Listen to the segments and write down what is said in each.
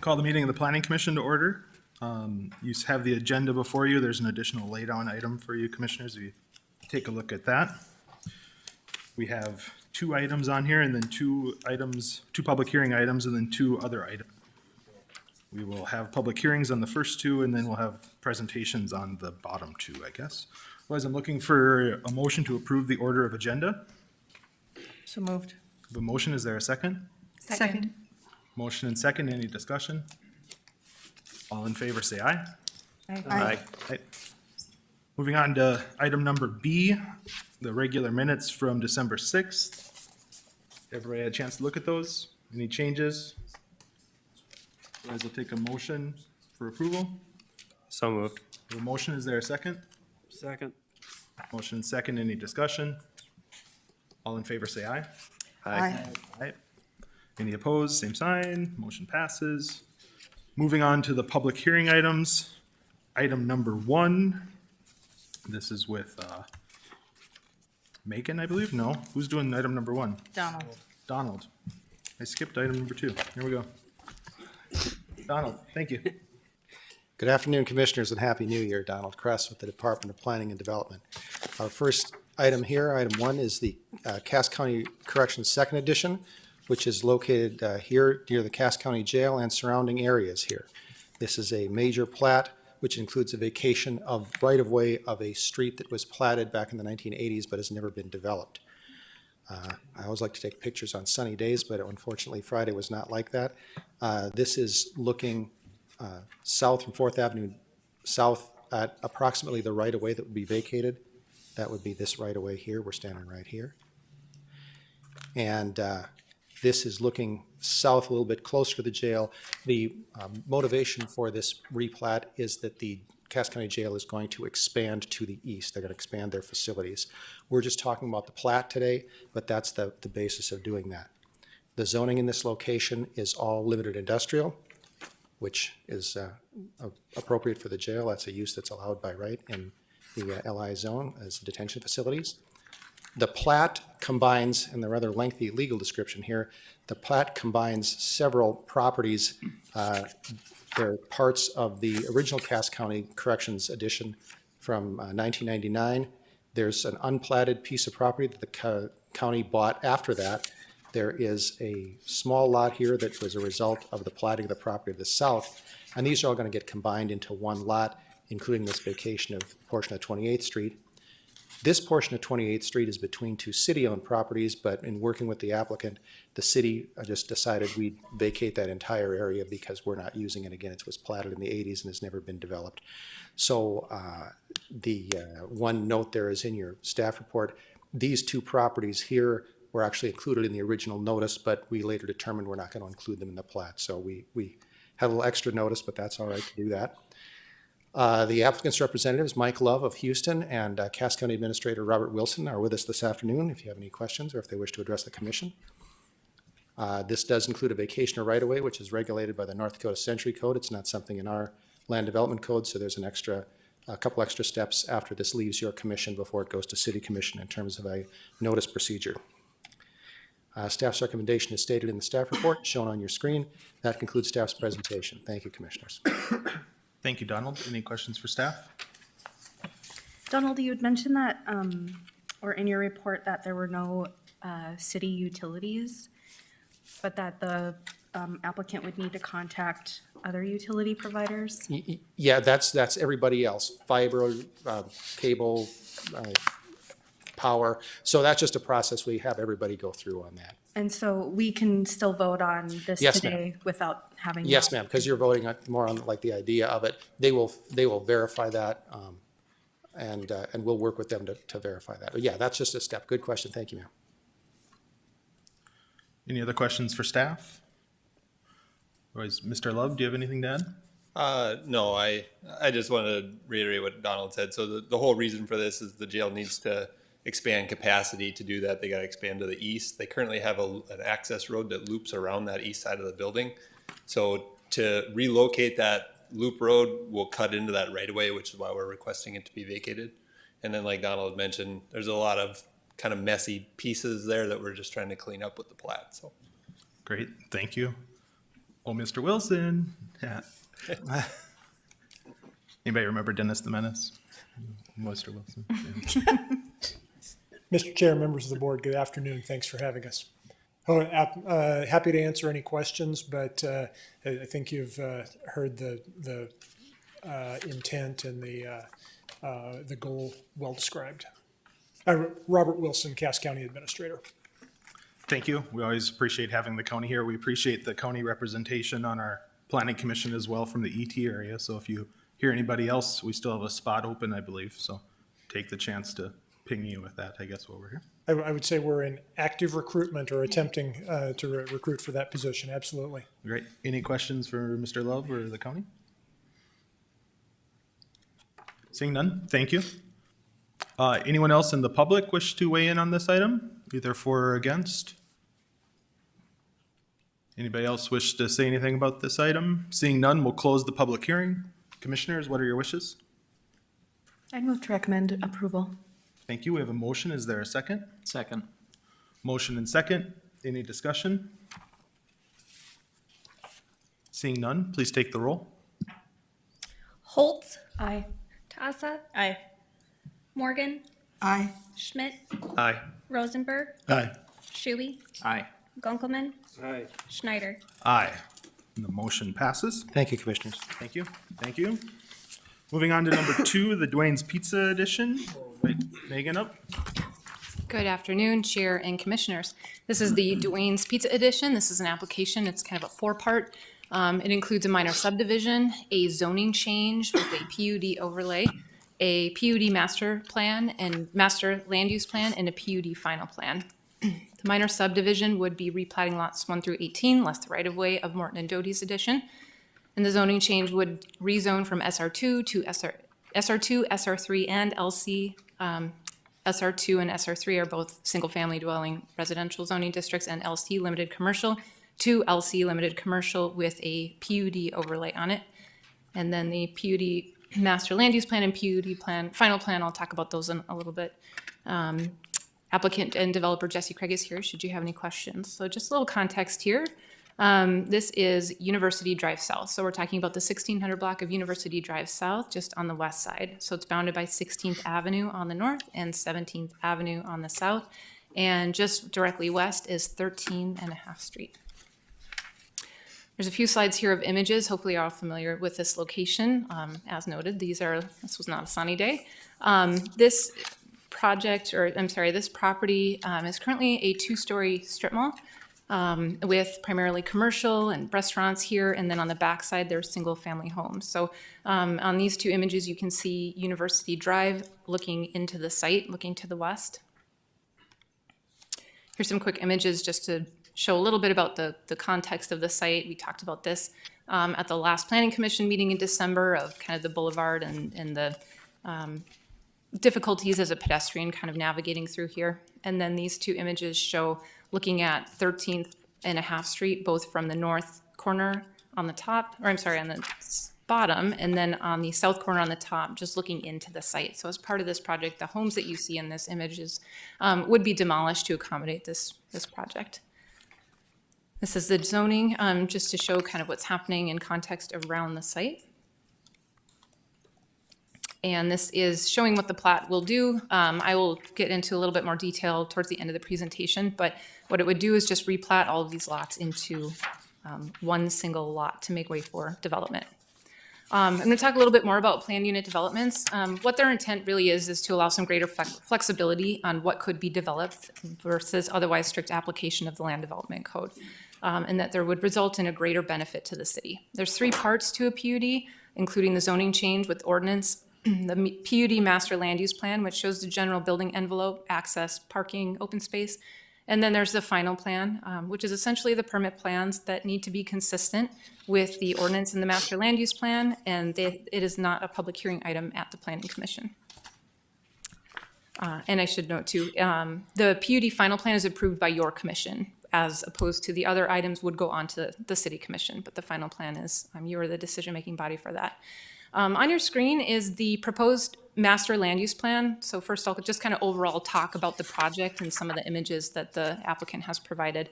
Call the meeting of the Planning Commission to order. You have the agenda before you. There's an additional laydown item for you commissioners. If you take a look at that. We have 2 items on here and then 2 public hearing items and then 2 other items. We will have public hearings on the first 2 and then we'll have presentations on the bottom 2, I guess. Otherwise, I'm looking for a motion to approve the order of agenda. So moved. The motion, is there a second? Second. Motion and second, any discussion? All in favor, say aye. Aye. Aye. Moving on to item number B, the regular minutes from December 6th. Everybody had a chance to look at those? Any changes? Otherwise, I'll take a motion for approval. So moved. The motion, is there a second? Second. Motion and second, any discussion? All in favor, say aye. Aye. Aye. Any opposed, same sign, motion passes. Moving on to the public hearing items. Item number 1, this is with Macon, I believe? No, who's doing item number 1? Donald. Donald. I skipped item number 2. Here we go. Donald, thank you. Good afternoon, Commissioners, and Happy New Year. Donald Kress with the Department of Planning and Development. Our first item here, item 1, is the Cass County Corrections Second Edition, which is located here near the Cass County Jail and surrounding areas here. This is a major plat, which includes a vacation of right-of-way of a street that was platted back in the 1980s but has never been developed. I always like to take pictures on sunny days, but unfortunately Friday was not like that. This is looking south from 4th Avenue south at approximately the right-of-way that would be vacated. That would be this right-of-way here. We're standing right here. And this is looking south a little bit closer to the jail. The motivation for this replat is that the Cass County Jail is going to expand to the east. They're going to expand their facilities. We're just talking about the plat today, but that's the basis of doing that. The zoning in this location is all limited industrial, which is appropriate for the jail. That's a use that's allowed by right in the LI zone as detention facilities. The plat combines, in the rather lengthy legal description here, the plat combines several properties. They're parts of the original Cass County Corrections Edition from 1999. There's an unplatted piece of property that the county bought after that. There is a small lot here that was a result of the platting of the property to the south, and these are all going to get combined into one lot, including this vacation of portion of 28th Street. This portion of 28th Street is between 2 city-owned properties, but in working with the applicant, the city just decided we'd vacate that entire area because we're not using it again. It was platted in the 80s and has never been developed. So the one note there is in your staff report. These 2 properties here were actually included in the original notice, but we later determined we're not going to include them in the plat. So we had a little extra notice, but that's all right to do that. The applicant's representatives, Mike Love of Houston and Cass County Administrator Robert Wilson, are with us this afternoon if you have any questions or if they wish to address the commission. This does include a vacation or right-of-way, which is regulated by the North Dakota Century Code. It's not something in our land development code, so there's a couple extra steps after this leaves your commission before it goes to city commission in terms of a notice procedure. Staff's recommendation is stated in the staff report shown on your screen. That concludes staff's presentation. Thank you, Commissioners. Thank you, Donald. Any questions for staff? Donald, you had mentioned that, or in your report, that there were no city utilities, but that the applicant would need to contact other utility providers? Yeah, that's everybody else. Fiber, cable, power. So that's just a process we have everybody go through on that. And so we can still vote on this Yes, today without having. Yes, ma'am, because you're voting more on like the idea of it. They will verify that, and we'll work with them to verify that. But yeah, that's just a step. Good question. Thank you, ma'am. Any other questions for staff? Otherwise, Mr. Love, do you have anything to add? No, I just want to reiterate what Donald said. So the whole reason for this is the jail needs to expand capacity. To do that, they got to expand to the east. They currently have an access road that loops around that east side of the building. So to relocate that loop road, we'll cut into that right away, which is why we're requesting it to be vacated. And then like Donald mentioned, there's a lot of kind of messy pieces there that we're just trying to clean up with the plat. So Great, thank you. Oh, Mr. Wilson. Yeah. Anybody remember Dennis the Menace? Mr. Wilson. Yeah. Mr. Chair, members of the board, good afternoon. Thanks for having us. Happy to answer any questions, but I think you've heard the intent and the goal well described. Robert Wilson, Cass County Administrator. Thank you. We always appreciate having the county here. We appreciate the county representation on our planning commission as well from the ET area. So if you hear anybody else, we still have a spot open, I believe. So take the chance to ping you with that, I guess, while we're here. I would say we're in active recruitment or attempting to recruit for that position. Absolutely. Great. Any questions for Mr. Love or the county? Seeing none, thank you. Anyone else in the public wish to weigh in on this item, either for or against? Anybody else wish to say anything about this item? Seeing none, we'll close the public hearing. Commissioners, what are your wishes? I'd move to recommend approval. Thank you. We have a motion. Is there a second? Second. Motion and second. Any discussion? Seeing none, please take the roll. Holtz, Aye. Tasa, Aye. Morgan, Aye. Schmidt, Aye. Rosenberg, Aye. Shuey, Aye. Gunkelman, Schneider. Aye. And the motion passes. Thank you, Commissioners. Thank you. Thank you. Moving on to number 2, the Dwayne's Pizza Edition. Wait, Megan up. Good afternoon, Chair and Commissioners. This is the Dwayne's Pizza Edition. This is an application. It's kind of a 4-part. It includes a minor subdivision, a zoning change with a PUD overlay, a PUD master plan and master land use plan, and a PUD final plan. The minor subdivision would be replatting lots 1 through 18, less the right-of-way of Morton and Doty's addition. And the zoning change would rezone from SR2 to SR2, SR3, and LC. SR2 and SR3 are both single-family dwelling residential zoning districts, and LC limited commercial to LC limited commercial with a PUD overlay on it. And then the PUD master land use plan and PUD plan, final plan, I'll talk about those in a little bit. Applicant and developer Jesse Craig is here, should you have any questions. So just a little context here. This is University Drive South. So we're talking about the 1600 block of University Drive South, just on the west side. So it's bounded by 16th Avenue on the north and 17th Avenue on the south. And just directly west is 13.5 Street. There's a few slides here of images. Hopefully you're all familiar with this location. As noted, this was not a sunny day. This property is currently a 2-story strip mall with primarily commercial and restaurants here, and then on the backside there's single-family homes. So on these 2 images you can see University Drive looking into the site, looking to the west. Here's some quick images just to show a little bit about the context of the site. We talked about this at the last Planning Commission meeting in December of kind of the boulevard and the difficulties as a pedestrian kind of navigating through here. And then these 2 images show looking at 13.5 Street, both from the north corner on the top, or I'm sorry, on the bottom, and then on the south corner on the top, just looking into the site. So as part of this project, the homes that you see in this images would be demolished to accommodate this project. This is the zoning, just to show kind of what's happening in context around the site. And this is showing what the plat will do. I will get into a little bit more detail towards the end of the presentation, but what it would do is just replat all of these lots into one single lot to make way for development. I'm going to talk a little bit more about planned unit developments. What their intent really is to allow some greater flexibility on what could be developed versus otherwise strict application of the land development code, and that there would result in a greater benefit to the city. There's 3 parts to a PUD, including the zoning change with ordinance, the PUD master land use plan, which shows the general building envelope, access, parking, open space. And then there's the final plan, which is essentially the permit plans that need to be consistent with the ordinance and the master land use plan, and it is not a public hearing item at the Planning Commission. And I should note too, the PUD final plan is approved by your commission, as opposed to the other items would go on to the city commission, but the final plan is, you are the decision-making body for that. On your screen is the proposed master land use plan. So first I'll just kind of overall talk about the project and some of the images that the applicant has provided.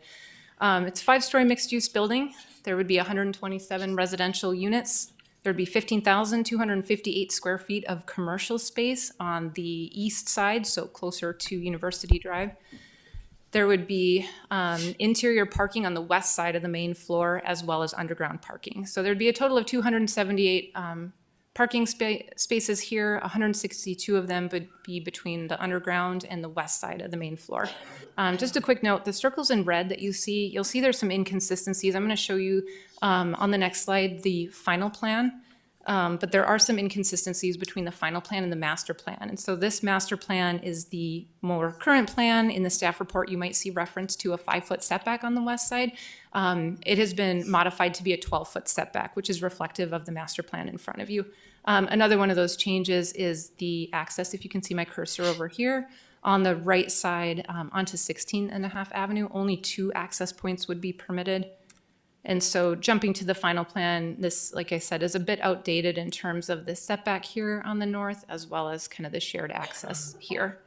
It's a 5-story mixed-use building. There would be 127 residential units. There'd be 15,258 square feet of commercial space on the east side, so closer to University Drive. There would be interior parking on the west side of the main floor, as well as underground parking. So there'd be a total of 278 parking spaces here. 162 of them would be between the underground and the west side of the main floor. Just a quick note, the circles in red that you see, you'll see there's some inconsistencies. I'm going to show you on the next slide the final plan. But there are some inconsistencies between the final plan and the master plan. And so this master plan is the more current plan. In the staff report, you might see reference to a 5-foot setback on the west side. It has been modified to be a 12-foot setback, which is reflective of the master plan in front of you. Another one of those changes is the access. If you can see my cursor over here, on the right side onto 16.5 Avenue, only 2 access points would be permitted. And so jumping to the final plan, this, like I said, is a bit outdated in terms of the setback here on the north, as well as kind of the shared access here.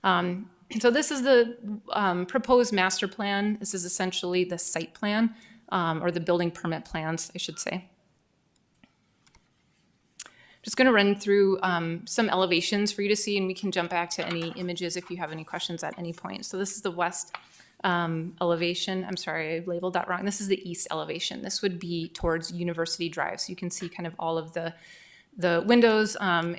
So this is the proposed master plan. This is essentially the site plan, or the building permit plans, I should say. Just going to run through some elevations for you to see, and we can jump back to any images if you have any questions at any point. So this is the west elevation. I'm sorry, I labeled that wrong. This is the east elevation. This would be towards University Drive. So you can see kind of all of the windows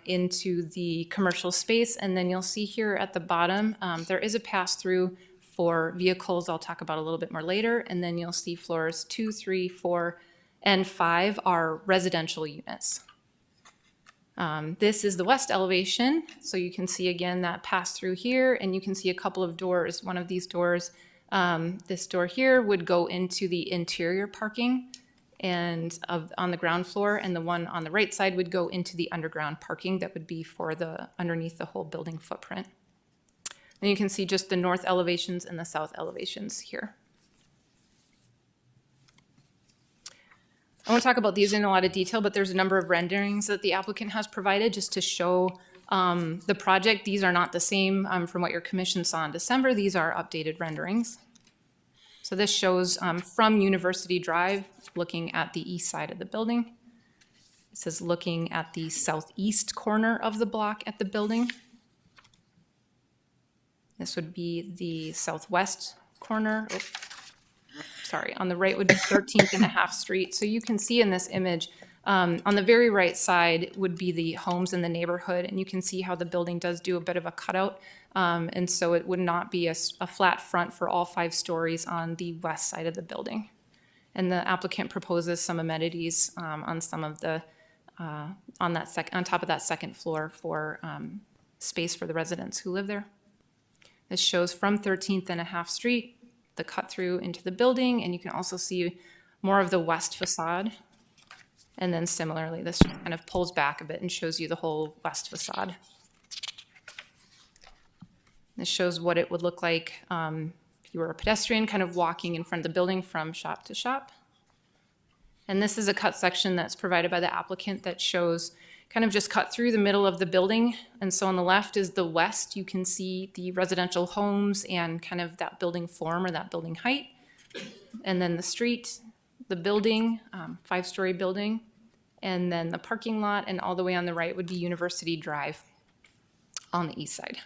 into the commercial space. And then you'll see here at the bottom, there is a pass-through for vehicles I'll talk about a little bit more later. And then you'll see floors 2, 3, 4, and 5 are residential units. This is the west elevation. So you can see again that pass-through here, and you can see a couple of doors. One of these doors, this door here would go into the interior parking and on the ground floor, and the one on the right side would go into the underground parking that would be for the underneath the whole building footprint. And you can see just the north elevations and the south elevations here. I won't talk about these in a lot of detail, but there's a number of renderings that the applicant has provided just to show the project. These are not the same from what your commission saw in December. These are updated renderings. So this shows from University Drive, looking at the east side of the building. It says looking at the southeast corner of the block at the building. This would be the southwest corner. Oh, sorry, on the right would be 13.5 Street. So you can see in this image, on the very right side would be the homes in the neighborhood, and you can see how the building does do a bit of a cutout. And so it would not be a flat front for all 5 stories on the west side of the building. And the applicant proposes some amenities on some of the, on top of that second floor for space for the residents who live there. This shows from 13.5 Street, the cut through into the building, and you can also see more of the west facade. And then similarly, this kind of pulls back a bit and shows you the whole west facade. This shows what it would look like if you were a pedestrian kind of walking in front of the building from shop to shop. And this is a cut section that's provided by the applicant that shows kind of just cut through the middle of the building. And so on the left is the west. You can see the residential homes and kind of that building form or that building height. And then the street, the building, 5-story building, and then the parking lot, and all the way on the right would be University Drive on the east side.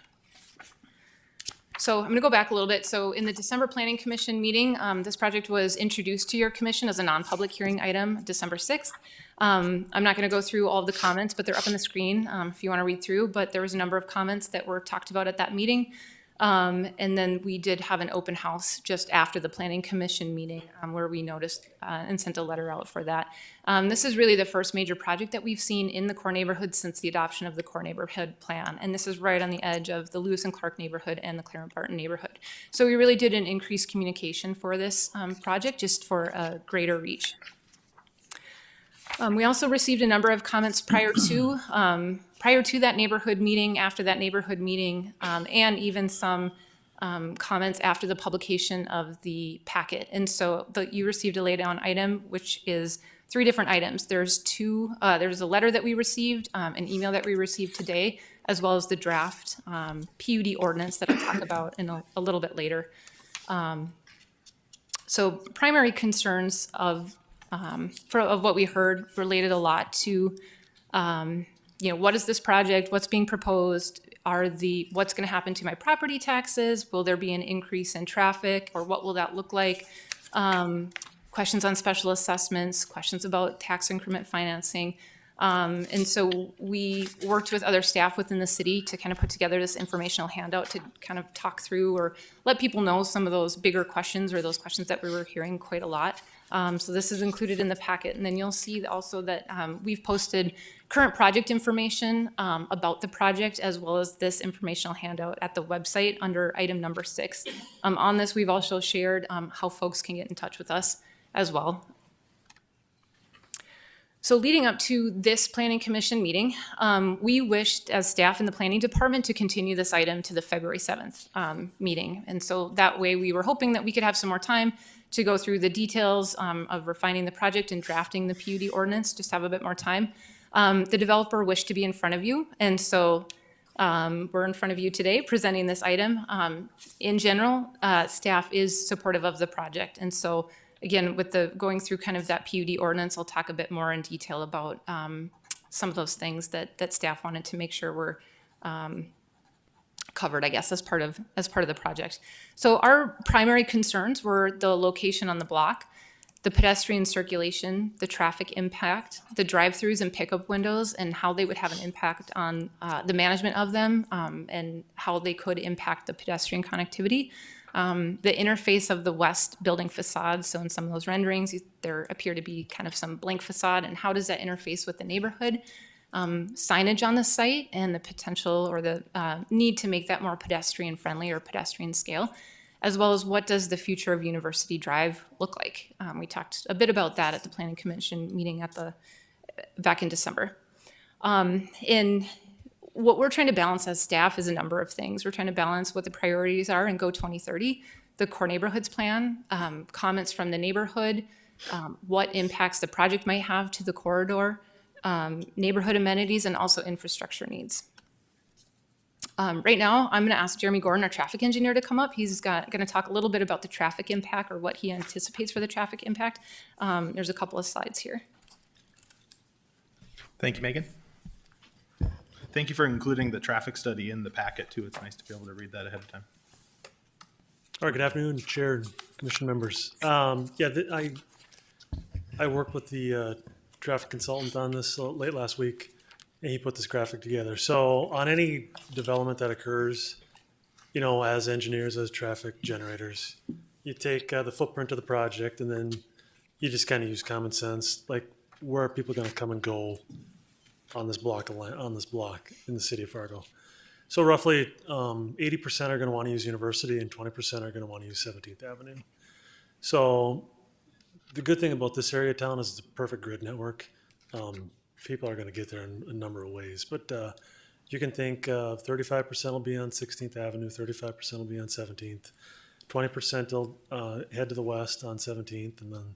So I'm going to go back a little bit. So in the December Planning Commission meeting, this project was introduced to your commission as a non-public hearing item December 6th. I'm not going to go through all of the comments, but they're up on the screen if you want to read through. But there was a number of comments that were talked about at that meeting. And then we did have an open house just after the Planning Commission meeting where we noticed and sent a letter out for that. This is really the first major project that we've seen in the core neighborhood since the adoption of the core neighborhood plan. And this is right on the edge of the Lewis and Clark neighborhood and the Clarence Barton neighborhood. So we really did an increased communication for this project just for a greater reach. We also received a number of comments prior to that neighborhood meeting, after that neighborhood meeting, and even some comments after the publication of the packet. And so you received a laydown item, which is 3 different items. There's a letter that we received, an email that we received today, as well as the draft PUD ordinance that I'll talk about in a little bit later. So primary concerns of what we heard related a lot to, what is this project? What's being proposed? What's going to happen to my property taxes? Will there be an increase in traffic, or what will that look like? Questions on special assessments, questions about tax increment financing. And so we worked with other staff within the city to kind of put together this informational handout to kind of talk through or let people know some of those bigger questions or those questions that we were hearing quite a lot. So this is included in the packet. And then you'll see also that we've posted current project information about the project, as well as this informational handout at the website under item number 6. On this, we've also shared how folks can get in touch with us as well. So leading up to this Planning Commission meeting, we wished as staff in the Planning Department to continue this item to the February 7th meeting. And so that way we were hoping that we could have some more time to go through the details of refining the project and drafting the PUD ordinance, just have a bit more time. The developer wished to be in front of you, and so we're in front of you today presenting this item. In general, staff is supportive of the project, and so again, with the going through kind of that PUD ordinance, I'll talk a bit more in detail about some of those things that staff wanted to make sure were covered, I guess, as part of the project. So our primary concerns were the location on the block, the pedestrian circulation, the traffic impact, the drive-throughs and pickup windows, and how they would have an impact on the management of them, and how they could impact the pedestrian connectivity. The interface of the west building facade, so in some of those renderings, there appear to be kind of some blank facade, and how does that interface with the neighborhood? Signage on the site and the potential or the need to make that more pedestrian friendly or pedestrian scale, as well as what does the future of University Drive look like? We talked a bit about that at the Planning Commission meeting back in December. And what we're trying to balance as staff is a number of things. We're trying to balance what the priorities are in Go 2030, the core neighborhoods plan, comments from the neighborhood, what impacts the project might have to the corridor, neighborhood amenities, and also infrastructure needs. Right now, I'm going to ask Jeremy Gordon, our traffic engineer, to come up. He's going to talk a little bit about the traffic impact or what he anticipates for the traffic impact. There's a couple of slides here. Thank you, Megan. Thank you for including the traffic study in the packet too. It's nice to be able to read that ahead of time. All right, good afternoon, Chair and Commission members. I worked with the traffic consultant on this late last week, and he put this graphic together. So on any development that occurs, as engineers, as traffic generators, you take the footprint of the project, and then you just kind of use common sense, like where are people going to come and go on this block in the city of Fargo. So roughly 80% are going to want to use University and 20% are going to want to use 17th Avenue. So the good thing about this area of town is it's a perfect grid network. People are going to get there in a number of ways, but you can think 35% will be on 16th Avenue, 35% will be on 17th, 20% will head to the west on 17th, and then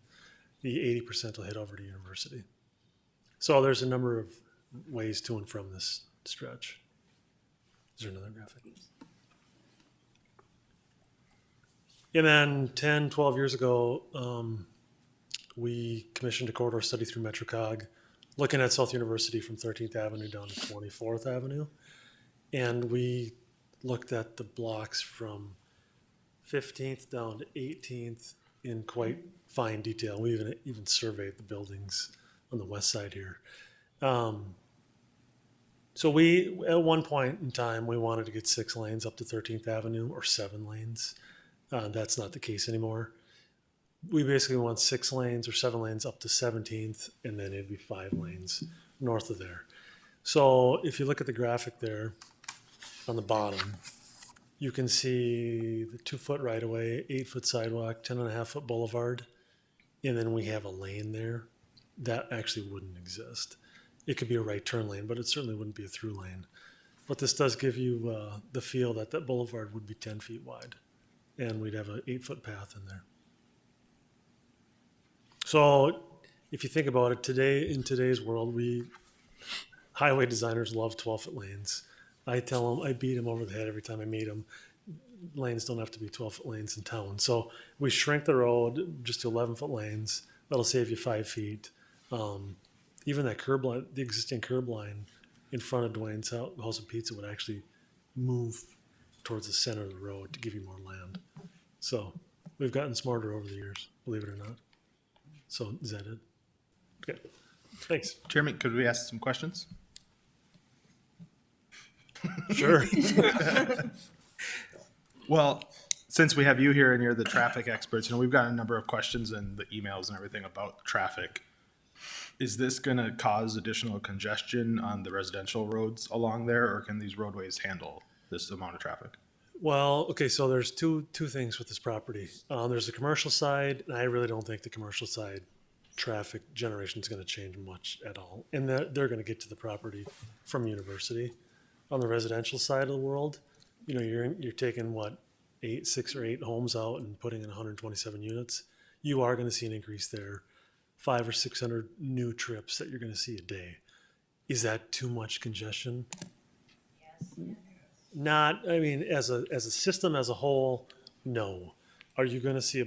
the 80% will head over to University. So there's a number of ways to and from this stretch. Is there another graphic? And then 10, 12 years ago, we commissioned a corridor study through MetroCog, looking at South University from 13th Avenue down to 24th Avenue. And we looked at the blocks from 15th down to 18th in quite fine detail. We even surveyed the buildings on the west side here. So we, at one point in time, we wanted to get 6 lanes up to 13th Avenue or 7 lanes. That's not the case anymore. We basically want 6 lanes or 7 lanes up to 17th, and then it'd be 5 lanes north of there. So if you look at the graphic there on the bottom, you can see the 2-foot right of way, 8-foot sidewalk, 10.5-foot boulevard, and then we have a lane there. That actually wouldn't exist. It could be a right turn lane, but it certainly wouldn't be a through lane. But this does give you the feel that that boulevard would be 10 feet wide, and we'd have an 8-foot path in there. So if you think about it, in today's world, highway designers love 12-foot lanes. I tell them, I beat them over the head every time I meet them. lanes don't have to be 12-foot lanes in town. So we shrink the road just to 11-foot lanes. That'll save you 5 feet. Even that curb line, the existing curb line in front of Dwayne's House of Pizza would actually move towards the center of the road to give you more land. So we've gotten smarter over the years, believe it or not. So is that it? Okay, thanks. Chairman, could we ask some questions? Sure. Well, since we have you here and you're the traffic experts, we've got a number of questions in the emails and everything about traffic. Is this going to cause additional congestion on the residential roads along there, or can these roadways handle this amount of traffic? Well, okay, so there's two things with this property. There's the commercial side, and I really don't think the commercial side traffic generation is going to change much at all. And they're going to get to the property from University. On the residential side of the world, you're taking what, 6 or 8 homes out and putting in 127 units. You are going to see an increase there. 500 or 600 new trips that you're going to see a day. Is that too much congestion? Not, I mean, as a system as a whole, no. Are you going to see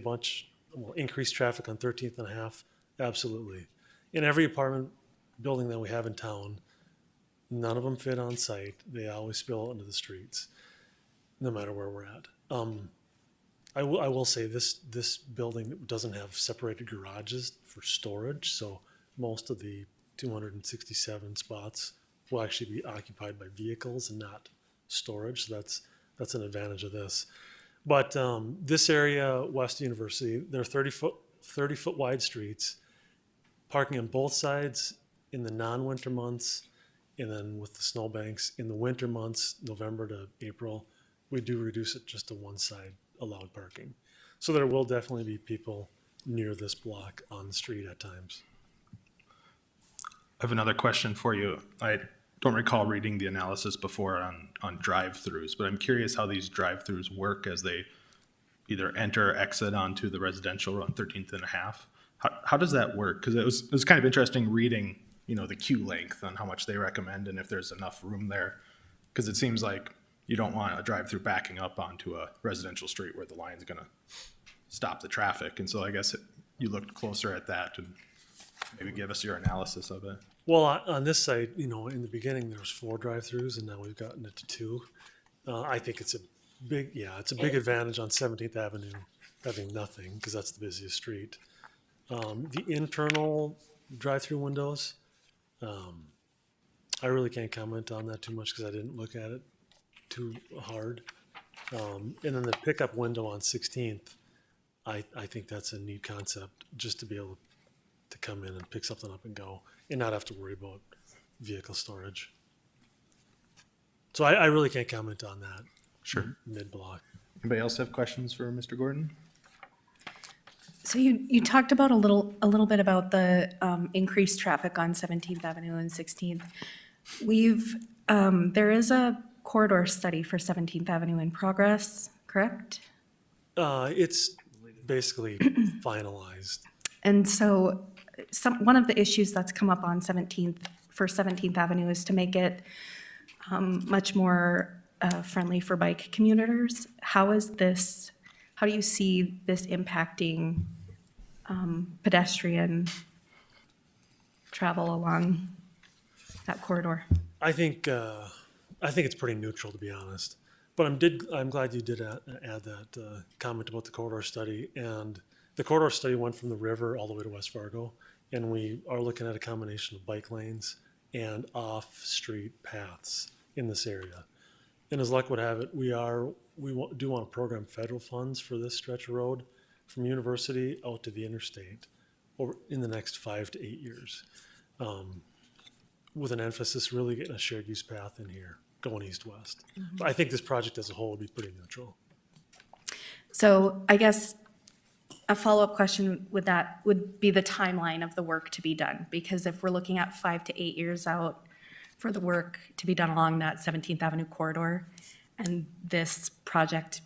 increased traffic on 13th and a half? Absolutely. In every apartment building that we have in town, none of them fit on site. They always spill out into the streets, no matter where we're at. I will say this building doesn't have separated garages for storage, so most of the 267 spots will actually be occupied by vehicles and not storage. So that's an advantage of this. But this area, West University, they're 30 foot wide streets, parking on both sides in the non-winter months, and then with the snowbanks in the winter months, November to April, we do reduce it just to one side allowed parking. So there will definitely be people near this block on the street at times. I have another question for you. I don't recall reading the analysis before on drive-throughs, but I'm curious how these drive-throughs work as they either enter or exit onto the residential on 13th and a half. How does that work? Because it was kind of interesting reading, the queue length on how much they recommend and if there's enough room there. Because it seems like you don't want a drive-through backing up onto a residential street where the line's going to stop the traffic. And so I guess you looked closer at that and maybe give us your analysis of it. Well, on this site, in the beginning there was 4 drive-throughs, and now we've gotten it to 2. I think it's a big advantage on 17th Avenue having nothing, because that's the busiest street. The internal drive-through windows, I really can't comment on that too much because I didn't look at it too hard. And then the pickup window on 16th, I think that's a neat concept, just to be able to come in and pick something up and go and not have to worry about vehicle storage. So I really can't comment on that. Sure. Mid-block. Anybody else have questions for Mr. Gordon? So you talked about a little bit about the increased traffic on 17th Avenue and 16th. There is a corridor study for 17th Avenue in progress, correct? It's basically finalized. And so one of the issues that's come up on 17th Avenue is to make it much more friendly for bike commuters. How do you see this impacting pedestrian travel along that corridor? I think it's pretty neutral, to be honest. But I'm glad you did add that comment about the corridor study. And the corridor study went from the river all the way to West Fargo, and we are looking at a combination of bike lanes and off-street paths in this area. And as luck would have it, we do want to program federal funds for this stretch of road from University out to the interstate over in the next 5 to 8 years, with an emphasis really getting a shared use path in here going east-west. Mm-hmm. I think this project as a whole would be pretty neutral. So I guess a follow-up question with that would be the timeline of the work to be done, because if we're looking at 5 to 8 years out for the work to be done along that 17th Avenue corridor, and this project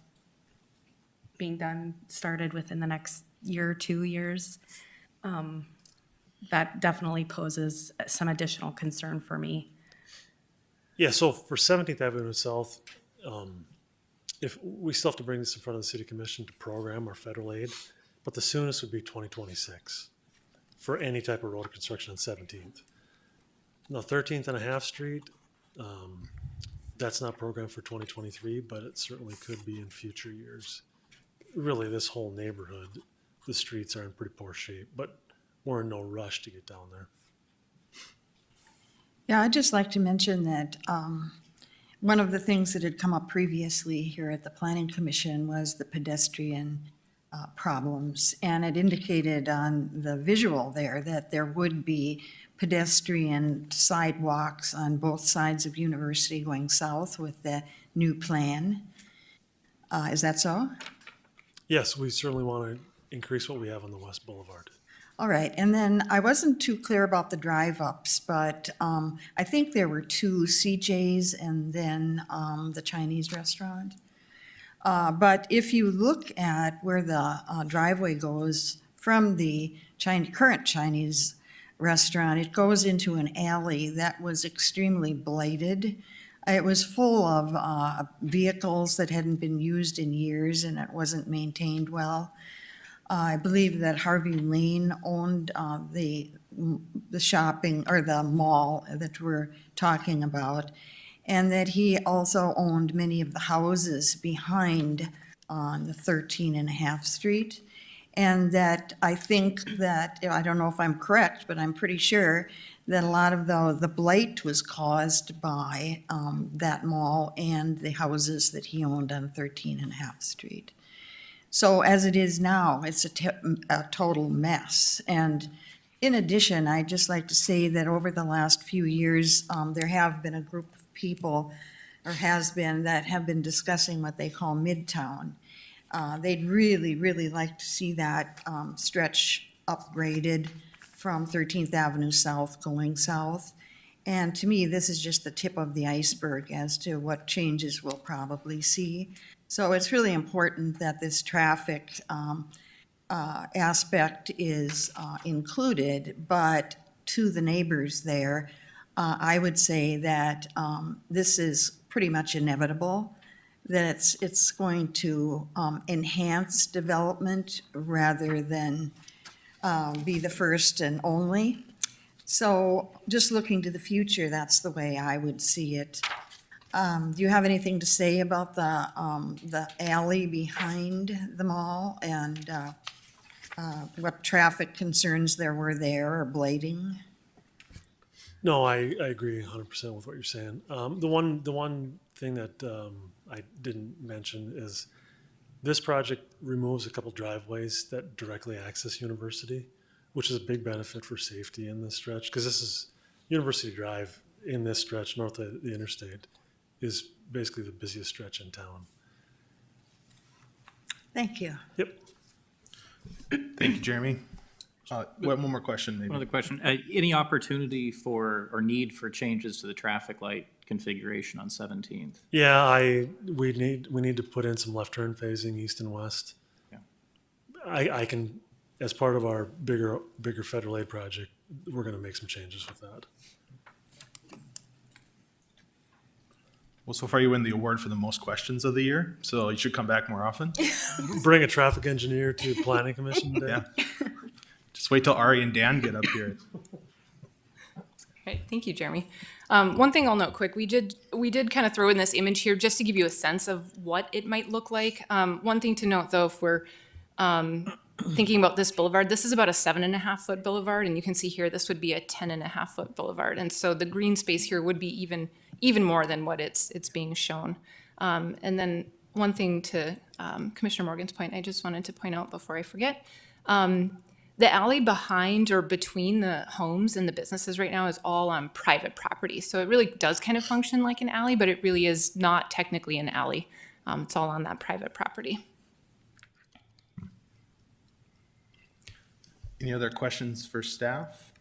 being started within the next year or 2 years, that definitely poses some additional concern for me. Yeah, so for 17th Avenue South, if, we still have to bring this in front of the city commission to program our federal aid, but the soonest would be 2026 for any type of road construction on 17th. Now, 13th and a half Street, that's not programmed for 2023, but it certainly could be in future years. Really, this whole neighborhood, the streets are in pretty poor shape, but we're in no rush to get down there. Yeah, I'd just like to mention that one of the things that had come up previously here at the Planning Commission was the pedestrian problems. And it indicated on the visual there that there would be pedestrian sidewalks on both sides of University going south with the new plan. Is that so? Yes, we certainly want to increase what we have on the West Boulevard. All right, and then I wasn't too clear about the drive-ups, but I think there were two, CJ's and then the Chinese restaurant. But if you look at where the driveway goes from the current Chinese restaurant, it goes into an alley that was extremely blighted. It was full of vehicles that hadn't been used in years, and it wasn't maintained well. I believe that Harvey Lane owned the shopping, or the mall that we're talking about, and that he also owned many of the houses behind on the 13 and a half Street. And that I think that, I don't know if I'm correct, but I'm pretty sure that a lot of the blight was caused by that mall and the houses that he owned on 13 and a half Street. So as it is now, it's a total mess. And in addition, I'd just like to say that over the last few years, there have been a group of people, or has been, that have been discussing what they call Midtown. They'd really, really like to see that stretch upgraded from 13th Avenue South going south. And to me, this is just the tip of the iceberg as to what changes we'll probably see. So it's really important that this traffic aspect is included, but to the neighbors there, I would say that this is pretty much inevitable, that it's going to enhance development rather than be the first and only. So just looking to the future, that's the way I would see it. Do you have anything to say about the alley behind the mall and what traffic concerns there were there, or blading? No, I agree 100% with what you're saying. The one thing that I didn't mention is this project removes a couple driveways that directly access University, which is a big benefit for safety in this stretch, because this is University Drive in this stretch north of the interstate is basically the busiest stretch in town. Thank you. Yep. Thank you, Jeremy. One more question, maybe. One other question. Any opportunity for, or need for changes to the traffic light configuration on 17th? Yeah, we need to put in some left turn phasing east and west. Yeah. I can, as part of our bigger federal aid project, we're going to make some changes with that. Well, so far you win the award for the most questions of the year, so you should come back more often. Bring a traffic engineer to planning commission today. Yeah. Just wait till Ari and Dan get up here. Right, thank you, Jeremy. One thing I'll note quick, we did kind of throw in this image here just to give you a sense of what it might look like. One thing to note though, if we're thinking about this boulevard, this is about a 7.5 foot boulevard, and you can see here this would be a 10.5 foot boulevard, and so the green space here would be even more than what it's being shown. And then one thing to Commissioner Morgan's point, I just wanted to point out before I forget. The alley behind or between the homes and the businesses right now is all on private property. So it really does kind of function like an alley, but it really is not technically an alley. It's all on that private property. Any other questions for staff?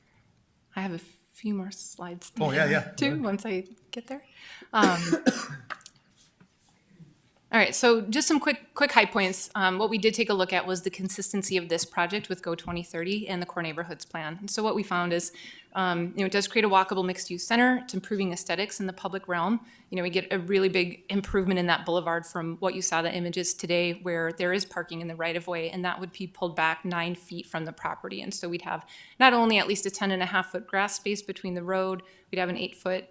I have a few more slides. Oh, yeah. Too, once I get there. All right, so just some quick high points. What we did take a look at was the consistency of this project with Go 2030 and the Core Neighborhoods Plan. And so what we found is It does create a walkable mixed-use center. It's improving aesthetics in the public realm. We get a really big improvement in that boulevard from what you saw the images today, where there is parking in the right-of-way, and that would be pulled back 9 feet from the property. And so we'd have not only at least a 10.5-foot grass space between the road, we'd have an 8-foot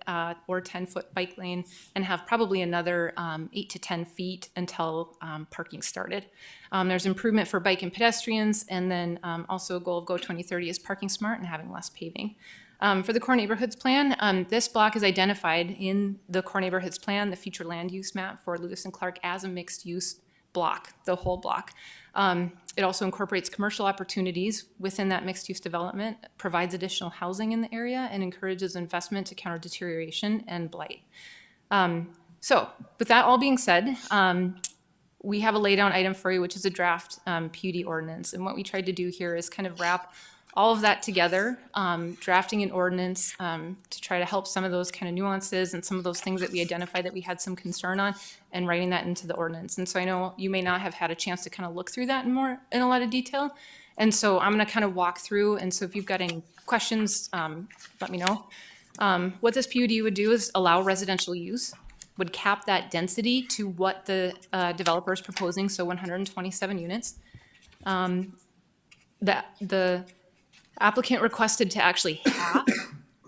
or 10-foot bike lane, and have probably another 8 to 10 feet until parking started. There's improvement for bike and pedestrians, and then also a goal of Go 2030 is parking smart and having less paving. For the core neighborhoods plan, this block is identified in the core neighborhoods plan, the future land use map for Lewis and Clark, as a mixed use block, the whole block. It also incorporates commercial opportunities within that mixed use development, provides additional housing in the area, and encourages investment to counter deterioration and blight. So with that all being said, we have a laydown item for you, which is a draft PUD ordinance. And what we tried to do here is kind of wrap all of that together, drafting an ordinance to try to help some of those kind of nuances and some of those things that we identified that we had some concern on, and writing that into the ordinance. And so I know you may not have had a chance to kind of look through that in a lot of detail. And so I'm going to kind of walk through. And so if you've got any questions, let me know. What this PUD would do is allow residential use, would cap that density to what the developer is proposing, so 127 units. The applicant requested to actually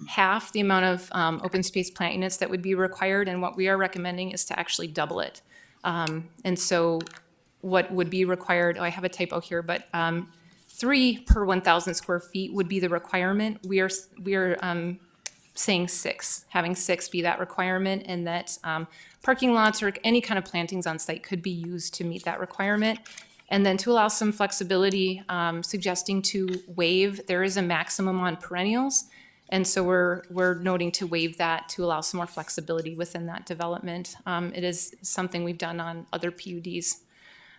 half the amount of open space plant units that would be required, and what we are recommending is to actually double it. And so what would be required, I have a typo here, but 3 per 1,000 square feet would be the requirement. We are saying 6, having 6 be that requirement, and that parking lots or any kind of plantings on site could be used to meet that requirement. And then to allow some flexibility, suggesting to waive, there is a maximum on perennials. And so we're noting to waive that to allow some more flexibility within that development. It is something we've done on other PUDs.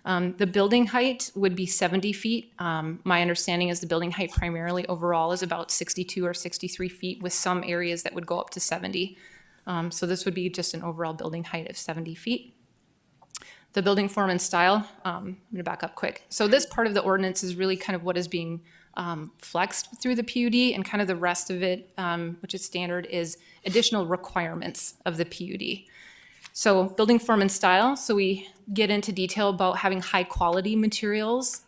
The building height would be 70 feet. My understanding is the building height primarily overall is about 62 or 63 feet, with some areas that would go up to 70. So this would be just an overall building height of 70 feet. The building form and style, I'm going to back up quick. So this part of the ordinance is really kind of what is being flexed through the PUD, and kind of the rest of it, which is standard, is additional requirements of the PUD. So building form and style, so we get into detail about having high quality materials,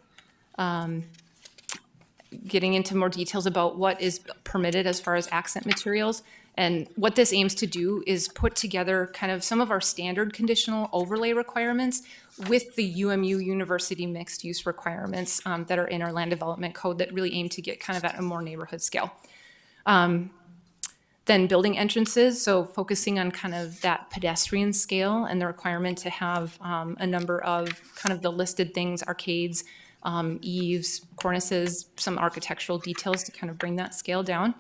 getting into more details about what is permitted as far as accent materials. And what this aims to do is put together kind of some of our standard conditional overlay requirements with the UMU University mixed use requirements that are in our land development code, that really aim to get kind of at a more neighborhood scale. Then building entrances, so focusing on kind of that pedestrian scale and the requirement to have a number of kind of the listed things, arcades, eaves, cornices, some architectural details to kind of bring that scale down.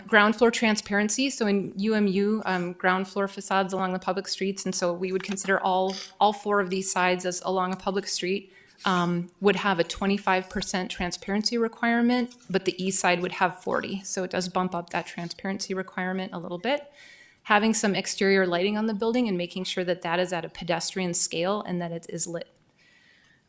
Ground floor transparency, so in UMU, ground floor facades along the public streets, and so we would consider all 4 of these sides as along a public street, would have a 25% transparency requirement, but the east side would have 40. So it does bump up that transparency requirement a little bit. Having some exterior lighting on the building and making sure that that is at a pedestrian scale and that it is lit.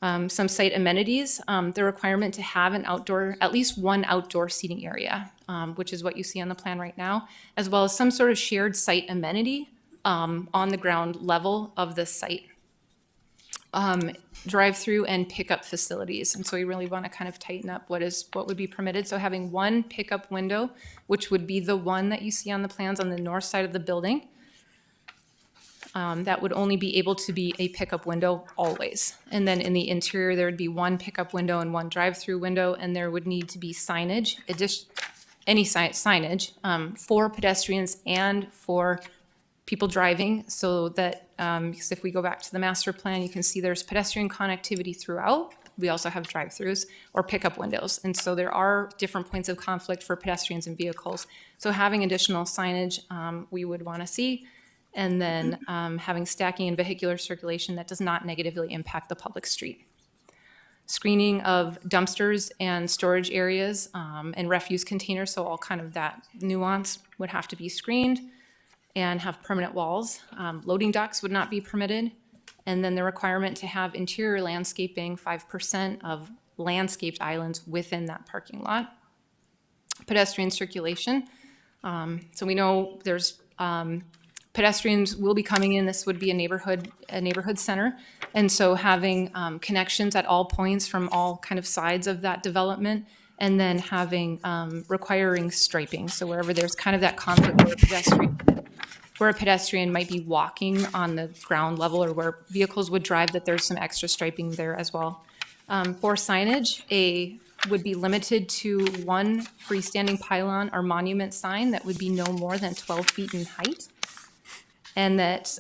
Some site amenities, the requirement to have at least one outdoor seating area, which is what you see on the plan right now, as well as some sort of shared site amenity on the ground level of the site. Drive-through and pickup facilities, and so we really want to kind of tighten up what would be permitted. So having one pickup window, which would be the one that you see on the plans on the north side of the building. That would only be able to be a pickup window always. And then in the interior, there would be one pickup window and one drive-through window, and there would need to be signage, signage for pedestrians and for people driving, so that, because if we go back to the master plan, you can see there's pedestrian connectivity throughout. We also have drive-throughs or pickup windows. And so there are different points of conflict for pedestrians and vehicles. So having additional signage, we would want to see. And then having stacking and vehicular circulation that does not negatively impact the public street. Screening of dumpsters and storage areas and refuse containers, so all kind of that nuance would have to be screened and have permanent walls. Loading docks would not be permitted. And then the requirement to have interior landscaping, 5% of landscaped islands within that parking lot. pedestrian circulation. So we know there's pedestrians will be coming in. This would be a neighborhood center, and so having connections at all points from all kind of sides of that development, and then having requiring striping. So wherever there's kind of that conflict where a pedestrian might be walking on the ground level, or where vehicles would drive, that there's some extra striping there as well. For signage, would be limited to one freestanding pylon or monument sign that would be no more than 12 feet in height. And that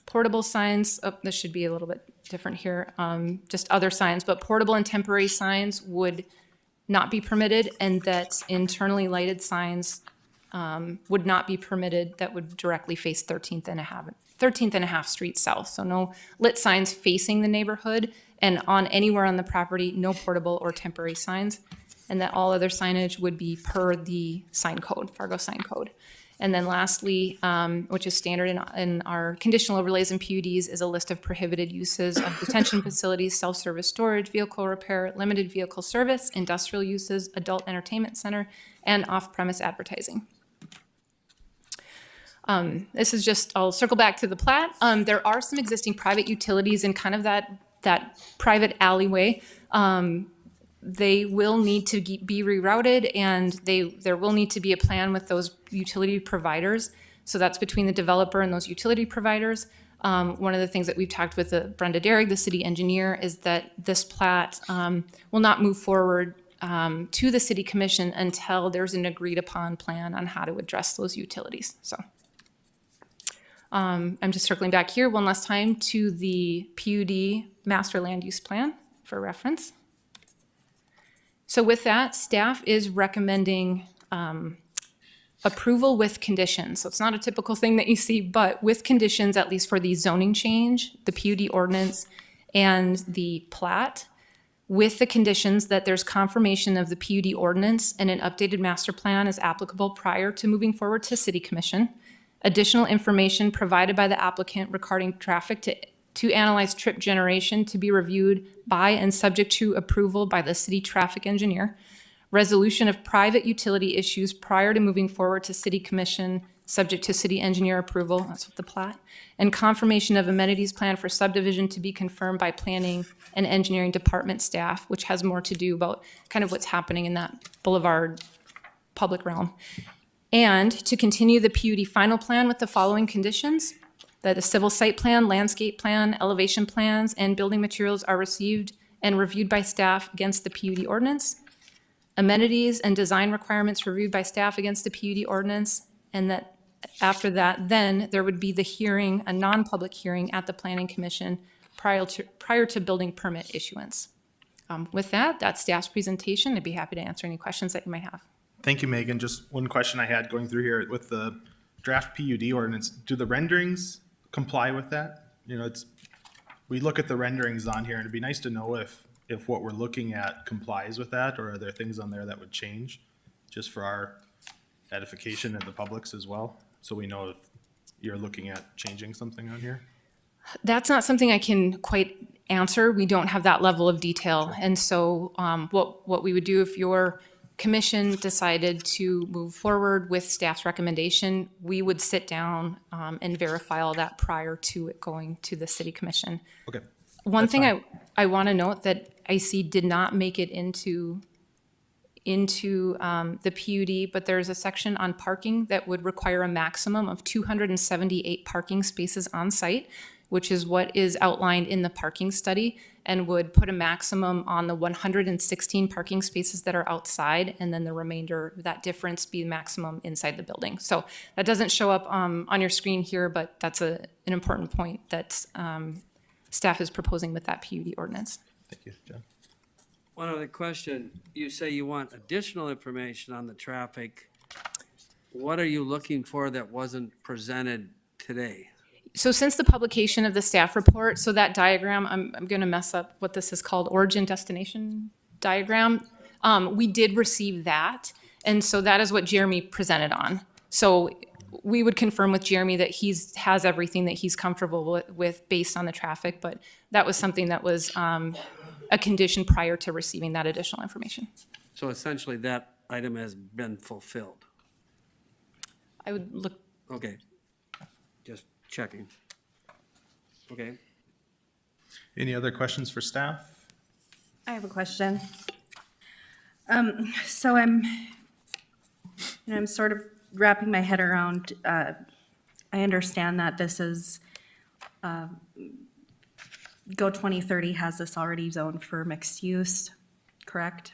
portable signs, this should be a little bit different here, just other signs, but portable and temporary signs would not be permitted, and that internally lighted signs would not be permitted that would directly face 13th and a half Street South. So no lit signs facing the neighborhood, and on anywhere on the property, no portable or temporary signs, and that all other signage would be per the sign code, Fargo sign code. And then lastly, which is standard in our conditional overlays and PUDs, is a list of prohibited uses of detention facilities, self-service storage, vehicle repair, limited vehicle service, industrial uses, adult entertainment center, and off-premise advertising. This is just, I'll circle back to the plat. There are some existing private utilities in kind of that private alleyway. They will need to be rerouted, and there will need to be a plan with those utility providers. So that's between the developer and those utility providers. One of the things that we've talked with Brenda Derrick, the city engineer, is that this plat will not move forward to the city commission until there's an agreed upon plan on how to address those utilities. So I'm just circling back here one last time to the PUD master land use plan for reference. So with that, staff is recommending approval with conditions. So it's not a typical thing that you see, but with conditions, at least for the zoning change, the PUD ordinance, and the plat, with the conditions that there's confirmation of the PUD ordinance and an updated master plan is applicable prior to moving forward to city commission. Additional information provided by the applicant regarding traffic to analyze trip generation to be reviewed by and subject to approval by the city traffic engineer. Resolution of private utility issues prior to moving forward to city commission, subject to city engineer approval, that's what the plat. And confirmation of amenities plan for subdivision to be confirmed by planning and engineering department staff, which has more to do about kind of what's happening in that boulevard public realm. And to continue the PUD final plan with the following conditions: that a civil site plan, landscape plan, elevation plans, and building materials are received and reviewed by staff against the PUD ordinance. Amenities and design requirements reviewed by staff against the PUD ordinance, and that after that, then there would be the hearing, a non-public hearing at the Planning Commission prior to building permit issuance. With that, that's staff's presentation. I'd be happy to answer any questions that you might have. Thank you, Megan. Just one question I had going through here with the draft PUD ordinance. Do the renderings comply with that? You know, we look at the renderings on here, and it'd be nice to know if what we're looking at complies with that, or are there things on there that would change just for our edification and the public's as well? So we know if you're looking at changing something on here. That's not something I can quite answer. We don't have that level of detail. And so what we would do if your commission decided to move forward with staff's recommendation, we would sit down and verify all that prior to it going to the city commission. Okay. One That's thing fine. I want to note that I see did not make it into the PUD, but there's a section on parking that would require a maximum of 278 parking spaces on site, which is what is outlined in the parking study, and would put a maximum on the 116 parking spaces that are outside, and then the remainder, that difference, be maximum inside the building. So that doesn't show up on your screen here, but that's an important point that staff is proposing with that PUD ordinance. Thank you, John. One other question. You say you want additional information on the traffic. What are you looking for that wasn't presented today? So since the publication of the staff report, so that diagram, I'm going to mess up what this is called, origin destination diagram. We did receive that, and so that is what Jeremy presented on. So we would confirm with Jeremy that has everything that he's comfortable with based on the traffic, but that was something that was a condition prior to receiving that additional information. So essentially that item has been fulfilled? I would look, Okay, just checking. Okay. Any other questions for staff? I have a question. So I'm sort of wrapping my head around, I understand that this is, Go 2030 has this already zoned for mixed use, correct?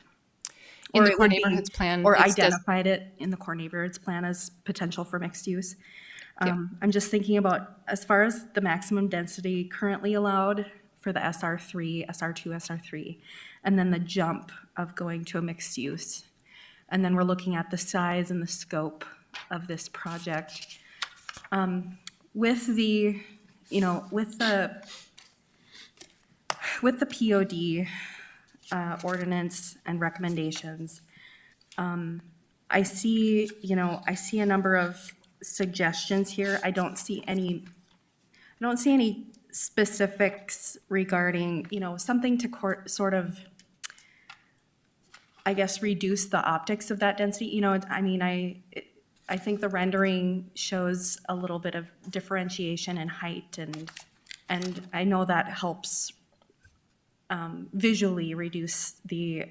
in Or the it core would be- neighborhoods plan. Or it's des- identified it in the core neighborhoods plan as potential for mixed use. Yep. I'm just thinking about, as far as the maximum density currently allowed for the SR3, SR2, SR3, and then the jump of going to a mixed use. And then we're looking at the size and the scope of this project. With the, you know, with the POD ordinance and recommendations, I see, you know, I see a number of suggestions here. I don't see any specifics regarding, you know, something to sort of, I guess, reduce the optics of that density. You know, I mean, I think the rendering shows a little bit of differentiation in height, and I know that helps visually reduce the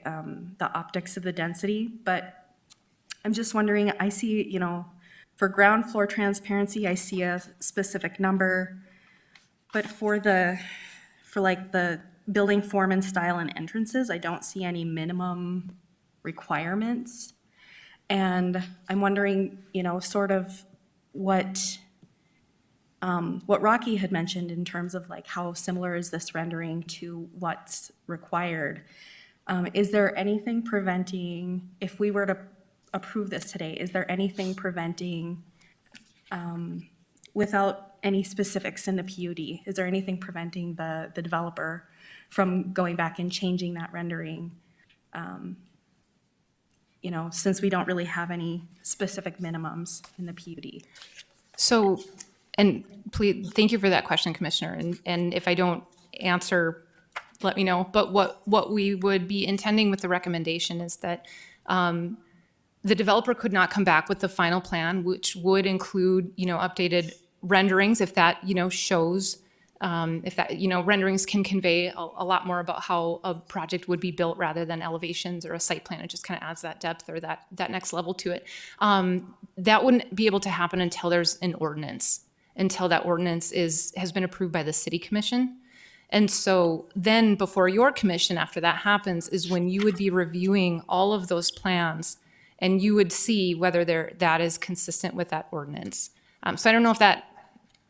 optics of the density, but I'm just wondering, I see, you know, for ground floor transparency, I see a specific number, but for like the building form and style and entrances, I don't see any minimum requirements. And I'm wondering, you know, sort of what Rocky had mentioned in terms of like how similar is this rendering to what's required? Is there anything preventing, if we were to approve this today, is there anything preventing, without any specifics in the PUD, is there anything preventing the developer from going back and changing that rendering? You know, since we don't really have any specific minimums in the PUD. So, and please, thank you for that question, Commissioner. And if I don't answer, let me know. But what we would be intending with the recommendation is that the developer could not come back with the final plan, which would include, you know, updated renderings if that, you know, shows, if that, you know, renderings can convey a lot more about how a project would be built rather than elevations or a site plan. It just kind of adds that depth or that next level to it. That wouldn't be able to happen until there's an ordinance, until that ordinance has been approved by the city commission. And so then before your commission, after that happens, is when you would be reviewing all of those plans and you would see whether that is consistent with that ordinance. So I don't know if that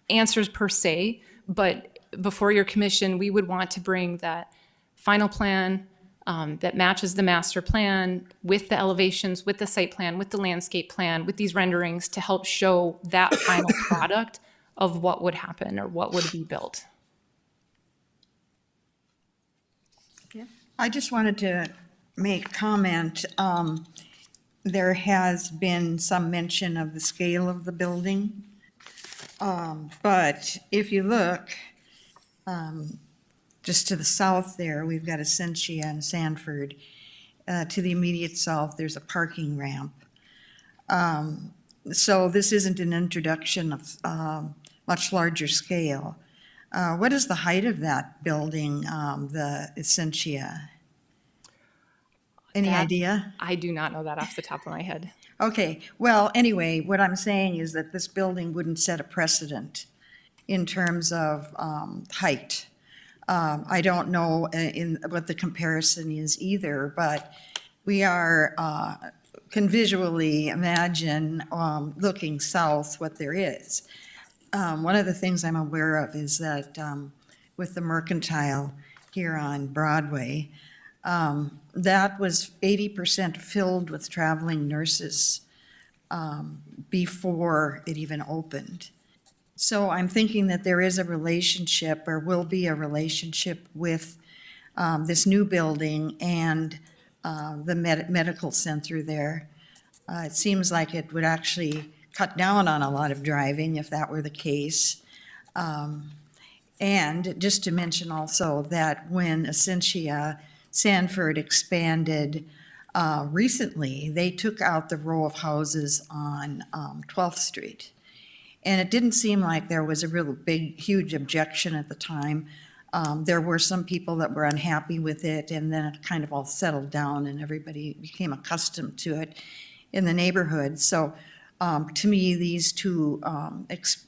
answers per se, but before your commission, we would want to bring that final plan that matches the master plan with the elevations, with the site plan, with the landscape plan, with these renderings to help show that final product of what would happen or what would be built. I just wanted to make comment. There has been some mention of the scale of the building. But if you look, just to the south there, we've got Essentia and Sanford. To the immediate south, there's a parking ramp. So this isn't an introduction of much larger scale. What is the height of that building, the Essentia? Any That- idea? I do not know that off the top of my head. Okay, well, anyway, what I'm saying is that this building wouldn't set a precedent in terms of height. I don't know what the comparison is either, but we can visually imagine looking south what there is. One of the things I'm aware of is that with the Mercantile here on Broadway, that was 80% filled with traveling nurses before it even opened. So I'm thinking that there is a relationship, or will be a relationship, with this new building and the medical center there. It seems like it would actually cut down on a lot of driving if that were the case. And just to mention also that when Essentia Sanford expanded recently, they took out the row of houses on 12th Street. And it didn't seem like there was a real big, huge objection at the time. There were some people that were unhappy with it, and then it kind of all settled down and everybody became accustomed to it in the neighborhood. So to me, these two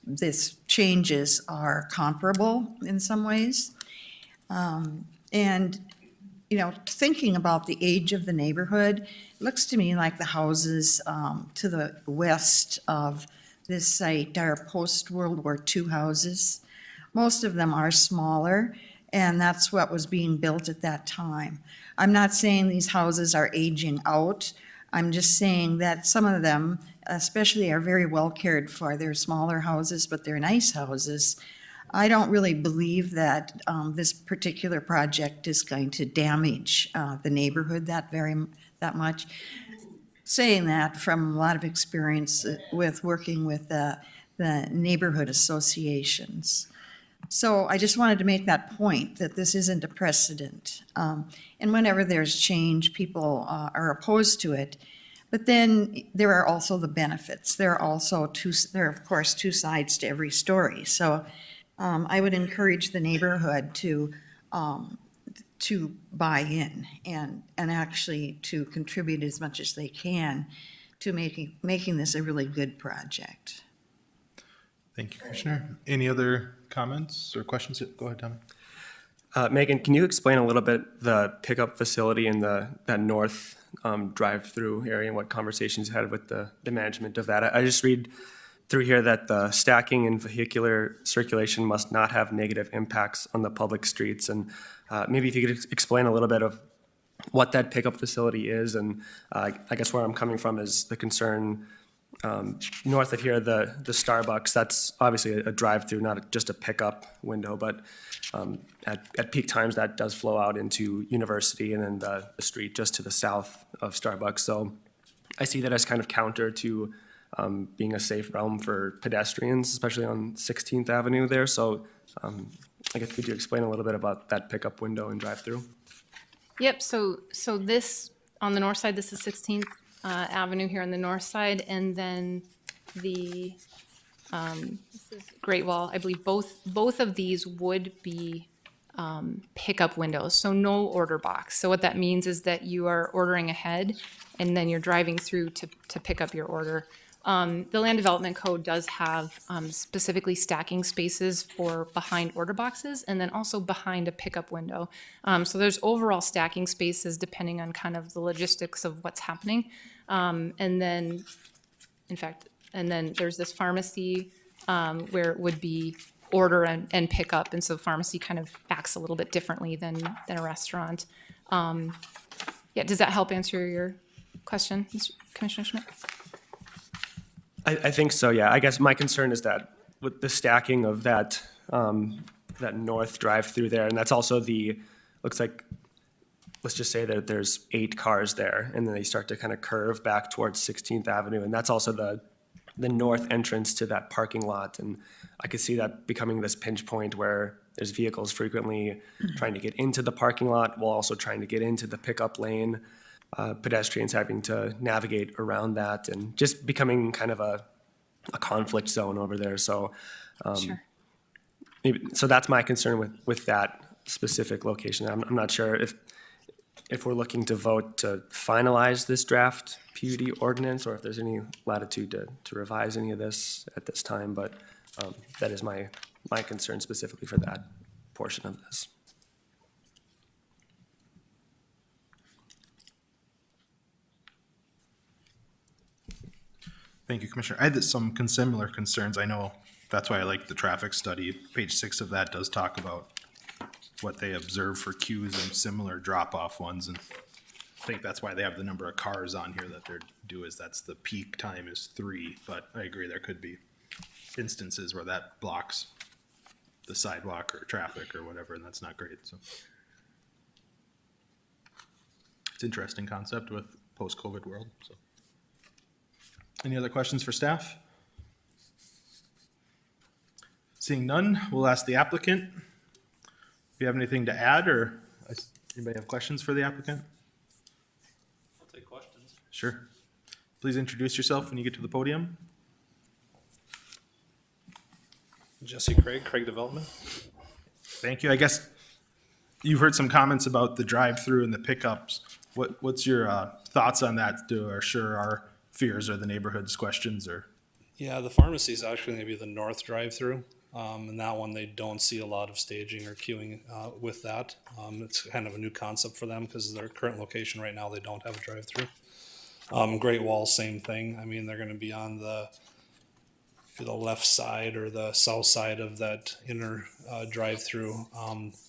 this changes are comparable in some ways. And, you know, thinking about the age of the neighborhood, it looks to me like the houses to the west of this site are post-World War II houses. Most of them are smaller, and that's what was being built at that time. I'm not saying these houses are aging out. I'm just saying that some of them, especially, are very well cared for. They're smaller houses, but they're nice houses. I don't really believe that this particular project is going to damage the neighborhood that much. Saying that from a lot of experience with working with the neighborhood associations. So I just wanted to make that point, that this isn't a precedent. And whenever there's change, people are opposed to it. But then there are also the benefits. There are of course two sides to every story. So I would encourage the neighborhood to buy in and actually to contribute as much as they can to making this a really good project. Thank you, Commissioner. Any other comments or questions? Go ahead, Tommy. Megan, can you explain a little bit the pickup facility in that north drive-through area and what conversations you had with the management of that? I just read through here that the stacking and vehicular circulation must not have negative impacts on the public streets. And maybe if you could explain a little bit of what that pickup facility is. And I guess where I'm coming from is the concern north of here, the Starbucks, that's obviously a drive-through, not just a pickup window, but at peak times that does flow out into University and then the street just to the south of Starbucks. So I see that as kind of counter to being a safe realm for pedestrians, especially on 16th Avenue there. So I guess could you explain a little bit about that pickup window and drive-through? Yep, so this, on the north side, this is 16th Avenue here on the north side, and then this is Great Wall. I believe both of these would be pickup windows, so no order box. So what that means is that you are ordering ahead, and then you're driving through to pick up your order. The Land Development Code does have specifically stacking spaces for behind order boxes and then also behind a pickup window. So there's overall stacking spaces depending on kind of the logistics of what's happening. And then there's this pharmacy where it would be order and pick up. And so pharmacy kind of acts a little bit differently than a restaurant. Yeah, does that help answer your question, Commissioner Schmidt? I think so, yeah. I guess my concern is that with the stacking of that north drive-through there, and that's also looks like, let's just say that there's 8 cars there, and then they start to kind of curve back towards 16th Avenue, and that's also the north entrance to that parking lot. And I could see that becoming this pinch point where there's vehicles frequently trying to get into the parking lot while also trying to get into the pickup lane. Pedestrians having to navigate around that and just becoming kind of a conflict zone over there. So, Sure. So that's my concern with that specific location. I'm not sure if we're looking to vote to finalize this draft PUD ordinance or if there's any latitude to revise any of this at this time, but that is my concern specifically for that portion of this. Thank you, Commissioner. I had some similar concerns. I know that's why I like the traffic study. Page 6 of that does talk about what they observe for queues and similar drop-off ones. And I think that's why they have the number of cars on here that they're due is that's the peak time is 3. But I agree there could be instances where that blocks the sidewalk or traffic or whatever, and that's not great. So it's an interesting concept with post-COVID world. So. Any other questions for staff? Seeing none, we'll ask the applicant. If you have anything to add or anybody have questions for the applicant? I'll take Sure. Please introduce yourself when you get to the podium. Jesse Craig Development. Thank you. I guess you've heard some comments about the drive-through and the pickups. What's your thoughts on that to assure our fears or the neighborhood's questions or? Yeah, the pharmacy is actually going to be the north drive-through. And that one, they don't see a lot of staging or queuing with that. It's kind of a new concept for them because their current location right now, they don't have a drive-through. Great Wall, same thing. I mean, they're going to be on the left side or the south side of that inner drive-through.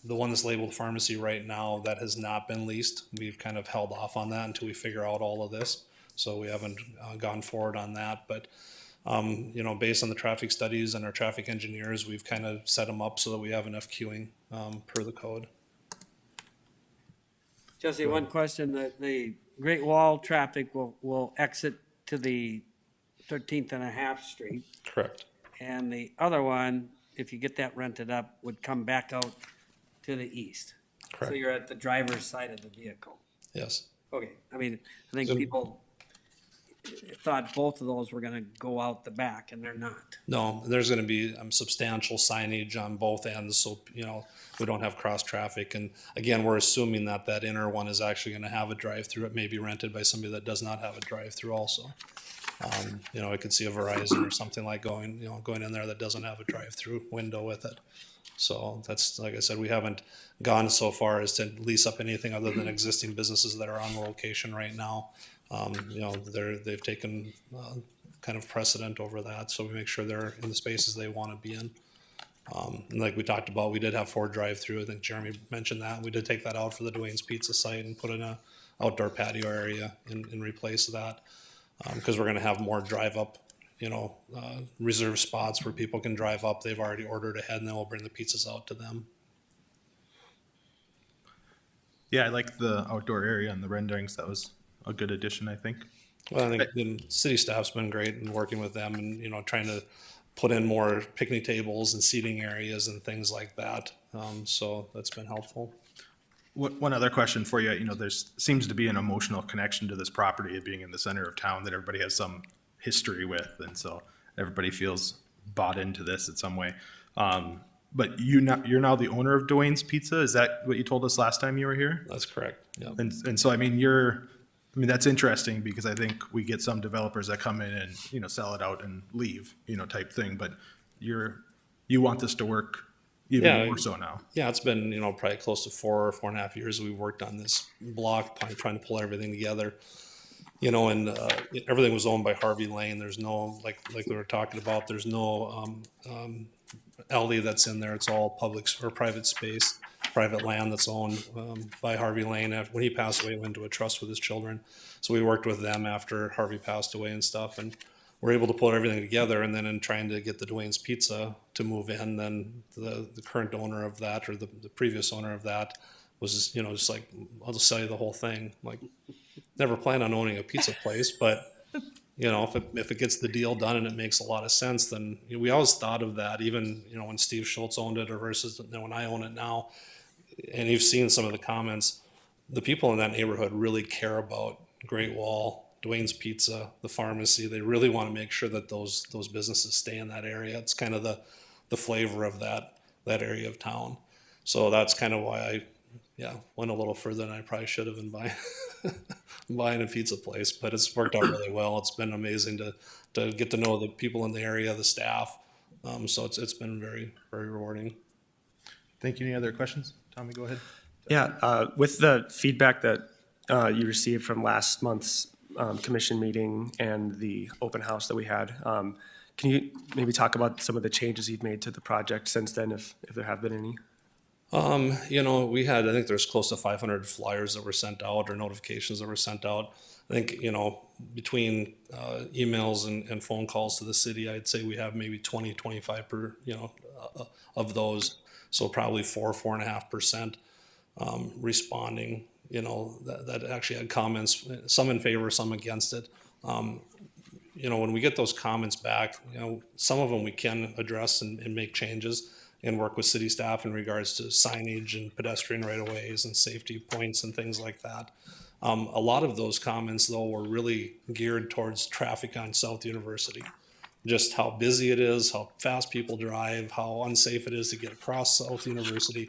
The one that's labeled pharmacy right now, that has not been leased. We've kind of held off on that until we figure out all of this. So we haven't gone forward on that. But, you know, based on the traffic studies and our traffic engineers, we've kind of set them up so that we have enough queuing per the code. Jesse, one question, the Great Wall traffic will exit to the 13th and a half street. Correct. And the other one, if you get that rented up, would come back out to the east. So Correct. you're at the driver's side of the vehicle. Yes. Okay, I mean, I think So- people thought both of those were gonna go out the back, and they're not. No, there's going to be substantial signage on both ends, so, you know, we don't have cross traffic. And again, we're assuming that that inner one is actually going to have a drive-through. It may be rented by somebody that does not have a drive-through also. You know, I could see a Verizon or something like going in there that doesn't have a drive-through window with it. So that's, like I said, we haven't gone so far as to lease up anything other than existing businesses that are on the location right now. You know, they've taken kind of precedent over that, so we make sure they're in the spaces they want to be in. And like we talked about, we did have 4 drive-through. I think Jeremy mentioned that. We did take that out for the Dwayne's Pizza site and put in a outdoor patio area in replace of that. Because we're going to have more drive-up, you know, reserved spots where people can drive up. They've already ordered ahead, and then we'll bring the pizzas out to them. Yeah, I like the outdoor area and the renderings. That was a good addition, I think. Well, I think the city staff's been great in working with them and, you know, trying to put in more picnic tables and seating areas and things like that. So that's been helpful. One other question for you, you know, there's seems to be an emotional connection to this property, it being in the center of town, that everybody has some history with, and so everybody feels bought into this in some way. But you're now the owner of Dwayne's Pizza, is that what you told us last time you were here? That's correct. Yeah. And so, I mean, that's interesting, because I think we get some developers that come in and, you know, sell it out and leave, you know, type thing, but you want this to work even more so now. Yeah, it's been, you know, probably close to 4.5 years we've worked on this block, trying to pull everything together. You know, and everything was owned by Harvey Lane. There's no, like we were talking about, there's no alley that's in there. It's all public or private space, private land that's owned by Harvey Lane. When he passed away, he went into a trust with his children. So we worked with them after Harvey passed away and stuff, and we're able to pull everything together. And then in trying to get the Dwayne's Pizza to move in, then the current owner of that, or the previous owner of that, was just, you know, just like, I'll just sell you the whole thing. Like, never planned on owning a pizza place, but, you know, if it gets the deal done and it makes a lot of sense, then, you know, we always thought of that, even, you know, when Steve Schultz owned it or versus, you know, when I own it now. And you've seen some of the comments, the people in that neighborhood really care about Great Wall, Dwayne's Pizza, the pharmacy. They really want to make sure that those businesses stay in that area. It's kind of the flavor of that area of town. So that's kind of why I, went a little further than I probably should have in buying a pizza place, but it's worked out really well. It's been amazing to get to know the people in the area, the staff. So it's been very, very rewarding. Thank you. Any other questions? Tommy, go ahead. Yeah, with the feedback that you received from last month's commission meeting and the open house that we had, can you maybe talk about some of the changes you've made to the project since then, if there have been any? You know, I think there's close to 500 flyers that were sent out or notifications that were sent out. I think, you know, between emails and phone calls to the city, I'd say we have maybe 25 per, you know, of those. So probably 4.5% responding, you know, that actually had comments, some in favor, some against it. You know, when we get those comments back, you know, some of them we can address and make changes and work with city staff in regards to signage and pedestrian right-of-ways and safety points and things like that. A lot of those comments, though, were really geared towards traffic on South University. Just how busy it is, how fast people drive, how unsafe it is to get across South University.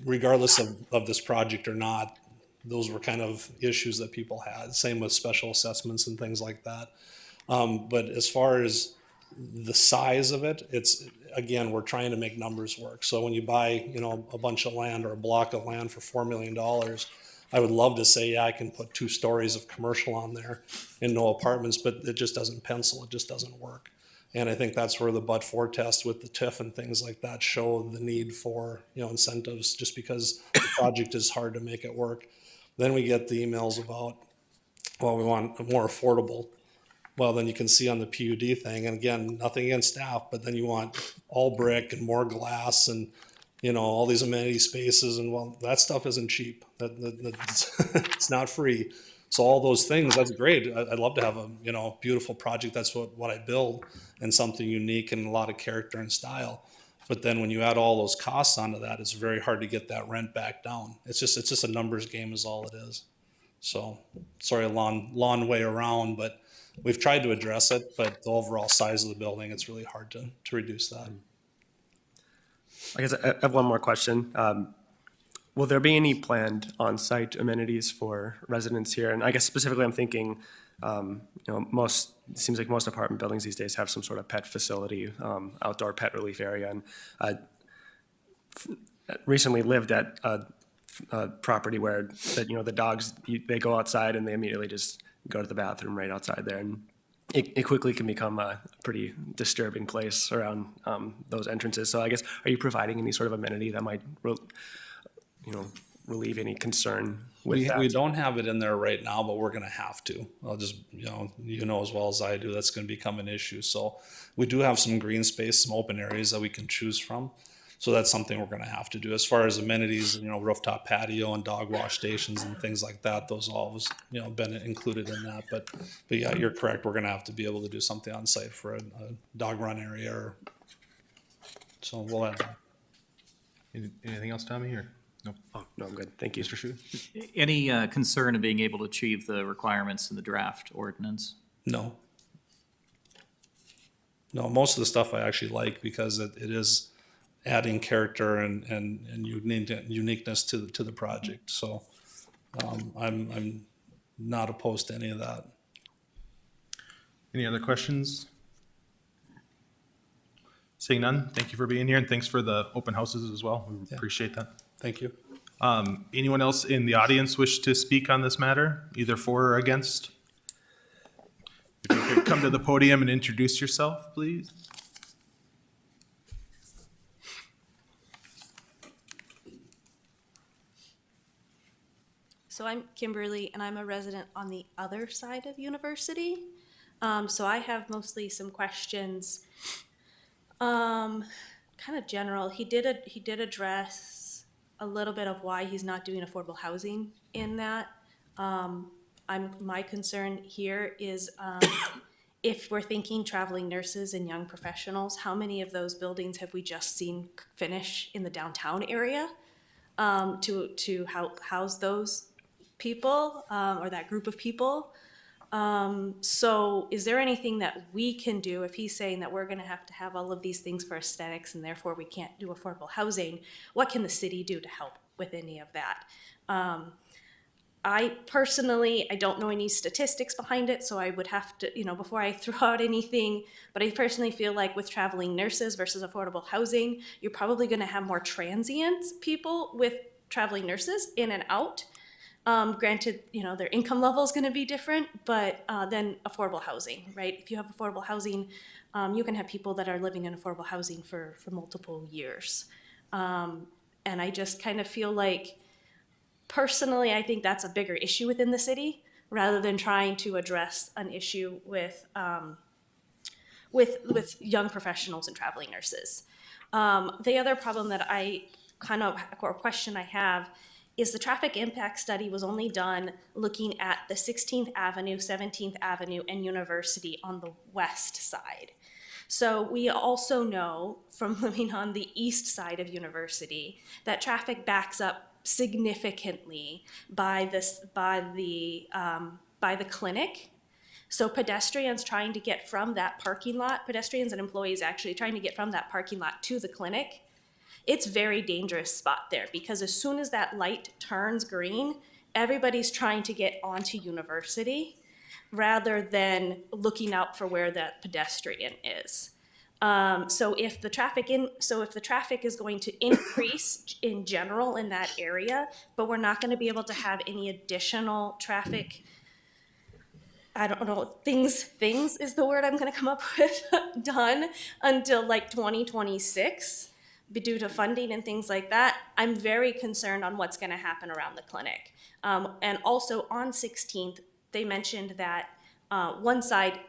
Regardless of this project or not, those were kind of issues that people had. Same with special assessments and things like that. But as far as the size of it, it's, again, we're trying to make numbers work. So when you buy, you know, a bunch of land or a block of land for $4 million, I would love to say, yeah, I can put 2 stories of commercial on there and no apartments, but it just doesn't pencil. It just doesn't work. And I think that's where the but-for test with the TIF and things like that show the need for, you know, incentives, just because the project is hard to make it work. Then we get the emails about, well, we want more affordable. Well, then you can see on the PUD thing, and again, nothing against staff, but then you want all brick and more glass and, you know, all these amenity spaces, and well, that stuff isn't cheap. It's not free. So all those things, that's great. I'd love to have a, you know, beautiful project. That's what I build, and something unique and a lot of character and style. But then when you add all those costs onto that, it's very hard to get that rent back down. It's just a numbers game is all it is. So, sorry, a long way around, but we've tried to address it, but the overall size of the building, it's really hard to reduce that. I guess I have one more question. Will there be any planned on-site amenities for residents here? And I guess specifically I'm thinking, you know, it seems like most apartment buildings these days have some sort of pet facility, outdoor pet relief area. And I recently lived at a property where, you know, the dogs, they go outside and they immediately just go to the bathroom right outside there. And it quickly can become a pretty disturbing place around those entrances. So I guess, are you providing any sort of amenity that might, you know, relieve any concern with that? We don't have it in there right now, but we're gonna have to. I'll just, you know as well as I do, that's gonna become an issue. So we do have some green space, some open areas that we can choose from. So that's something we're gonna have to do. As far as amenities, you know, rooftop patio and dog wash stations and things like that, those always, you know, been included in that. But yeah, you're correct. We're gonna have to be able to do something on site for a dog run area so we'll add that. Anything else, Tommy, or? No. Oh, no, I'm good. Thank you. Mr. Shu? Any concern of being able to achieve the requirements in the draft ordinance? No. No, most of the stuff I actually like because it is adding character and uniqueness to the project. So I'm not opposed to any of that. Any other questions? Seeing none, thank you for being here, and thanks for the open houses as well. We appreciate that. Thank you. Anyone else in the audience wish to speak on this matter, either for or against? If you could come to the podium and introduce yourself, please. So I'm Kimberly, and I'm a resident on the other side of University. So I have mostly some questions, kind of general. He did address a little bit of why he's not doing affordable housing in that. My concern here is if we're thinking traveling nurses and young professionals, how many of those buildings have we just seen finish in the downtown area to house those people or that group of people? So is there anything that we can do if he's saying that we're going to have all of these things for aesthetics and therefore we can't do affordable housing? What can the city do to help with any of that? I personally, I don't know any statistics behind it, so I would have to, before I throw out anything, but I personally feel like with traveling nurses versus affordable housing, you're probably going to have more transient people with traveling nurses in and out. Granted, their income level is going to be different, but then affordable housing, right? If you have affordable housing, you can have people that are living in affordable housing for multiple years. And I just kind of feel like, personally, I think that's a bigger issue within the city rather than trying to address an issue with young professionals and traveling nurses. The other problem that or question I have is the traffic impact study was only done looking at the 16th Avenue, 17th Avenue, and University on the west side. So we also know from living on the east side of University that traffic backs up significantly by the clinic. So pedestrians trying to get from that parking lot, pedestrians and employees actually trying to get from that parking lot to the clinic, it's very dangerous spot there, because as soon as that light turns green, everybody's trying to get onto University rather than looking out for where that pedestrian is. So if the traffic is going to increase in general in that area, but we're not going to be able to have any additional traffic, I don't know, things is the word I'm going to come up with, done until like 2026 due to funding and things like that, I'm very concerned on what's going to happen around the clinic. And also on 16th, they mentioned that one side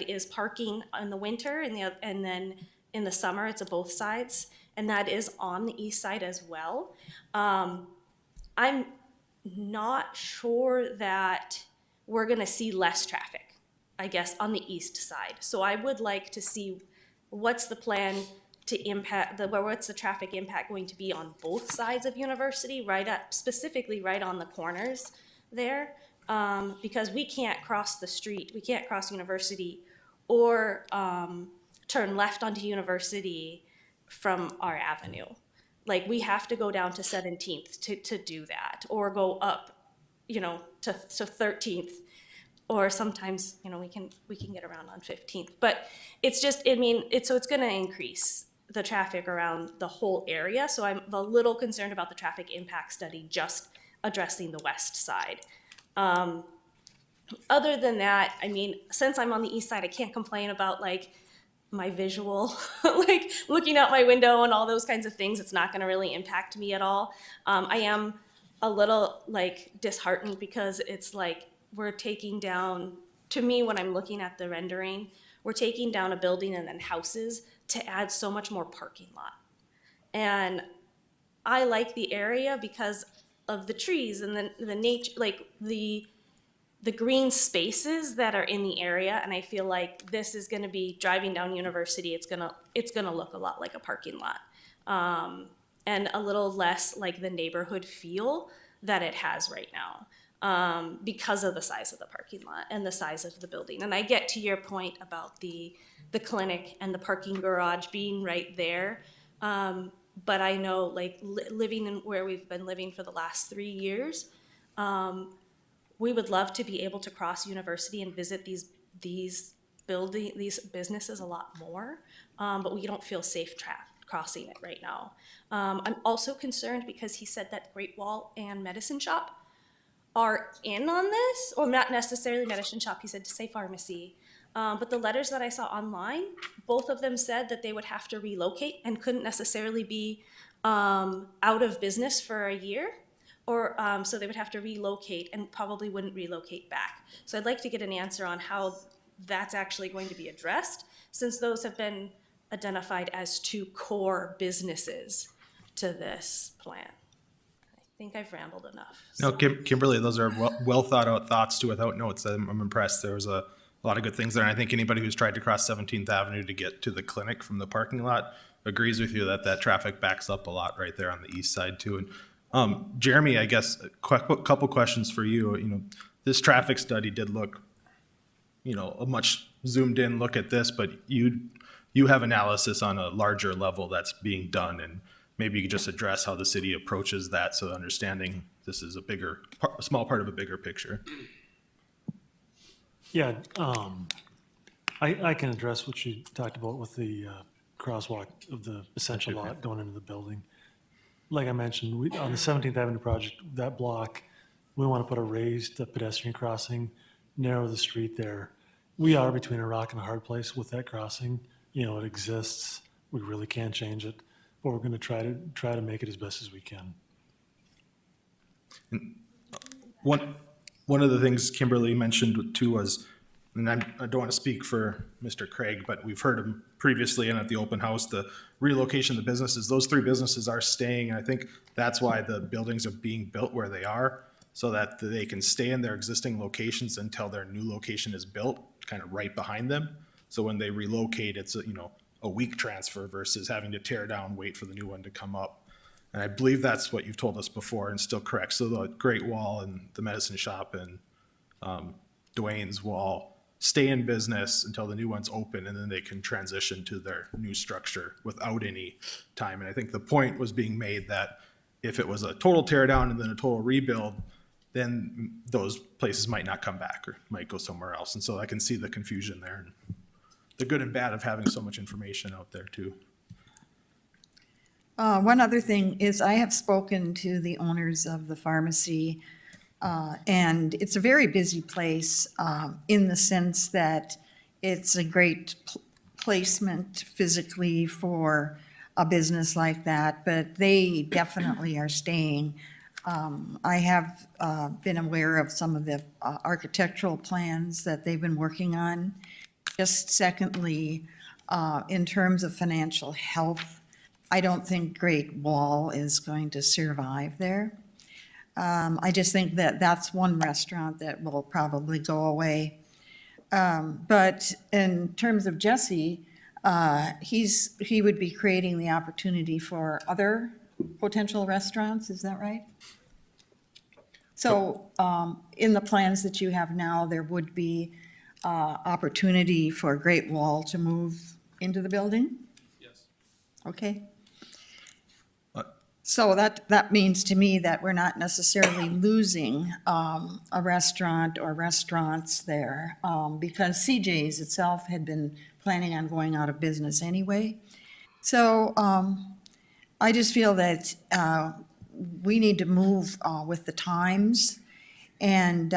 is parking in the winter, and then in the summer it's both sides, and that is on the east side as well. I'm not sure that we're gonna see less traffic, I guess, on the east side. So I would like to see what's the plan to impact, what's the traffic impact going to be on both sides of University, specifically right on the corners there, because we can't cross the street, we can't cross University or turn left onto University from our avenue. Like, we have to go down to 17th to do that, or go up, to 13th, or sometimes, we can get around on 15th. But it's just, so it's gonna increase the traffic around the whole area. So I'm a little concerned about the traffic impact study just addressing the west side. Other than that, since I'm on the east side, I can't complain about like my visual, like looking out my window and all those kinds of things. It's not gonna really impact me at all. I am a little like disheartened because it's like we're taking down, to me, when I'm looking at the rendering, we're taking down a building and then houses to add so much more parking lot. And I like the area because of the trees and the nature, like the green spaces that are in the area. And I feel like this is gonna be driving down University, it's gonna look a lot like a parking lot. And a little less like the neighborhood feel that it has right now, because of the size of the parking lot and the size of the building. And I get to your point about the clinic and the parking garage being right there. But I know, like, living in where we've been living for the last 3 years, we would love to be able to cross University and visit these businesses a lot more, but we don't feel safe crossing it right now. I'm also concerned because he said that Great Wall and Medicine Shop are in on this, or not necessarily Medicine Shop, he said to say pharmacy. But the letters that I saw online, both of them said that they would have to relocate and couldn't necessarily be out of business for a year, or so they would have to relocate and probably wouldn't relocate back. So I'd like to get an answer on how that's actually going to be addressed, since those have been identified as two core businesses to this plan. I think I've rambled enough. No, Kimberly, those are well thought out thoughts too, without notes. I'm impressed. There was a lot of good things there. And I think anybody who's tried to cross 17th Avenue to get to the clinic from the parking lot agrees with you that traffic backs up a lot right there on the east side too. And Jeremy, I guess a couple questions for you. This traffic study did look, a much zoomed in look at this, but you have analysis on a larger level that's being done, and maybe you could just address how the city approaches that, so understanding this is a small part of a bigger picture. Yeah, I can address what you talked about with the crosswalk of the essential lot going into the building. Like I mentioned, on the 17th Avenue project, that block, we want to put a raised pedestrian crossing, narrow the street there. We are between a rock and a hard place with that crossing. It exists. We really can't change it, but we're going to try to make it as best as we can. One of the things Kimberly mentioned too was, and I don't want to speak for Mr. Craig, but we've heard him previously and at the open house, the relocation of the businesses. Those 3 businesses are staying, and I think that's why the buildings are being built where they are, so that they can stay in their existing locations until their new location is built, kind of right behind them. So when they relocate, it's a week transfer versus having to tear down, wait for the new one to come up. And I believe that's what you've told us before and still correct. So the Great Wall and the Medicine Shop and Dwayne's will all stay in business until the new ones open, and then they can transition to their new structure without any time. And I think the point was being made that if it was a total tear down and then a total rebuild, then those places might not come back or might go somewhere else. And so I can see the confusion there and the good and bad of having so much information out there too. One other thing is I have spoken to the owners of the pharmacy, and it's a very busy place in the sense that it's a great placement physically for a business like that, but they definitely are staying. I have been aware of some of the architectural plans that they've been working on. Just secondly, in terms of financial health, I don't think Great Wall is going to survive there. I just think that that's one restaurant that will probably go away. But in terms of Jesse, he would be creating the opportunity for other potential restaurants, is that right? So in the plans that you have now, there would be opportunity for Great Wall to move into the building? Yes. Okay. So that means to me that we're not necessarily losing a restaurant or restaurants there, because CJ's itself had been planning on going out of business anyway. So I just feel that we need to move with the times. And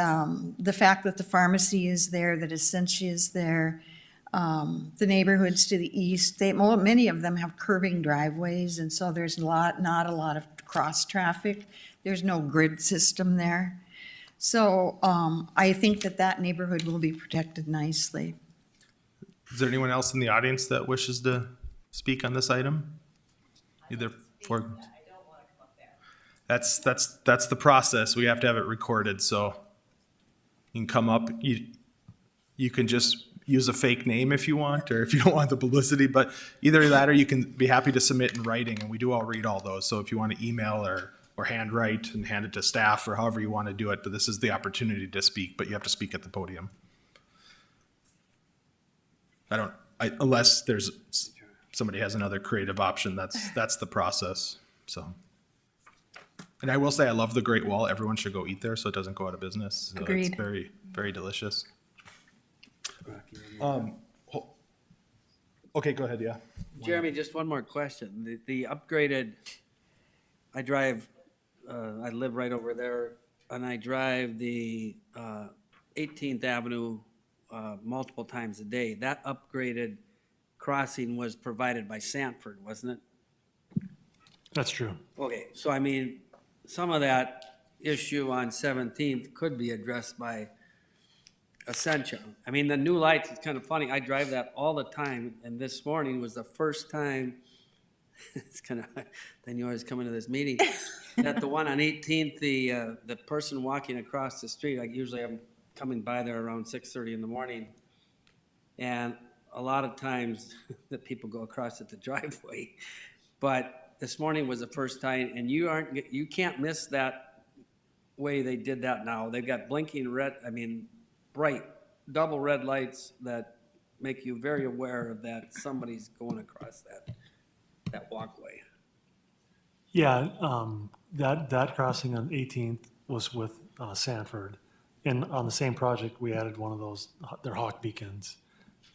the fact that the pharmacy is there, that Essentia is there, the neighborhoods to the east, many of them have curving driveways, and so there's not a lot of cross traffic. There's no grid system there. So I think that neighborhood will be protected nicely. Is there anyone else in the audience that wishes to speak on this item? Either for. That's the process. We have to have it recorded, so you can come up. You can just use a fake name if you want, or if you don't want the publicity, but either that or you can be happy to submit in writing, and we do all read all those. So if you want to email or handwrite and hand it to staff or however you want to do it, but this is the opportunity to speak, but you have to speak at the podium. Unless there's somebody has another creative option, that's the process, so. And I will say, I love the Great Wall. Everyone should go eat there so it doesn't go out of business. So Agreed. It's very, very delicious. Okay, go ahead, yeah. Jeremy, just one more question. The upgraded, I live right over there, and I drive the 18th Avenue multiple times a day. That upgraded crossing was provided by Sanford, wasn't it? That's true. Okay, so I mean, some of that issue on 17th could be addressed by Essentia. I mean, the new lights, it's kind of funny. I drive that all the time, and this morning was the first time, it's kind of, then you always come into this meeting, that the one on 18th, the person walking across the street, like usually I'm coming by there around 6:30 in the morning, and a lot of times the people go across at the driveway, but this morning was the first time, and you can't miss that way they did that now. They've got blinking red, bright double red lights that make you very aware that somebody's going across that walkway. Yeah, that crossing on 18th was with Sanford. And on the same project, we added one of those, their hawk beacons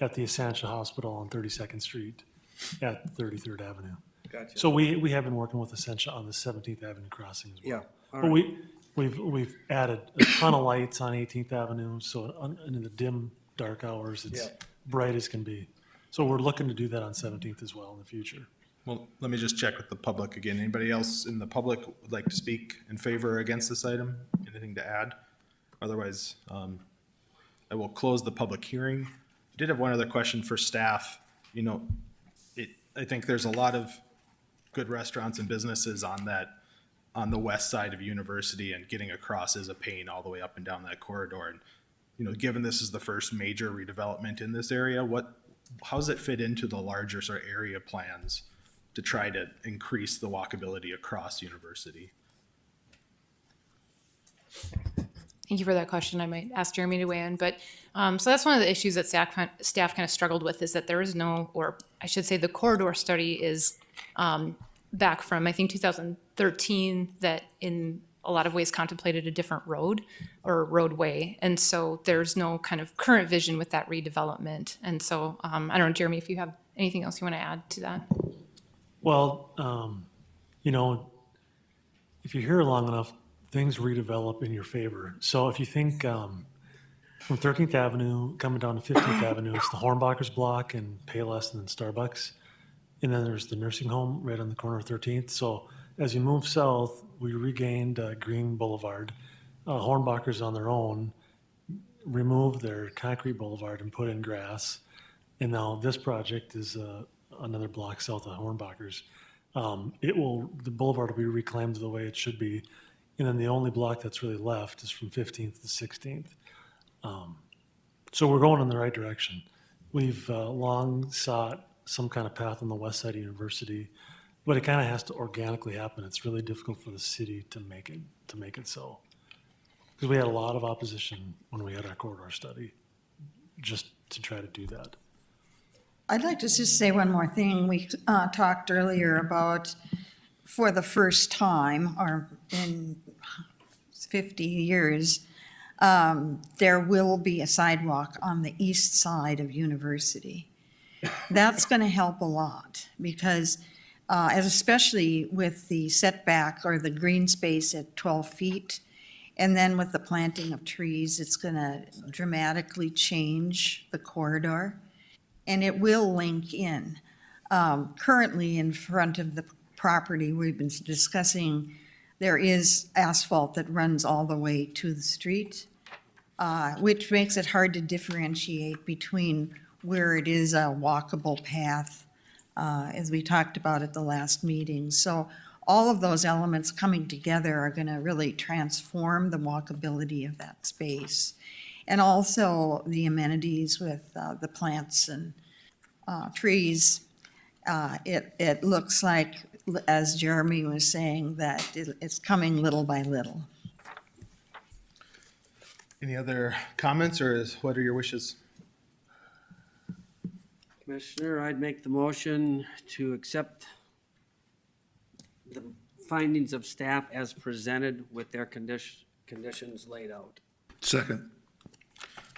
at the Essentia Hospital on 32nd Street at 33rd Avenue. Gotcha. So we have been working with Essentia on the 17th Avenue crossing as well. Yeah. But we've added a ton of lights on 18th Avenue, so in the dim, dark hours, it's bright as can be. So we're looking to do that on 17th as well in the future. Well, let me just check with the public again. Anybody else in the public would like to speak in favor or against this item? Anything to add? Otherwise, I will close the public hearing. I did have one other question for staff. I think there's a lot of good restaurants and businesses on the west side of University, and getting across is a pain all the way up and down that corridor. And, given this is the first major redevelopment in this area, how does it fit into the larger sort of area plans to try to increase the walkability across University. Thank you for that question. I might ask Jeremy to weigh in, but so that's one of the issues that staff kind of struggled with, is that there is no, or I should say the corridor study is back from, I think, 2013, that in a lot of ways contemplated a different road or roadway. And so there's no kind of current vision with that redevelopment. And so I don't know, Jeremy, if you have anything else you want to add to that. Well, you know, if you're here long enough, things redevelop in your favor. So if you think from 13th Avenue coming down to 15th Avenue, it's the Hornbachers block and Payless and then Starbucks. And then there's the nursing home right on the corner of 13th. So as you move south, we regained Green Boulevard. Hornbachers on their own removed their concrete boulevard and put in grass. And now this project is another block south of Hornbachers. The boulevard will be reclaimed the way it should be. And then the only block that's really left is from 15th to 16th. So we're going in the right direction. We've long sought some kind of path on the west side of University, but it kind of has to organically happen. It's really difficult for the city to make it so. Because we had a lot of opposition when we had our corridor study, just to try to do that. I'd like to just say one more thing. We talked earlier about, for the first time, or in 50 years, there will be a sidewalk on the east side of University. That's going to help a lot because, especially with the setback or the green space at 12 feet, and then with the planting of trees, it's going to dramatically change the corridor, and it will link in. Currently, in front of the property we've been discussing, there is asphalt that runs all the way to the street, which makes it hard to differentiate between where it is a walkable path, as we talked about at the last meeting. So all of those elements coming together are going to really transform the walkability of that space. And also the amenities with the plants and trees. It looks like, as Jeremy was saying, that it's coming little by little. Any other comments, or what are your wishes? Commissioner, I'd make the motion to accept the findings of staff as presented with their conditions laid out. Second.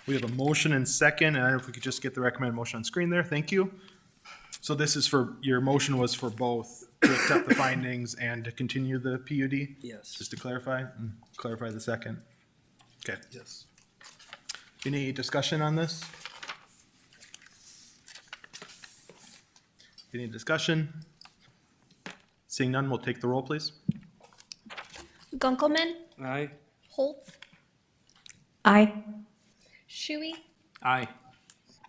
We have a motion and second, and I don't know if we could just get the recommended motion on screen there. Thank you. So this is for, your motion was for both to accept the findings and to continue the PUD? Yes. Just to clarify, clarify the second. Okay. Yes. Any discussion on this? Any discussion? Seeing none, we'll take the roll, please. Gunkelman, Aye. Holtz, Aye. Shuey, Aye.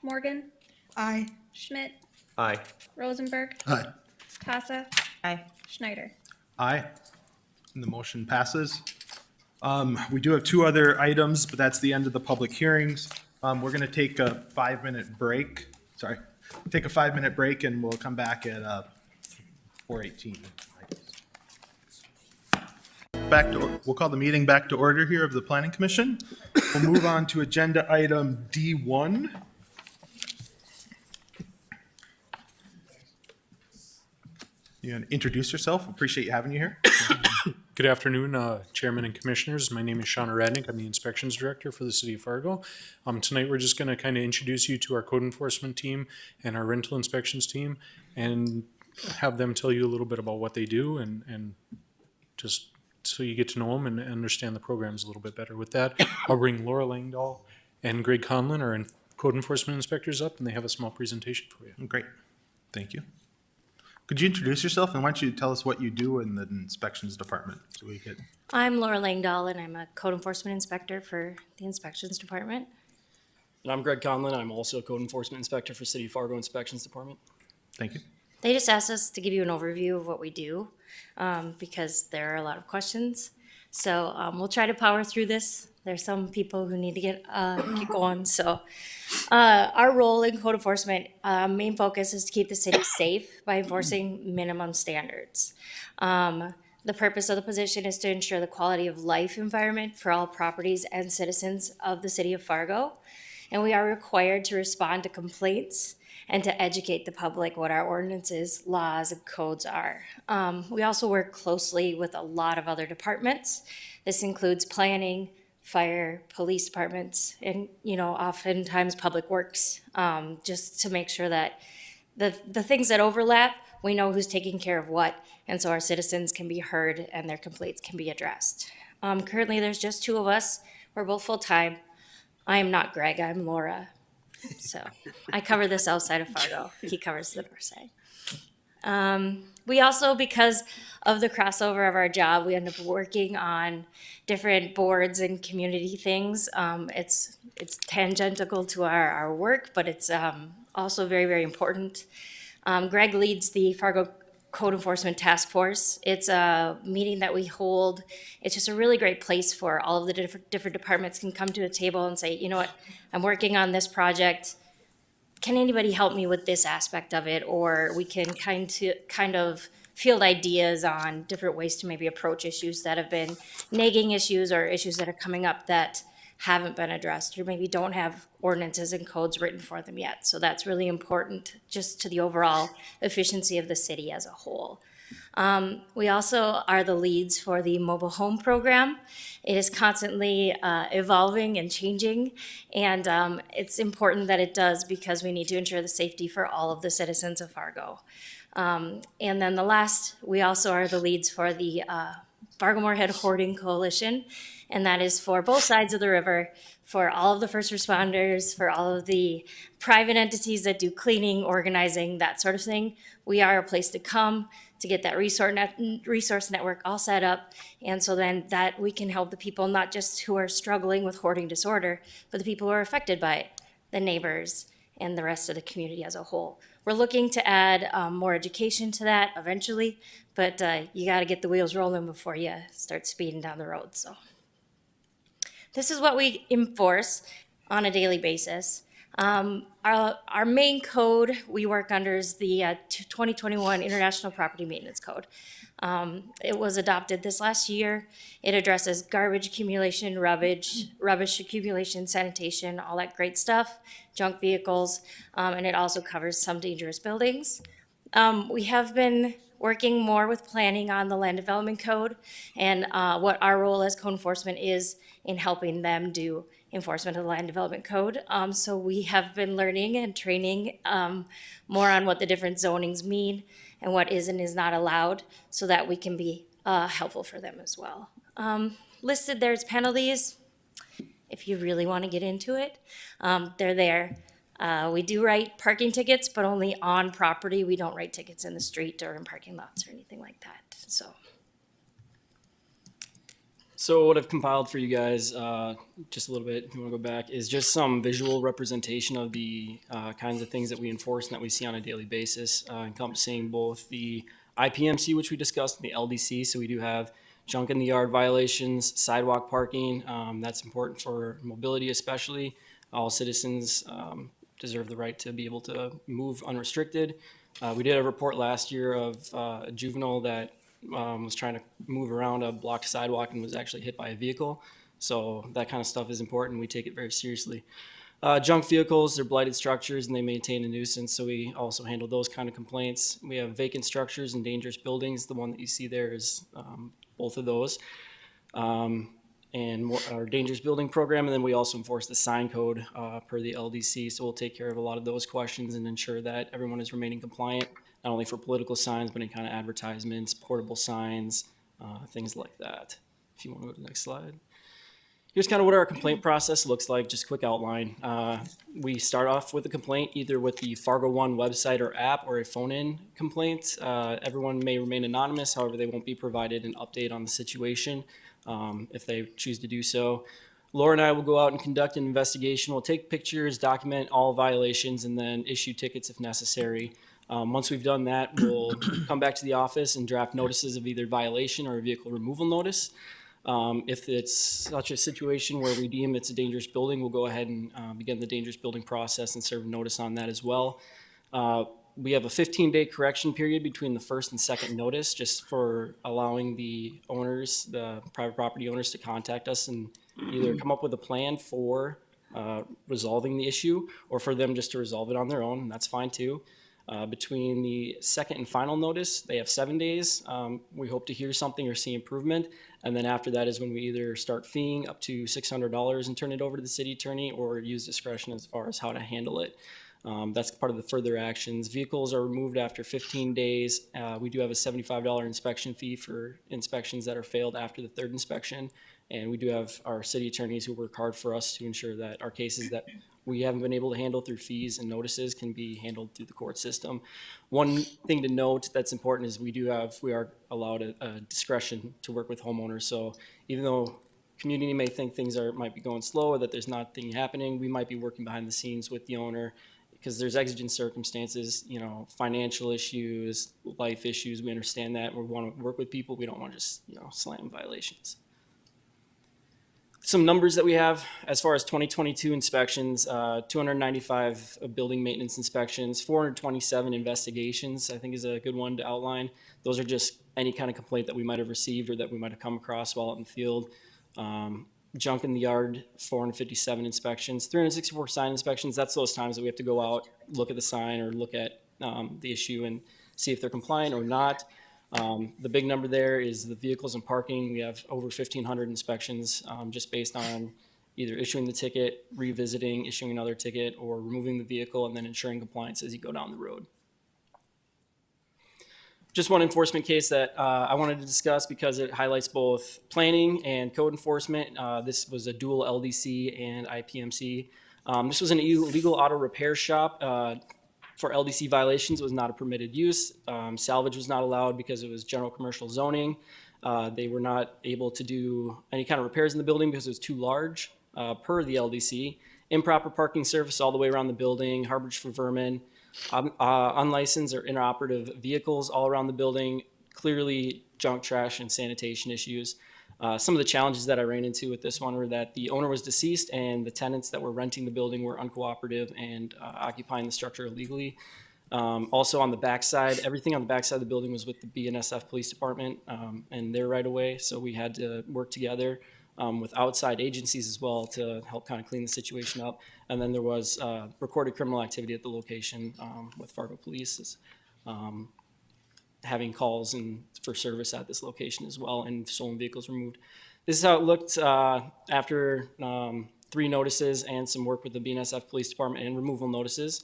Morgan, Aye. Schmidt, Aye. Rosenberg, Aye. Tassa, Aye. Schneider. Aye. And the motion passes. We do have two other items, but that's the end of the public hearings. We're going to take a 5-minute break. Sorry. Take a 5-minute break and we'll come back at 4:18. We'll call the meeting back to order here of the Planning Commission. We'll move on to agenda item D1. You want to introduce yourself? Appreciate you having you here. Good afternoon, Chairman and Commissioners. My name is Sean Radnick. I'm the Inspections Director for the City of Fargo. Tonight, we're just going to kind of introduce you to our code enforcement team and our rental inspections team and have them tell you a little bit about what they do and just so you get to know them and understand the programs a little bit better. With that, I'll bring Laura Langdahl and Greg Conlon, our code enforcement inspectors, up, and they have a small presentation for you. Great. Thank you. Could you introduce yourself, and why don't you tell us what you do in the inspections department? So we could. I'm Laura Langdahl, and I'm a code enforcement inspector for the inspections department. And I'm Greg Conlon. I'm also a code enforcement inspector for City of Fargo Inspections Department. Thank you. They just asked us to give you an overview of what we do because there are a lot of questions. So we'll try to power through this there's some people who need to get going. So our role in code enforcement, main focus is to keep the city safe by enforcing minimum standards. The purpose of the position is to ensure the quality of life environment for all properties and citizens of the city of Fargo. And we are required to respond to complaints and to educate the public what our ordinances, laws, and codes are. We also work closely with a lot of other departments. This includes planning, fire, police departments, and, you know, oftentimes public works, just to make sure that the things that overlap, we know who's taking care of what, and so our citizens can be heard and their complaints can be addressed. Currently, there's just two of us. We're both full-time. I am not Greg, I'm Laura. So I cover the south side of Fargo. He covers the north side. We also, because of the crossover of our job, we end up working on different boards and community things. It's tangential to our work, but it's also very, very important. Greg leads the Fargo Code Enforcement Task Force. It's a meeting that we hold. It's just a really great place for all of the different departments can come to a table and say, you know what, I'm working on this project. Can anybody help me with this aspect of it? Or we can kind of field ideas on different ways to maybe approach issues that have been nagging issues or issues that are coming up that haven't been addressed or maybe don't have ordinances and codes written for them yet. So that's really important just to the overall efficiency of the city as a whole. We also are the leads for the mobile home program. It is constantly evolving and changing, and it's important that it does because we need to ensure the safety for all of the citizens of Fargo. And then we also are the leads for the Fargo-Moorhead Hoarding Coalition, and that is for both sides of the river, for all of the first responders, for all of the private entities that do cleaning, organizing, that sort of thing. We are a place to come to get that resource network all set up, and so then that we can help the people not just who are struggling with hoarding disorder, but the people who are affected by it, the neighbors, and the rest of the community as a whole. We're looking to add more education to that eventually, but you got to get the wheels rolling before you start speeding down the road. So this is what we enforce on a daily basis. Our main code we work under is the 2021 International Property Maintenance Code. It was adopted this last year. It addresses garbage accumulation, rubbish accumulation, sanitation, all that great stuff, junk vehicles, and it also covers some dangerous buildings. We have been working more with planning on the land development code and what our role as code enforcement is in helping them do enforcement of the land development code. So we have been learning and training more on what the different zonings mean and what is and is not allowed so that we can be helpful for them as well. Listed there's penalties. If you really want to get into it, they're there. We do write parking tickets, but only on property. We don't write tickets in the street or in parking lots or anything like that. So what I've compiled for you guys, just a little bit, if you want to go back, is just some visual representation of the kinds of things that we enforce and that we see on a daily basis, encompassing both the IPMC, which we discussed, and the LDC. So we do have junk in the yard violations, sidewalk parking. That's important for mobility especially. All citizens deserve the right to be able to move unrestricted. We did a report last year of a juvenile that was trying to move around a blocked sidewalk and was actually hit by a vehicle. So that kind of stuff is important. We take it very seriously. Junk vehicles, they're blighted structures and they maintain a nuisance. So we also handle those kind of complaints. We have vacant structures and dangerous buildings. The one that you see there is both of those. And our dangerous building program. And then we also enforce the sign code per the LDC. So we'll take care of a lot of those questions and ensure that everyone is remaining compliant, not only for political signs, but in kind of advertisements, portable signs, things like that. If you want to go to the next slide. Here's kind of what our complaint process looks like, just a quick outline. We start off with a complaint, either with the Fargo One website or app or a phone-in complaint. Everyone may remain anonymous, however, they won't be provided an update on the situation if they choose to do so. Laura and I will go out and conduct an investigation. We'll take pictures, document all violations, and then issue tickets if necessary. Once we've done that, we'll come back to the office and draft notices of either violation or a vehicle removal notice. If it's such a situation where we deem it's a dangerous building, we'll go ahead and begin the dangerous building process and serve notice on that as well. We have a 15-day correction period between the first and second notice, just for allowing the owners, the private property owners, to contact us and either come up with a plan for resolving the issue, or for them just to resolve it on their own, and that's fine too. Between the second and final notice, they have 7 days. We hope to hear something or see improvement. And then after that is when we either start feeing up to $600 and turn it over to the city attorney, or use discretion as far as how to handle it. That's part of the further actions. Vehicles are removed after 15 days. We do have a $75 inspection fee for inspections that are failed after the third inspection. And we do have our city attorneys who work hard for us to ensure that our cases that we haven't been able to handle through fees and notices can be handled through the court system. One thing to note that's important is we are allowed a discretion to work with homeowners. So even though community may think things might be going slow, or that there's nothing happening, we might be working behind the scenes with the owner, because there's exigent circumstances, financial issues, life issues. We understand that. We want to work with people. We don't want to just, slam violations. Some numbers that we have as far as 2022 inspections: 295 building maintenance inspections, 427 investigations, I think is a good one to outline. Those are just any kind of complaint that we might have received or that we might have come across while out in the field. Junk in the yard, 457 inspections, 364 sign inspections. That's those times that we have to go out, look at the sign, or look at the issue and see if they're compliant or not. The big number there is the vehicles and parking. We have over 1,500 inspections, just based on either issuing the ticket, revisiting, issuing another ticket, or removing the vehicle and then ensuring compliance as you go down the road. Just one enforcement case that I wanted to discuss because it highlights both planning and code enforcement. This was a dual LDC and IPMC. This was an illegal auto repair shop. For LDC violations, it was not a permitted use. Salvage was not allowed because it was general commercial zoning. They were not able to do any kind of repairs in the building because it was too large per the LDC. Improper parking service all the way around the building, harborage for vermin, unlicensed or inoperative vehicles all around the building, clearly junk, trash, and sanitation issues. Some of the challenges that I ran into with this one were that the owner was deceased and the tenants that were renting the building were uncooperative and occupying the structure illegally. Also on the backside, everything on the backside of the building was with the BNSF Police Department and their right of way, so we had to work together with outside agencies as well to help kind of clean the situation up. And then there was recorded criminal activity at the location with Fargo Police having calls and for service at this location as well, and stolen vehicles removed. This is how it looked after 3 notices and some work with the BNSF Police Department and removal notices.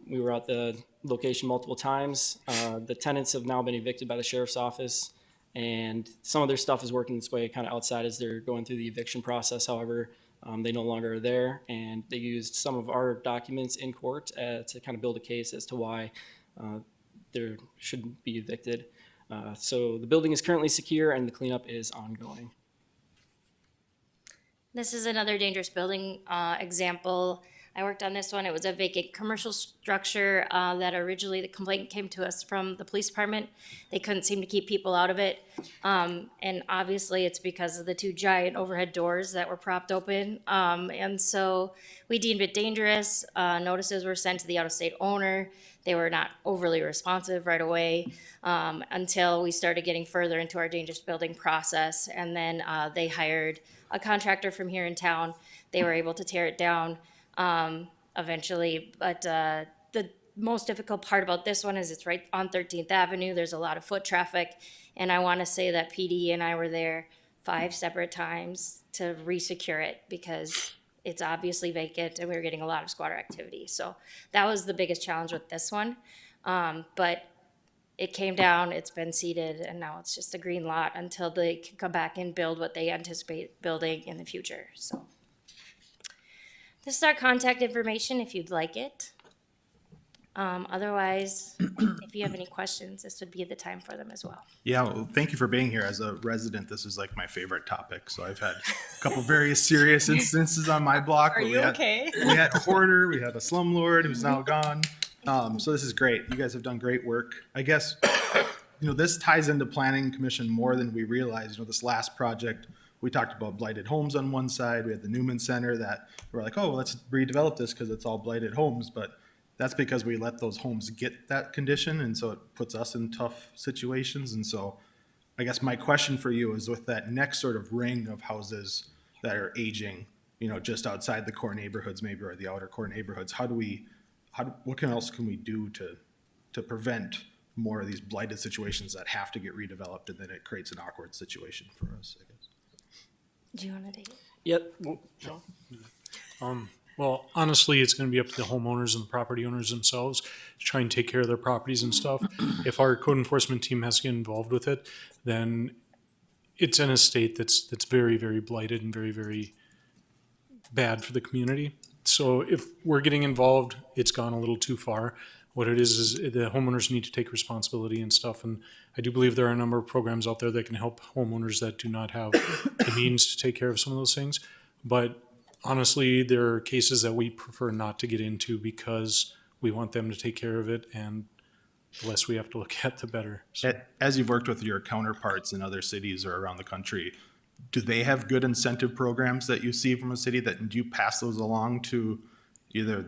We were at the location multiple times. The tenants have now been evicted by the sheriff's office, and some of their stuff is working its way kind of outside as they're going through the eviction process. However, they no longer are there, and they used some of our documents in court to kind of build a case as to why they shouldn't be evicted. So the building is currently secure and the cleanup is ongoing. This is another dangerous building example. I worked on this one. It was a vacant commercial structure that originally the complaint came to us from the police department. They couldn't seem to keep people out of it. And obviously it's because of the 2 giant overhead doors that were propped open. And so we deemed it dangerous. Notices were sent to the out-of-state owner. They were not overly responsive right away until we started getting further into our dangerous building process. And then they hired a contractor from here in town. They were able to tear it down eventually. But the most difficult part about this one is it's right on 13th Avenue. There's a lot of foot traffic. And I want to say that PD and I were there 5 separate times to re-secure it because it's obviously vacant and we were getting a lot of squatter activity. So that was the biggest challenge with this one. But it came down, it's been seeded, and now it's just a green lot until they can come back and build what they anticipate building in the future. So this is our contact information if you'd like it. Otherwise, if you have any questions, this would be the time for them as well. Yeah, well, thank you for being here. As a resident, this is like my favorite topic. So I've had a couple very serious instances on my block. Are you okay? We had a hoarder, we had a slumlord who's now gone. So this is great. You guys have done great work. I guess this ties into planning commission more than we realize. This last project, we talked about blighted homes on one side. We had the Newman Center that we're like, oh, well, let's redevelop this because it's all blighted homes. But that's because we let those homes get that condition. And so it puts us in tough situations. And so I guess my question for you is with that next sort of ring of houses that are aging, just outside the core neighborhoods maybe, or the outer core neighborhoods, what else can we do to prevent more of these blighted situations that have to get redeveloped, and then it creates an awkward situation for us, I guess? Do you want to take it? Yep. Well, honestly, it's going to be up to the homeowners and the property owners themselves to try and take care of their properties and stuff. If our code enforcement team has to get involved with it, then it's in a state that's very, very blighted and very, very bad for the community. So if we're getting involved, it's gone a little too far. What it is the homeowners need to take responsibility and stuff. And I do believe there are a number of programs out there that can help homeowners that do not have the means to take care of some of those things. But honestly, there are cases that we prefer not to get into because we want them to take care of it, and the less we have to look at, the better. So, As you've worked with your counterparts in other cities or around the country, do they have good incentive programs that you see from a city that, do you pass those along to either,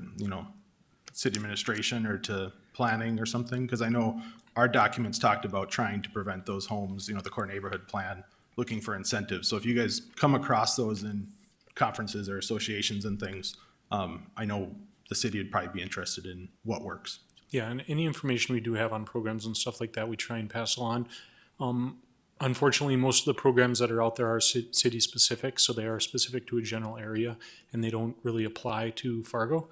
city administration or to planning or something? Because I know our documents talked about trying to prevent those homes, the core neighborhood plan, looking for incentives. So if you guys come across those in conferences or associations and things, I know the city would probably be interested in what works. yeah, and any information we do have on programs and stuff like that, we try and pass along. Unfortunately, most of the programs that are out there are city specific, so they are specific to a general area and they don't really apply to Fargo.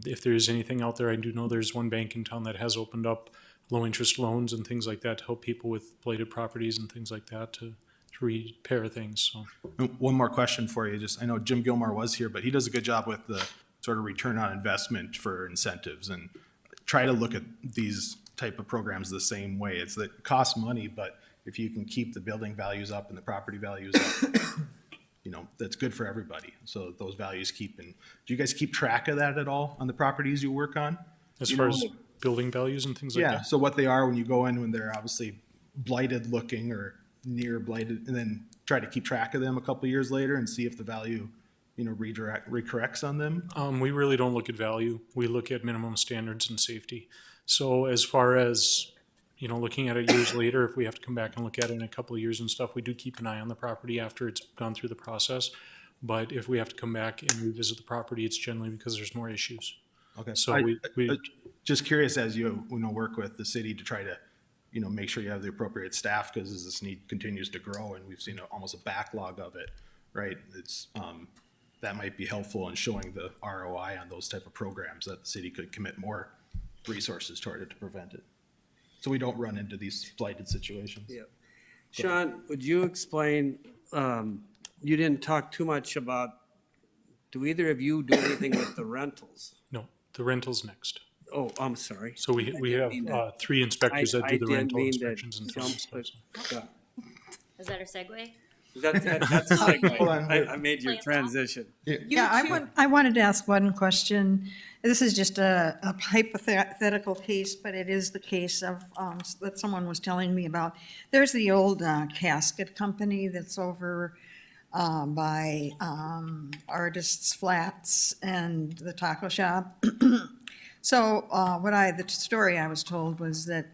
If there's anything out there, I do know there's one bank in town that has opened up low interest loans and things like that to help people with blighted properties and things like that to repair things. So One more question for you. I know Jim Gilmore was here, but he does a good job with the sort of return on investment for incentives, and try to look at these type of programs the same way. It's that it costs money, but if you can keep the building values up and the property values up, that's good for everybody. So those values keep. And do you guys keep track of that at all on the properties you work on? as far as building values and things like Yeah, that. so what they are when you go in, when they're obviously blighted looking or near blighted, and then try to keep track of them a couple of years later and see if the value, recorrects on them. We really don't look at value. We look at minimum standards and safety. So as far as, looking at it years later, if we have to come back and look at it in a couple of years and stuff, we do keep an eye on the property after it's gone through the process. But if we have to come back and revisit the property, it's generally because there's more issues. Okay. So I- we Just curious, as you, work with the city to try to, make sure you have the appropriate staff, because as this need continues to grow and we've seen almost a backlog of it, right? It's, that might be helpful in showing the ROI on those type of programs, that the city could commit more resources toward it to prevent it. So we don't run into these blighted situations. Yep. Sean, would you explain, you didn't talk too much about, do either of you do anything with the rentals? no, the rental's next. Oh, I'm sorry. So we didn't have mean to- 3 inspectors that I do the didn't rental mean to inspections and jump, things. but, Is that a segue? that's a segue. Hold on. I made your transition. Yeah, I wanted to ask one question. This is just a hypothetical case, but it is the case of, that someone was telling me about. There's the old casket company that's over by Artists Flats and the taco shop. So the story I was told was that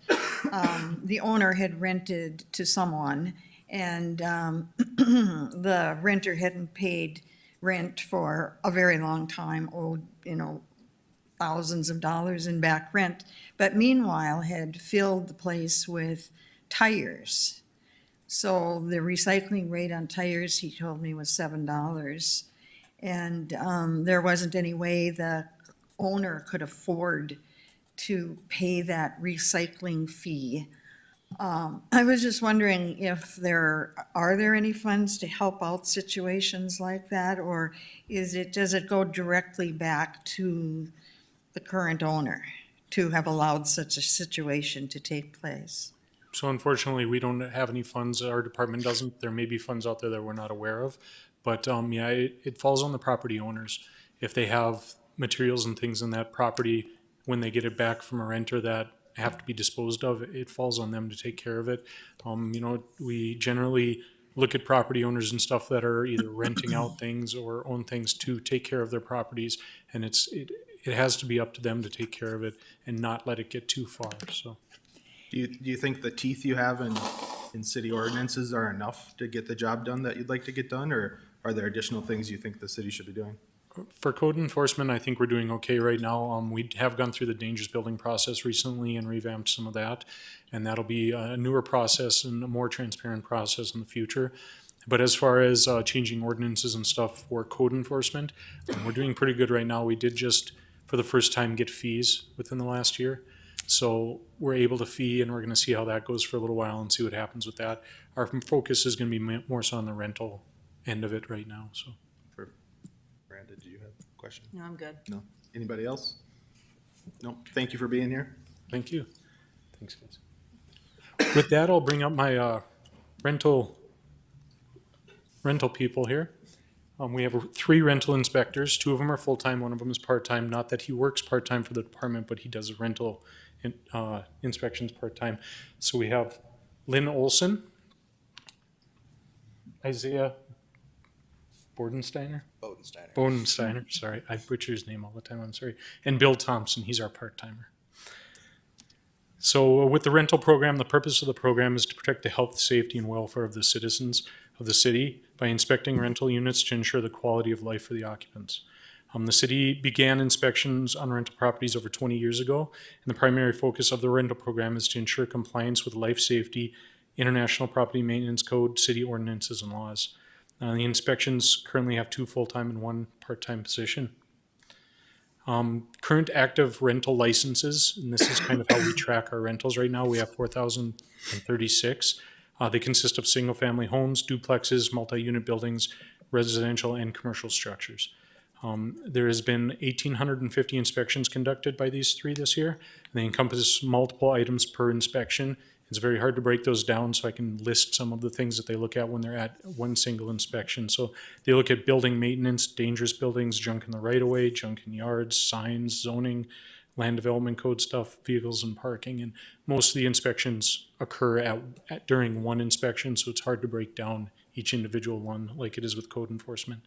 the owner had rented to someone, and the renter hadn't paid rent for a very long time, owed, thousands of dollars in back rent, but meanwhile had filled the place with tires. So the recycling rate on tires, he told me, was $7. And there wasn't any way the owner could afford to pay that recycling fee. I was just wondering if are there any funds to help out situations like that, or does it go directly back to the current owner to have allowed such a situation to take place? So unfortunately, we don't have any funds. Our department doesn't. There may be funds out there that we're not aware of. But it falls on the property owners. If they have materials and things in that property, when they get it back from a renter that have to be disposed of, it falls on them to take care of it. We generally look at property owners and stuff that are either renting out things or own things to take care of their properties, and it has to be up to them to take care of it and not let it get too far, so. Do you think the teeth you have in city ordinances are enough to get the job done that you'd like to get done, or are there additional things you think the city should be doing? For code enforcement, I think we're doing okay right now. We have gone through the dangerous building process recently and revamped some of that. And that'll be a newer process and a more transparent process in the future. But as far as changing ordinances and stuff for code enforcement, we're doing pretty good right now. We did just, for the first time, get fees within the last year. So we're able to fee, and we're going to see how that goes for a little while and see what happens with that. Our focus is going to be more so on the rental end of it right now, so. Brandon, do you have a question? No, I'm good. No. Anybody else? No. Thank you for being here. Thank you. Thanks, guys. With that, I'll bring up my rental people here. We have 3 rental inspectors. 2 of them are full-time, 1 of them is part-time. Not that he works part-time for the department, but he does rental inspections part-time. So we have Lynn Olson, Isaiah Bodensteiner, sorry. I butcher his name all the time, I'm sorry. And Bill Thompson, he's our part-timer. So with the rental program, the purpose of the program is to protect the health, safety, and welfare of the citizens of the city by inspecting rental units to ensure the quality of life for the occupants. The city began inspections on rental properties over 20 years ago, and the primary focus of the rental program is to ensure compliance with life safety, International Property Maintenance Code, city ordinances, and laws. The inspections currently have 2 full-time and 1 part-time position. Current active rental licenses, and this is kind of how we track our rentals right now, we have 4,036. They consist of single-family homes, duplexes, multi-unit buildings, residential and commercial structures. There has been 1,850 inspections conducted by these 3 this year, and they encompass multiple items per inspection. It's very hard to break those down, so I can list some of the things that they look at when they're at one single inspection. So they look at building maintenance, dangerous buildings, junk in the right-of-way, junk in yards, signs, zoning, land development code stuff, vehicles and parking. And most of the inspections occur during one inspection, so it's hard to break down each individual one like it is with code enforcement.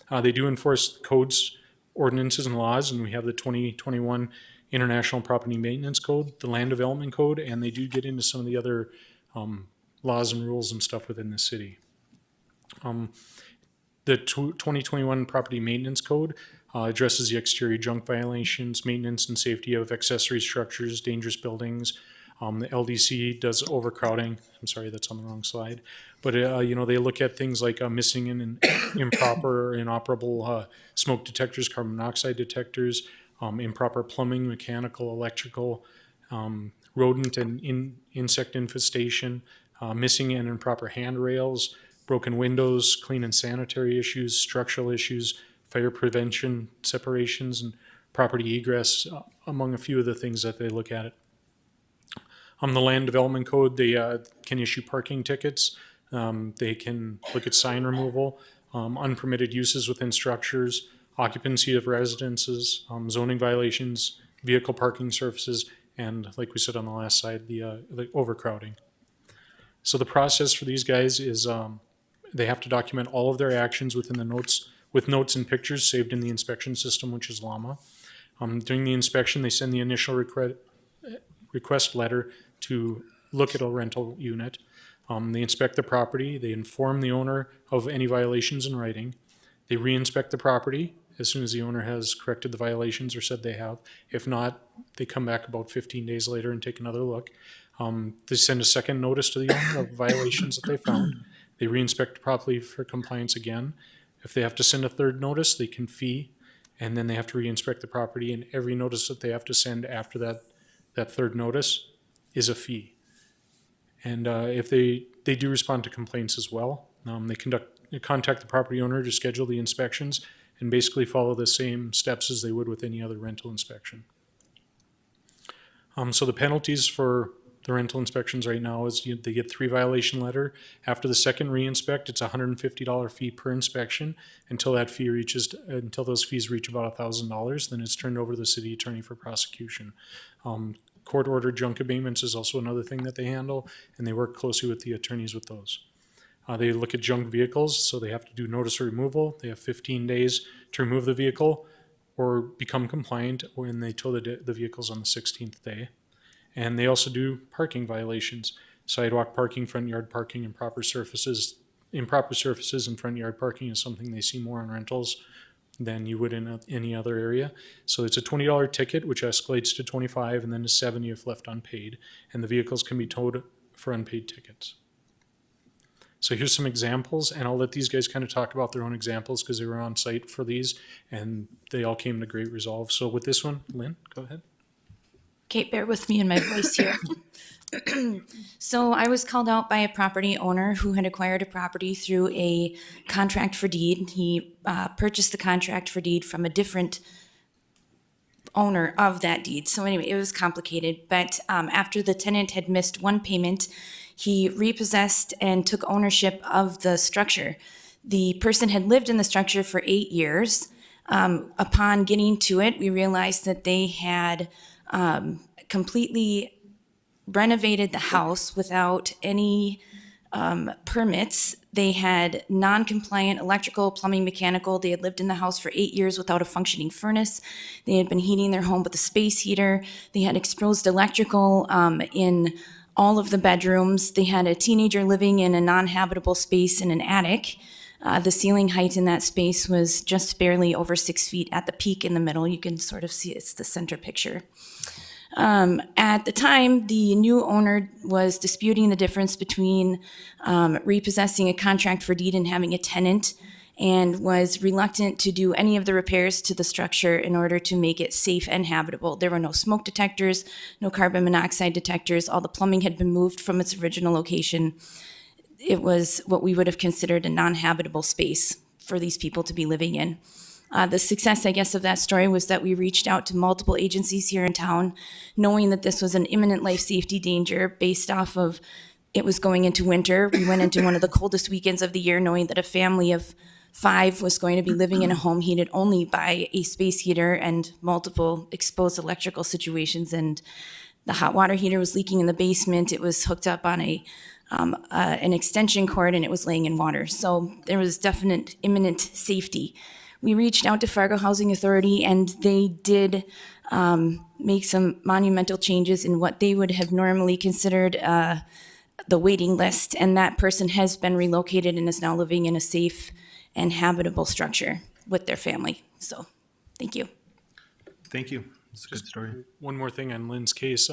They do enforce codes, ordinances, and laws, and we have the 2021 International Property Maintenance Code, the Land Development Code, and they do get into some of the other laws and rules and stuff within the city. The 2021 Property Maintenance Code addresses the exterior junk violations, maintenance and safety of accessory structures, dangerous buildings. The LDC does overcrowding. I'm sorry, that's on the wrong slide. But, they look at things like missing and improper or inoperable smoke detectors, carbon monoxide detectors, improper plumbing, mechanical, electrical, rodent and insect infestation, missing and improper handrails, broken windows, clean and sanitary issues, structural issues, fire prevention, separations, and property egress, among a few of the things that they look at. The Land Development Code, they can issue parking tickets. They can look at sign removal, unpermitted uses within structures, occupancy of residences, zoning violations, vehicle parking surfaces, and like we said on the last slide, the overcrowding. So the process for these guys is they have to document all of their actions within the notes, with notes and pictures saved in the inspection system, which is LLAMA. During the inspection, they send the initial request letter to look at a rental unit. They inspect the property. They inform the owner of any violations in writing. They re-inspect the property as soon as the owner has corrected the violations or said they have. If not, they come back about 15 days later and take another look. They send a second notice to the owner of violations that they found. They re-inspect properly for compliance again. If they have to send a third notice, they can fee, and then they have to re-inspect the property, and every notice that they have to send after that third notice is a fee. And if they do respond to complaints as well, they contact the property owner to schedule the inspections and basically follow the same steps as they would with any other rental inspection. So the penalties for the rental inspections right now is they get 3 violation letter. After the second re-inspect, it's a $150 fee per inspection until those fees reach about $1,000. Then it's turned over to the city attorney for prosecution. Court ordered junk abatements is also another thing that they handle, and they work closely with the attorneys with those. They look at junk vehicles, so they have to do notice of removal. They have 15 days to remove the vehicle or become compliant when they tow the vehicles on the 16th day. And they also do parking violations, sidewalk parking, front yard parking, improper surfaces. Improper surfaces and front yard parking is something they see more on rentals than you would in any other area. So it's a $20 ticket, which escalates to $25 and then to $70 if left unpaid. And the vehicles can be towed for unpaid tickets. So here's some examples, and I'll let these guys kind of talk about their own examples because they were on site for these, and they all came to great resolve. So with this one, Lynn, go ahead. Kate, bear with me in my voice here. So I was called out by a property owner who had acquired a property through a contract for deed. He purchased the contract for deed from a different owner of that deed. So anyway, it was complicated. But after the tenant had missed one payment, he repossessed and took ownership of the structure. The person had lived in the structure for 8 years. Upon getting to it, we realized that they had completely renovated the house without any permits. They had non-compliant electrical, plumbing, mechanical. They had lived in the house for 8 years without a functioning furnace. They had been heating their home with a space heater. They had exposed electrical in all of the bedrooms. They had a teenager living in a non-habitable space in an attic. The ceiling height in that space was just barely over 6 feet at the peak in the middle. You can sort of see it's the center picture. At the time, the new owner was disputing the difference between repossessing a contract for deed and having a tenant, and was reluctant to do any of the repairs to the structure in order to make it safe and habitable. There were no smoke detectors, no carbon monoxide detectors. All the plumbing had been moved from its original location. It was what we would have considered a non-habitable space for these people to be living in. The success, I guess, of that story was that we reached out to multiple agencies here in town, knowing that this was an imminent life safety danger based off of it was going into winter. We went into one of the coldest weekends of the year, knowing that a family of 5 was going to be living in a home heated only by a space heater and multiple exposed electrical situations. And the hot water heater was leaking in the basement. It was hooked up on an extension cord, and it was laying in water. So there was definite imminent safety. We reached out to Fargo Housing Authority, and they did make some monumental changes in what they would have normally considered the waiting list, and that person has been relocated and is now living in a safe and habitable structure with their family. So, thank you. Thank you. It's a good story. One more thing on Lynn's case.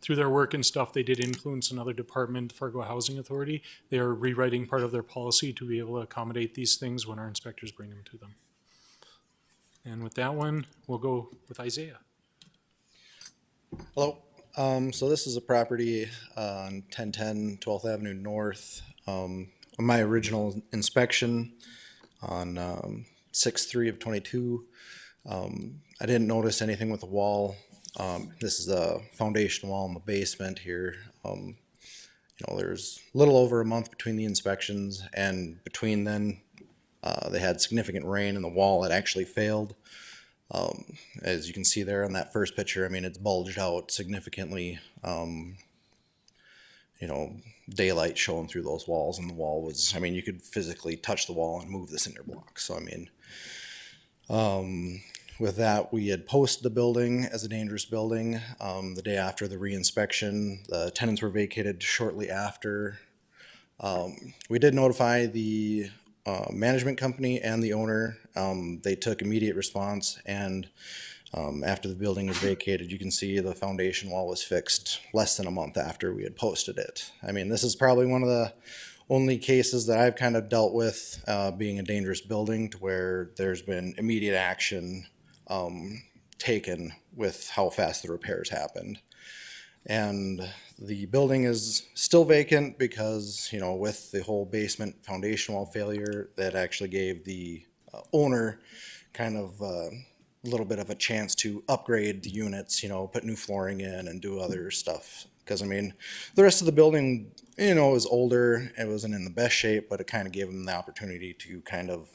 Through their work and stuff, they did influence another department, Fargo Housing Authority. They are rewriting part of their policy to be able to accommodate these things when our inspectors bring them to them. And with that one, we'll go with Isaiah. Hello. So this is a property on 1010 12th Avenue North. On my original inspection on 6/3 of 22, I didn't notice anything with the wall. This is a foundation wall in the basement here. There's a little over a month between the inspections, and between then, they had significant rain and the wall had actually failed. As you can see there on that first picture, I mean, it's bulged out significantly. Daylight showing through those walls, and the wall was, I mean, you could physically touch the wall and move the cinder block. So, I mean, with that, we had posted the building as a dangerous building. The day after the re-inspection, the tenants were vacated shortly after. We did notify the management company and the owner. They took immediate response, and after the building was vacated, you can see the foundation wall was fixed less than a month after we had posted it. I mean, this is probably one of the only cases that I've kind of dealt with being a dangerous building to where there's been immediate action taken with how fast the repairs happened. And the building is still vacant because, with the whole basement foundation wall failure, that actually gave the owner kind of a little bit of a chance to upgrade the units, put new flooring in and do other stuff Because, I mean, the rest of the building, you know, was older, it wasn't in the best shape, but it kind of gave him the opportunity to kind of,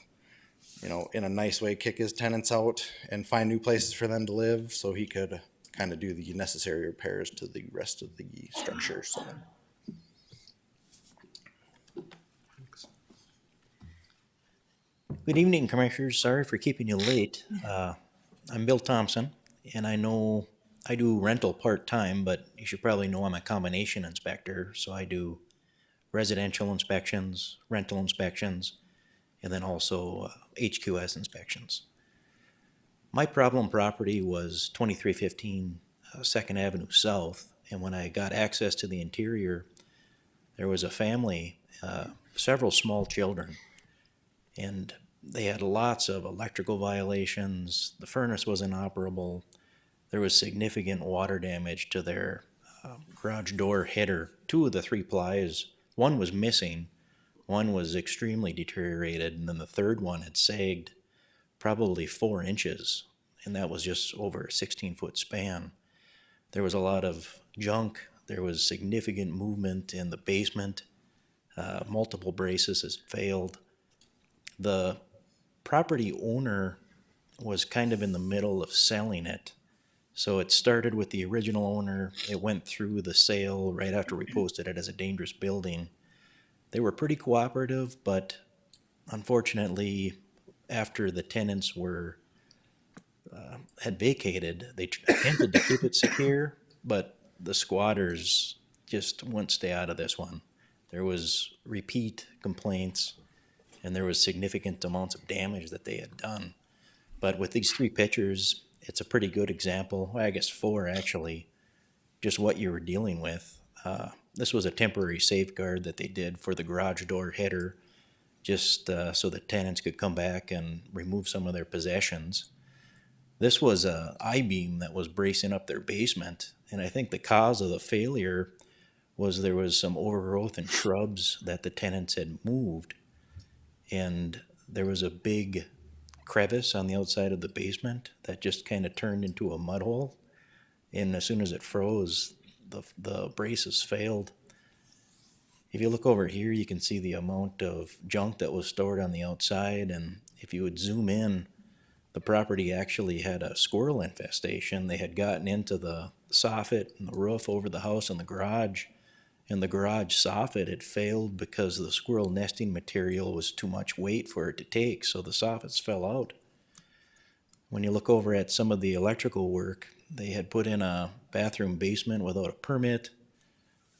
you know, in a nice way, kick his tenants out and find new places for them to live, so he could kind of do the necessary repairs to the rest of the structure, so. Good evening, Commissioners. Sorry for keeping you late. I'm Bill Thompson, and I know I do rental part-time, but you should probably know I'm a combination inspector, so I do residential inspections, rental inspections, and then also HQS inspections. My problem property was 2315 2nd Avenue South, and when I got access to the interior, there was a family, several small children, and they had lots of electrical violations. The furnace was inoperable. There was significant water damage to their garage door header. 2 of the 3 plies, one was missing, one was extremely deteriorated, and then the third one had sagged probably 4 inches, and that was just over a 16-foot span. There was a lot of junk. There was significant movement in the basement. Multiple braces has failed. The property owner was kind of in the middle of selling it. So it started with the original owner. It went through the sale right after we posted it as a dangerous building. They were pretty cooperative, but unfortunately, after the tenants were had vacated, they attempted to keep it secure, but the squatters just wouldn't stay out of this one. There was repeat complaints, and there was significant amounts of damage that they had done. But with these 3 pictures, it's a pretty good example, well, I guess 4 actually, just what you were dealing with. This was a temporary safeguard that they did for the garage door header, just so the tenants could come back and remove some of their possessions. This was a I-beam that was bracing up their basement, and I think the cause of the failure was there was some overgrowth and shrubs that the tenants had moved, and there was a big crevice on the outside of the basement that just kind of turned into a mud hole, and as soon as it froze, the braces failed. If you look over here, you can see the amount of junk that was stored on the outside, and if you would zoom in, the property actually had a squirrel infestation. They had gotten into the soffit and the roof over the house and the garage soffit had failed because the squirrel nesting material was too much weight for it to take, so the soffits fell out. When you look over at some of the electrical work, they had put in a bathroom basement without a permit.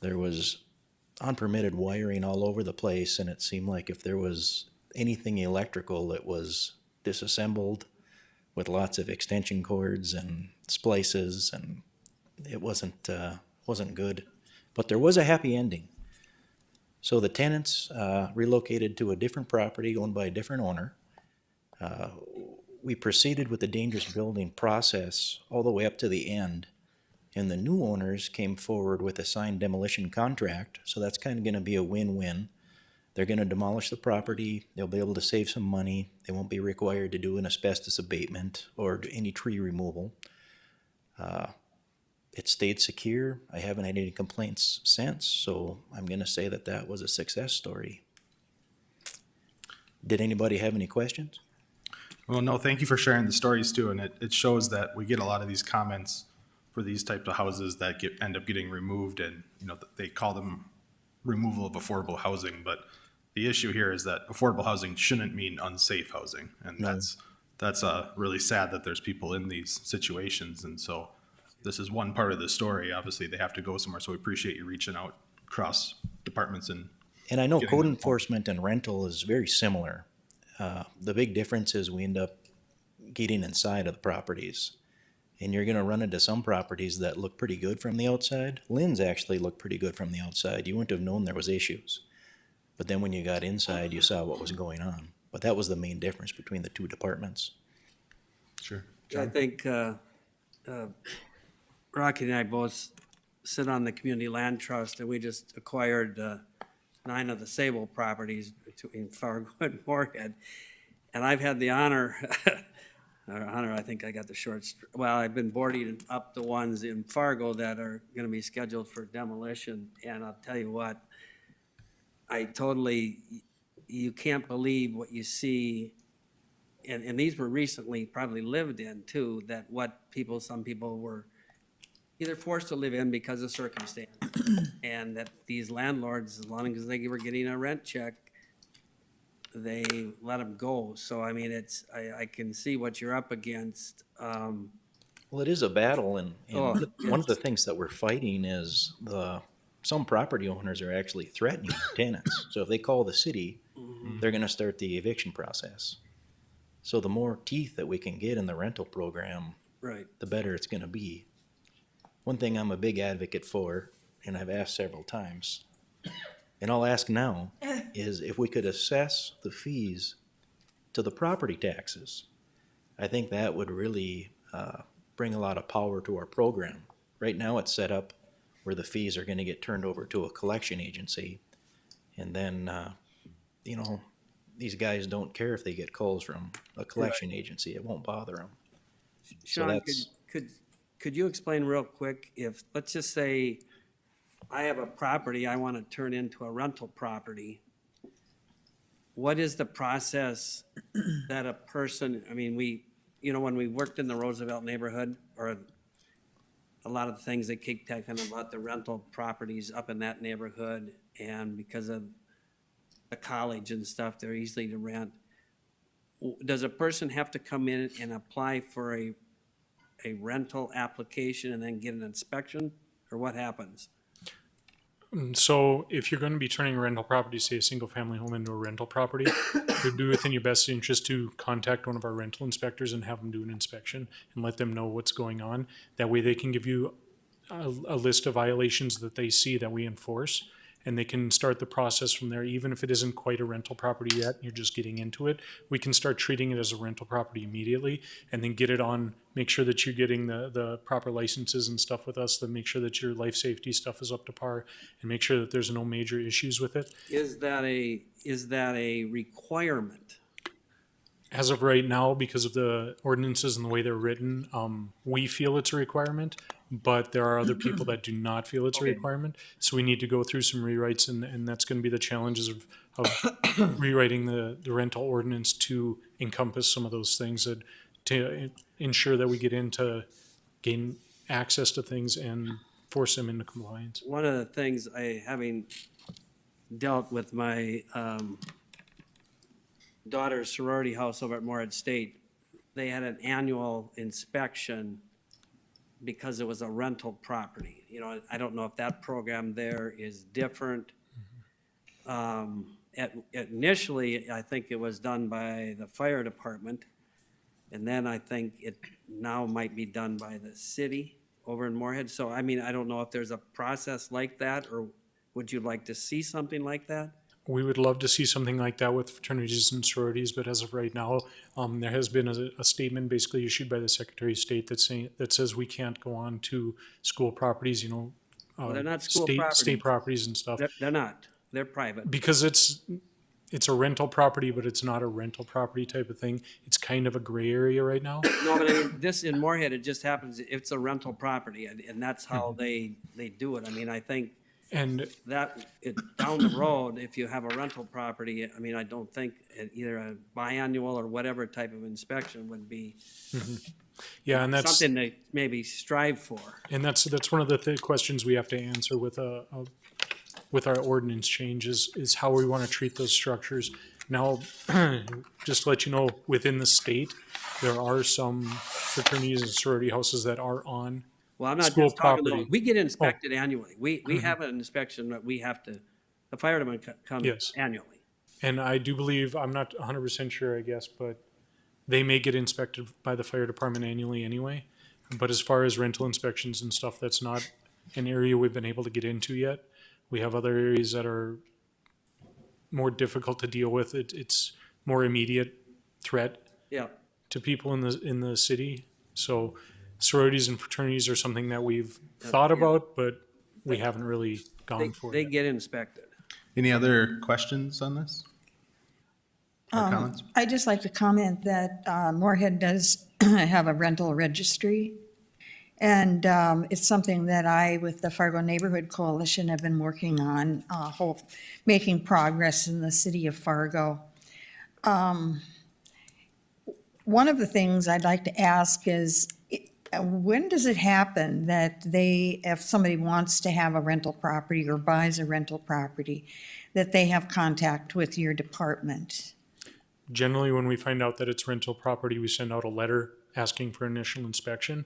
There was unpermitted wiring all over the place, and it seemed like if there was anything electrical, it was disassembled with lots of extension cords and splices, and it wasn't good. But there was a happy ending. So the tenants relocated to a different property owned by a different owner. We proceeded with the dangerous building process all the way up to the end, and the new owners came forward with a signed demolition contract, so that's kind of going to be a win-win. They're going to demolish the property, they'll be able to save some money, they won't be required to do an asbestos abatement or any tree removal. It stayed secure. I haven't had any complaints since, so I'm going to say that that was a success story. Did anybody have any questions? Well, no, thank you for sharing the stories too, and it shows that we get a lot of these comments for these types of houses that end up getting removed, and they call them removal of affordable housing, but the issue here is that affordable housing shouldn't mean unsafe housing, and No. that's really sad that there's people in these situations, and so this is one part of the story. Obviously, they have to go somewhere, so we appreciate you reaching out across departments and I know getting code them- enforcement and rental is very similar. The big difference is we end up getting inside of the properties, and you're going to run into some properties that look pretty good from the outside. Lynn's actually looked pretty good from the outside. You wouldn't have known there was issues. But then when you got inside, you saw what was going on. But that was the main difference between the 2 departments. Sure. I think Rocky and I both sit on the Community Land Trust, and we just acquired 9 of the Sable properties between Fargo and Moorhead. And I've had the honor Hunter, I think I got the well, I've been boarding up the ones in Fargo that are gonna be scheduled for demolition, and I'll tell you what, you can't believe what you see, and these were recently probably lived in too, that some people were either forced to live in because of circumstance, and that these landlords, as long as they were getting a rent check, they let them go. So, I mean, I can see what you're up against. Well, it is a battle, and Oh, one of the things that we're fighting is some property owners are actually threatening tenants. So if they call the city, they're gonna start the eviction process. So the more teeth that we can get in the rental program, Right. the better it's gonna be. One thing I'm a big advocate for, and I've asked several times, and I'll ask now, is if we could assess the fees to the property taxes. I think that would really bring a lot of power to our program. Right now, it's set up where the fees are gonna get turned over to a collection agency. And then, these guys don't care if they get calls from a collection agency. It won't bother them. Sean, that's- could you explain real quick, if, let's just say, I have a property I want to turn into a rental property, what is the process that a person, I mean, when we worked in the Roosevelt neighborhood, or a lot of the things that keep talking about the rental properties up in that neighborhood, and because of the college and stuff, they're easy to rent. Does a person have to come in and apply for a rental application and then get an inspection, or what happens? So if you're going to be turning a rental property, say a single-family home, into a rental property, it would be within your best interest to contact one of our rental inspectors and have them do an inspection and let them know what's going on. That way they can give you a list of violations that they see that we enforce, and they can start the process from there. Even if it isn't quite a rental property yet, you're just getting into it, we can start treating it as a rental property immediately, and then get it on, make sure that you're getting the proper licenses and stuff with us, then make sure that your life safety stuff is up to par, and make sure that there's no major issues with it. Is that a requirement? As of right now, because of the ordinances and the way they're written, we feel it's a requirement, but there are other people that do not feel it's a requirement. So we need to go through some rewrites, and that's gonna be the challenges of rewriting the rental ordinance to encompass some of those things, that to ensure that we get into gain access to things and force them into compliance. One of the things having dealt with my daughter's sorority house over at Morehead State, they had an annual inspection because it was a rental property. I don't know if that program there is different. Initially, I think it was done by the fire department, and then I think it now might be done by the city over in Morehead. So, I mean, I don't know if there's a process like that, or would you like to see something like that? We would love to see something like that with fraternities and sororities, but as of right now, there has been a statement basically issued by the Secretary of State that says we can't go on to school properties, Well, they're not school state properties and stuff. They're not. They're private. Because it's a rental property, but it's not a rental property type of thing. It's kind of a gray area right now. No, but I mean, this in Morehead, it just happens, it's a rental property, and that's how they do it. I mean, I think And down the road, if you have a rental property, I mean, I don't think either a biannual or whatever type of inspection would be yeah, and that's something to maybe strive for. And that's one of the questions we have to answer with our ordinance changes, is how we want to treat those structures. Now, just to let you know, within the state, there are some fraternities and sorority houses that are on Well, I'm not school just talking property. about, we get inspected annually. We have an inspection that we have to, the fire department comes Yes. annually. And I do believe, I'm not 100% sure, I guess, but they may get inspected by the fire department annually anyway. But as far as rental inspections and stuff, that's not an area we've been able to get into yet. We have other areas that are more difficult to deal with. It's more immediate threat Yeah. to people in the city. So sororities and fraternities are something that we've thought about, but we haven't really gone for. They get inspected. Any other questions on this? Or comments? I'd just like to comment that Morehead does have a rental registry. And it's something that I, with the Fargo Neighborhood Coalition, have been working on, making progress in the city of Fargo. One of the things I'd like to ask is, when does it happen that if somebody wants to have a rental property or buys a rental property, that they have contact with your department? Generally, when we find out that it's rental property, we send out a letter asking for initial inspection.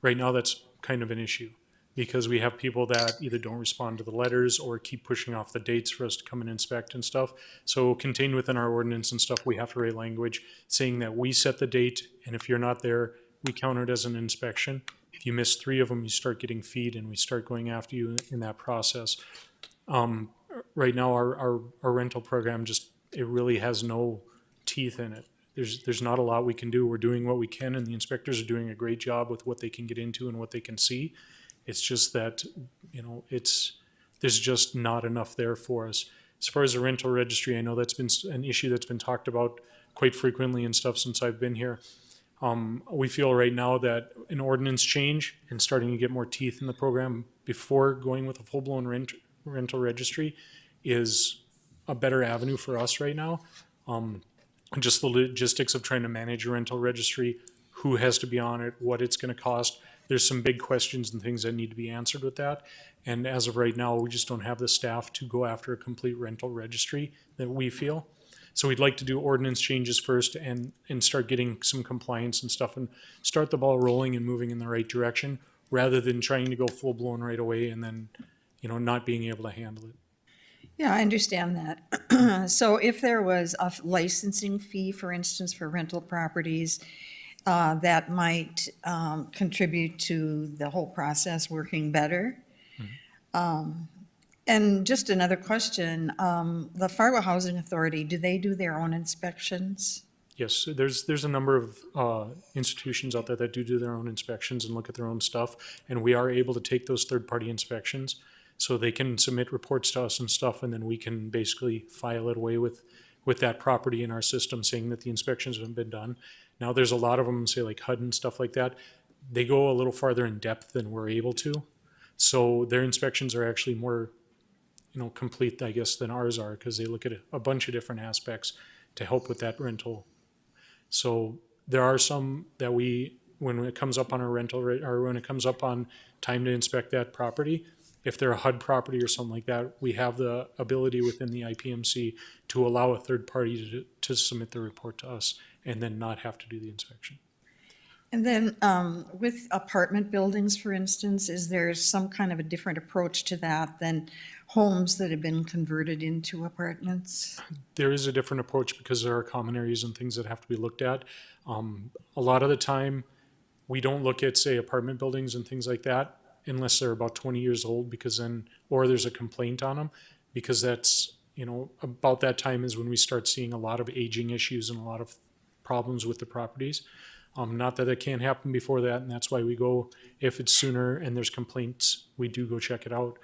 Right now, that's kind of an issue because we have people that either don't respond to the letters or keep pushing off the dates for us to come and inspect and stuff. So contained within our ordinance and stuff, we have to write language saying that we set the date, and if you're not there, we count it as an inspection. If you miss 3 of them, you start getting feed, and we start going after you in that process. Right now, our rental program it really has no teeth in it. There's not a lot we can do. We're doing what we can, and the inspectors are doing a great job with what they can get into and what they can see. It's just that, there's just not enough there for us. As far as the rental registry, I know that's been an issue that's been talked about quite frequently and stuff since I've been here. We feel right now that an ordinance change and starting to get more teeth in the program before going with a full-blown rental registry is a better avenue for us right now. Just the logistics of trying to manage a rental registry, who has to be on it, what it's going to cost. There's some big questions and things that need to be answered with that. And as of right now, we just don't have the staff to go after a complete rental registry that we feel. So we'd like to do ordinance changes first and start getting some compliance and stuff and start the ball rolling and moving in the right direction rather than trying to go full blown right away and then, not being able to handle it. Yeah, I understand that. So if there was a licensing fee, for instance, for rental properties, that might contribute to the whole process working better. And just another question, the Fargo Housing Authority, do they do their own inspections? Yes, there's a number of institutions out there that do their own inspections and look at their own stuff, and we are able to take those third-party inspections. So they can submit reports to us and stuff, and then we can basically file it away with that property in our system saying that the inspections have been done. Now, there's a lot of them, say like HUD and stuff like that. They go a little farther in depth than we're able to. So their inspections are actually more, complete, I guess, than ours are because they look at a bunch of different aspects to help with that rental. So there are some that when it comes up on our rental rate or when it comes up on time to inspect that property, if they're a HUD property or something like that, we have the ability within the IPMC to allow a third party to submit the report to us and then not have to do the inspection. And then with apartment buildings, for instance, is there some kind of a different approach to that than homes that have been converted into apartments? There is a different approach because there are common areas and things that have to be looked at. A lot of the time, we don't look at, say, apartment buildings and things like that unless they're about 20 years old or there's a complaint on them, because that's, about that time is when we start seeing a lot of aging issues and a lot of problems with the properties. Not that it can't happen before that, and that's why we go, if it's sooner and there's complaints, we do go check it out.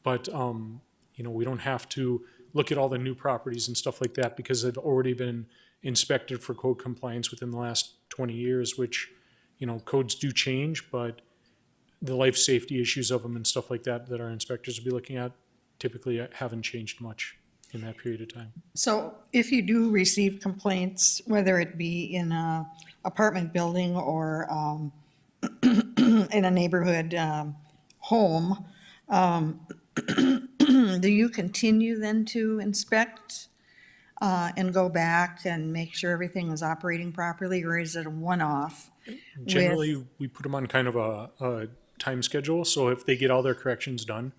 But, we don't have to look at all the new properties and stuff like that because they've already been inspected for code compliance within the last 20 years, which, codes do change, but the life safety issues of them and stuff like that our inspectors will be looking at typically haven't changed much in that period of time. So if you do receive complaints, whether it be in a apartment building or in a neighborhood home, do you continue then to inspect and go back and make sure everything is operating properly, or is it a one-off? Generally, we put them on kind of a time schedule. So if they get all their corrections done,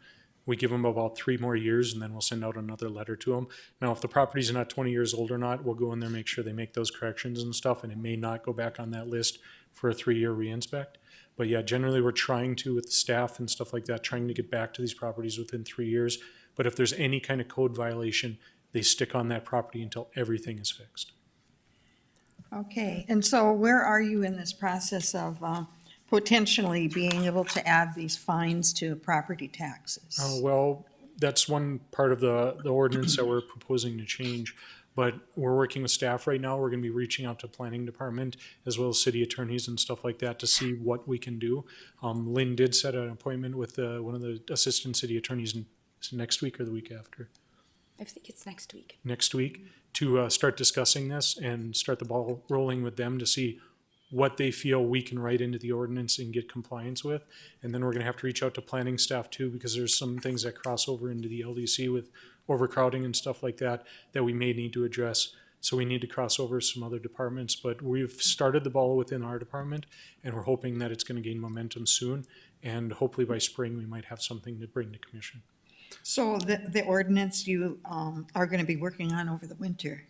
we give them about 3 more years and then we'll send out another letter to them. Now, if the property's not 20 years old or not, we'll go in there, make sure they make those corrections and stuff, and it may not go back on that list for a 3-year re-inspect. But yeah, generally we're trying to, with the staff and stuff like that, trying to get back to these properties within 3 years. But if there's any kind of code violation, they stick on that property until everything is fixed. Okay, and so where are you in this process of potentially being able to add these fines to property taxes? Well, that's one part of the ordinance that we're proposing to change. But we're working with staff right now. We're going to be reaching out to planning department as well as city attorneys and stuff like that to see what we can do. Lynn did set an appointment with one of the assistant city attorneys next week or the week after. I think it's next week. Next week to start discussing this and start the ball rolling with them to see what they feel we can write into the ordinance and get compliance with. And then we're going to have to reach out to planning staff too, because there's some things that cross over into the LDC with overcrowding and stuff like that that we may need to address. So we need to cross over some other departments, but we've started the ball within our department and we're hoping that it's going to gain momentum soon. And hopefully by spring, we might have something to bring to commission. So the ordinance you are going to be working on over the winter,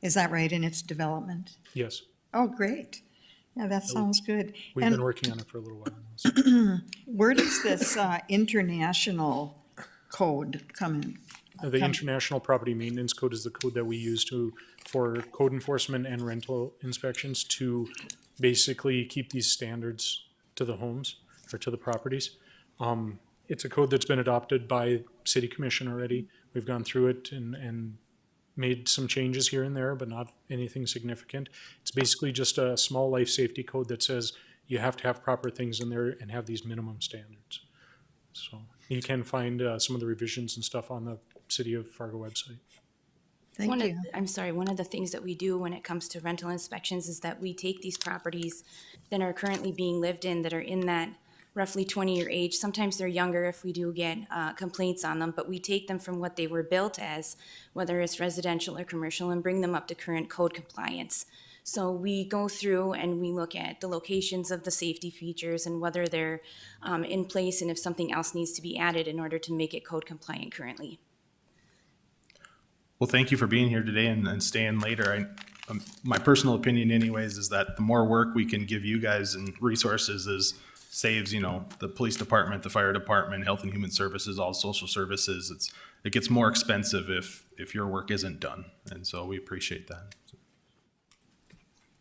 is that right, in its development? Yes, Oh, great. Yeah, that sounds good. we've And been working on it for a little while now. So. where does this international code come in? The International Property Maintenance Code is the code that we use for code enforcement and rental inspections to basically keep these standards to the homes or to the properties. It's a code that's been adopted by City Commission already. We've gone through it and made some changes here and there, but not anything significant. It's basically just a small life safety code that says you have to have proper things in there and have these minimum standards. So you can find some of the revisions and stuff on the City of Fargo website. Thank you. I'm sorry, one of the things that we do when it comes to rental inspections is that we take these properties that are currently being lived in, that are in that roughly 20-year age. Sometimes they're younger if we do get complaints on them, but we take them from what they were built as, whether it's residential or commercial, and bring them up to current code compliance. So we go through and we look at the locations of the safety features and whether they're in place and if something else needs to be added in order to make it code compliant currently. Well, thank you for being here today and staying later. My personal opinion anyways is that the more work we can give you guys and resources saves, the police department, the fire department, health and human services, all social services. It gets more expensive if your work isn't done. And so we appreciate that.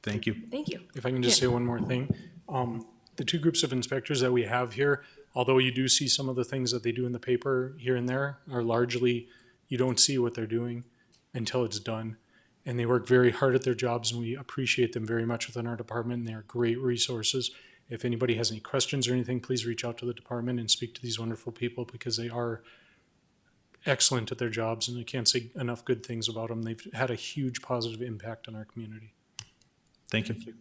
Thank you. Thank you. If I can just say one more thing. The two groups of inspectors that we have here, although you do see some of the things that they do in the paper here and there, are largely, you don't see what they're doing until it's done. And they work very hard at their jobs and we appreciate them very much within our department. And they're great resources. If anybody has any questions or anything, please reach out to the department and speak to these wonderful people because they are excellent at their jobs and I can't say enough good things about them. They've had a huge positive impact on our community. Thank you.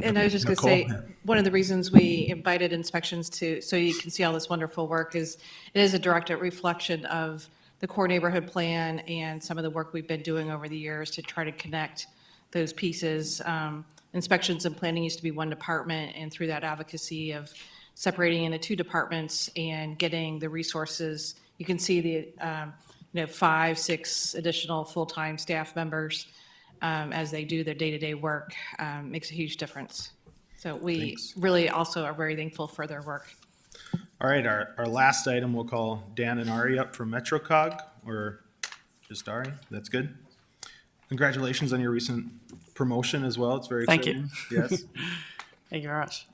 And I was just going to say, one of the reasons we invited inspections so you can see all this wonderful work is it is a direct reflection of the core neighborhood plan and some of the work we've been doing over the years to try to connect those pieces. Inspections and planning used to be one department, and through that advocacy of separating into two departments and getting the resources, you can see the 5, 6 additional full-time staff members as they do their day-to-day work makes a huge difference. So we really also are very thankful for their work. All right, our last item, we'll call Dan and Ari up from MetroCog, or just Ari, that's good. Congratulations on your recent promotion as well, it's very exciting. Thank you. Yes. Thank you very much.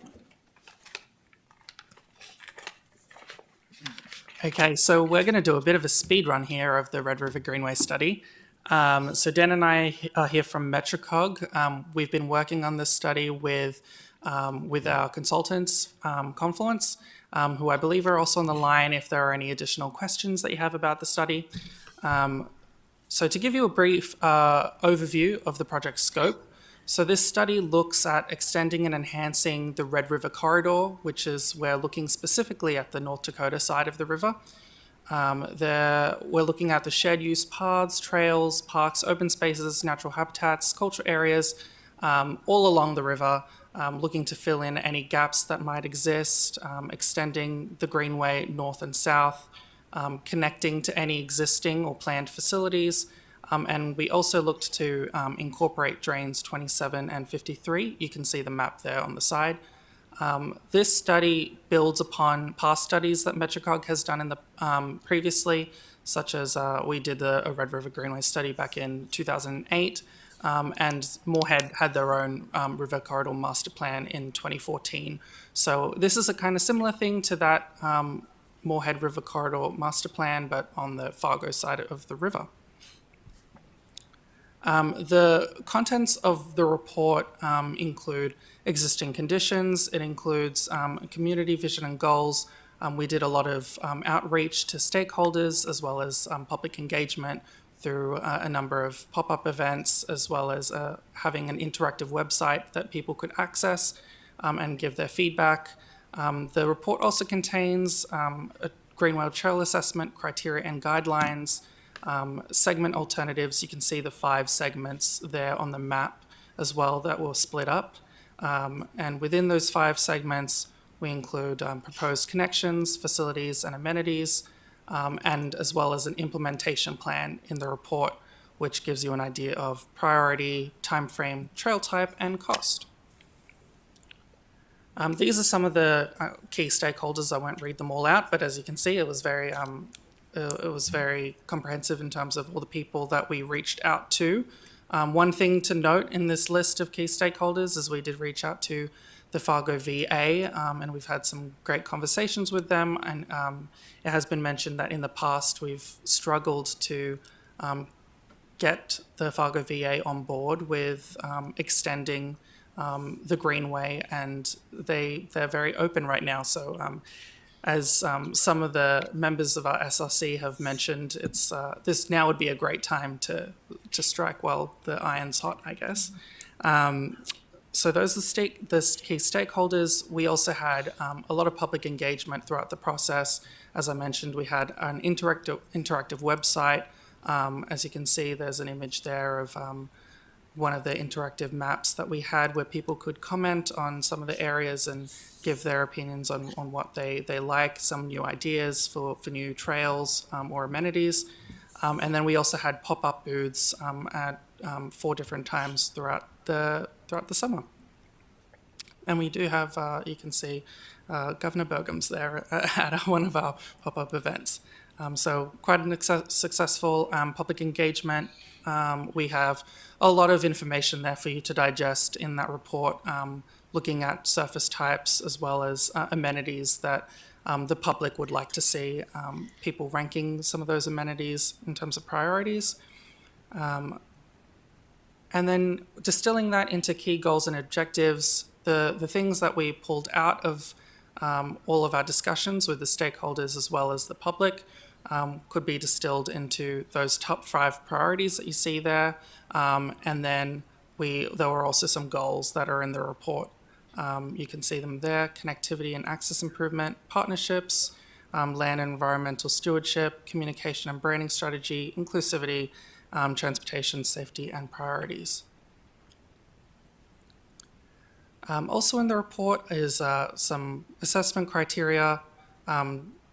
Okay, so we're going to do a bit of a speed run here of the Red River Greenway study. So Dan and I are here from MetroCog. We've been working on this study with our consultants, Confluence, who I believe are also on the line if there are any additional questions that you have about the study. So to give you a brief overview of the project scope, so this study looks at extending and enhancing the Red River Corridor, which is we're looking specifically at the North Dakota side of the river. We're looking at the shared use paths, trails, parks, open spaces, natural habitats, cultural areas, all along the river, looking to fill in any gaps that might exist, extending the greenway north and south, connecting to any existing or planned facilities. And we also looked to incorporate drains 27 and 53. You can see the map there on the side. This study builds upon past studies that MetroCog has done in the previously, such as we did a Red River Greenway study back in 2008, and Moorhead had their own River Corridor Master Plan in 2014. So this is a kind of similar thing to that Moorhead River Corridor Master Plan, but on the Fargo side of the river. The contents of the report include existing conditions. It includes community vision and goals. We did a lot of outreach to stakeholders as well as public engagement through a number of pop-up events, as well as having an interactive website that people could access and give their feedback. The report also contains a Greenwell Trail Assessment criteria and guidelines, segment alternatives. You can see the 5 segments there on the map as well that were split up. And within those 5 segments, we include proposed connections, facilities, and amenities, and as well as an implementation plan in the report, which gives you an idea of priority, timeframe, trail type, and cost. These are some of the key stakeholders. I won't read them all out, but as you can see, it was very comprehensive in terms of all the people that we reached out to. One thing to note in this list of key stakeholders is we did reach out to the Fargo VA, and we've had some great conversations with them. And it has been mentioned that in the past we've struggled to get the Fargo VA on board with extending the Greenway, and they're very open right now. So as some of the members of our SRC have mentioned, it's this now would be a great time to strike while the iron's hot, I guess. So those are the key stakeholders. We also had a lot of public engagement throughout the process. As I mentioned, we had an interactive website. As you can see, there's an image there of one of the interactive maps that we had where people could comment on some of the areas and give their opinions on what they like, some new ideas for new trails or amenities. And then we also had pop-up booths at 4 different times throughout the summer. And we do have, you can see Governor Burgum's there at one of our pop-up events. So quite an successful public engagement. We have a lot of information there for you to digest in that report, looking at surface types as well as amenities that the public would like to see, people ranking some of those amenities in terms of priorities. And then distilling that into key goals and objectives, the things that we pulled out of all of our discussions with the stakeholders as well as the public could be distilled into those top 5 priorities that you see there. And then there were also some goals that are in the report. You can see them there: connectivity and access improvement, partnerships, land and environmental stewardship, communication and branding strategy, inclusivity, transportation, safety, and priorities. Also in the report is some assessment criteria,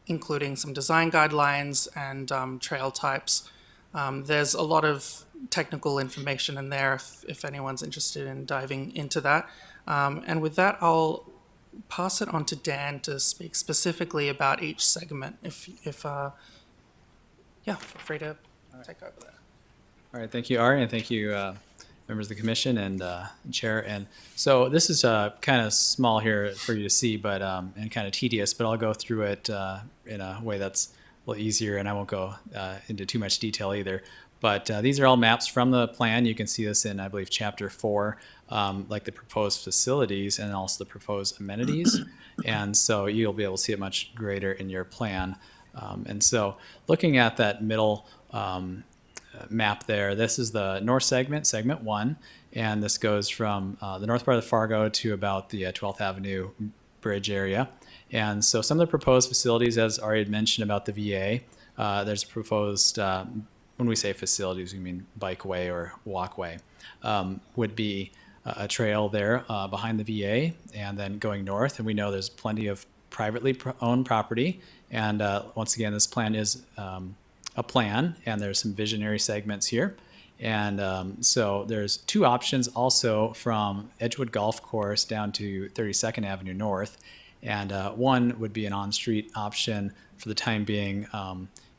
including some design guidelines and trail types. There's a lot of technical information in there if anyone's interested in diving into that. And with that, I'll pass it on to Dan to speak specifically about each segment. Yeah, feel free to take over there. All right, thank you, Ari, and thank you, members of the commission and chair. And so this is kind of small here for you to see, but and kind of tedious, but I'll go through it in a way that's a little easier, and I won't go into too much detail either. But these are all maps from the plan. You can see this in, I believe, chapter 4, like the proposed facilities and also the proposed amenities. And so you'll be able to see it much greater in your plan. And so looking at that middle map there, this is the north segment, segment 1, and this goes from the north part of Fargo to about the 12th Avenue Bridge area. And so some of the proposed facilities, as Ari had mentioned about the VA, there's proposed, when we say facilities, we mean bikeway or walkway, would be a trail there behind the VA and then going north. And we know there's plenty of privately owned property. And once again, this plan is a plan, and there's some visionary segments here. And so there's 2 options also from Edgewood Golf Course down to 32nd Avenue North. And one would be an on-street option for the time being,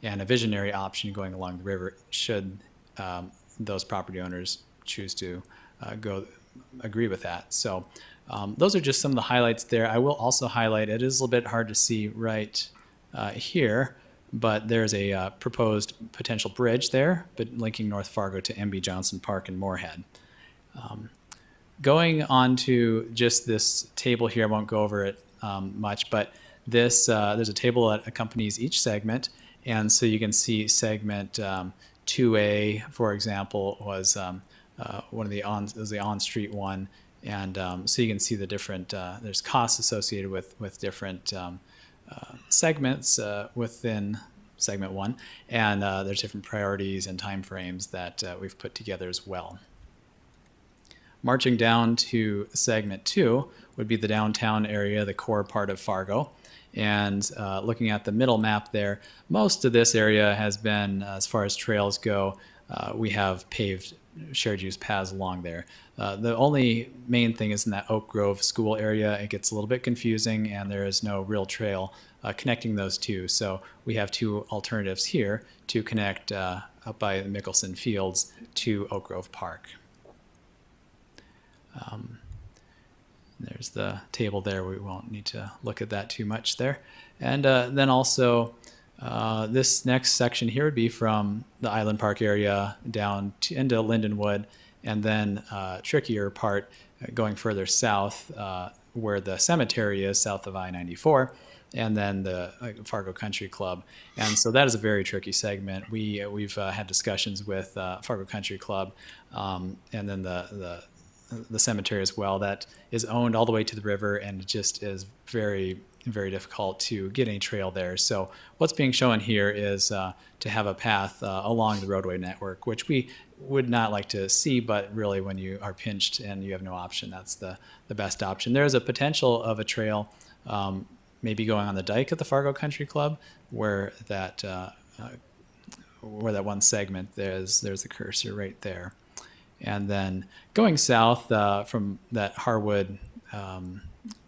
and a visionary option going along the river should those property owners choose to agree with that. So those are just some of the highlights there. I will also highlight, it is a little bit hard to see right here, but there's a proposed potential bridge there, but linking North Fargo to M.B. Johnson Park and Moorhead. Going on to just this table here, I won't go over it much, but this there's a table that accompanies each segment, and so you can see segment 2A, for example, was one of the on-street one, and so you can see the different there's costs associated with different segments within segment 1, and there's different priorities and timeframes that we've put together as well. Marching down to segment 2 would be the downtown area, the core part of Fargo. And looking at the middle map there, most of this area has been, as far as trails go, we have paved shared use paths along there. The only main thing is in that Oak Grove school area. It gets a little bit confusing and there is no real trail connecting those two. So we have two alternatives here to connect up by the Mickelson Fields to Oak Grove Park. There's the table there. We won't need to look at that too much there. And then also this next section here would be from the Island Park area down into Lindenwood, and then trickier part going further south where the cemetery is south of I-94, and then the Fargo Country Club. And so that is a very tricky segment. We've had discussions with Fargo Country Club and then the cemetery as well, that is owned all the way to the river, and it just is very, very difficult to get any trail there. So what's being shown here is to have a path along the roadway network, which we would not like to see, but really when you are pinched and you have no option, that's the best option. There's a potential of a trail maybe going on the dike at the Fargo Country Club, where that one segment, there's the cursor right there. And then going south from that Harwood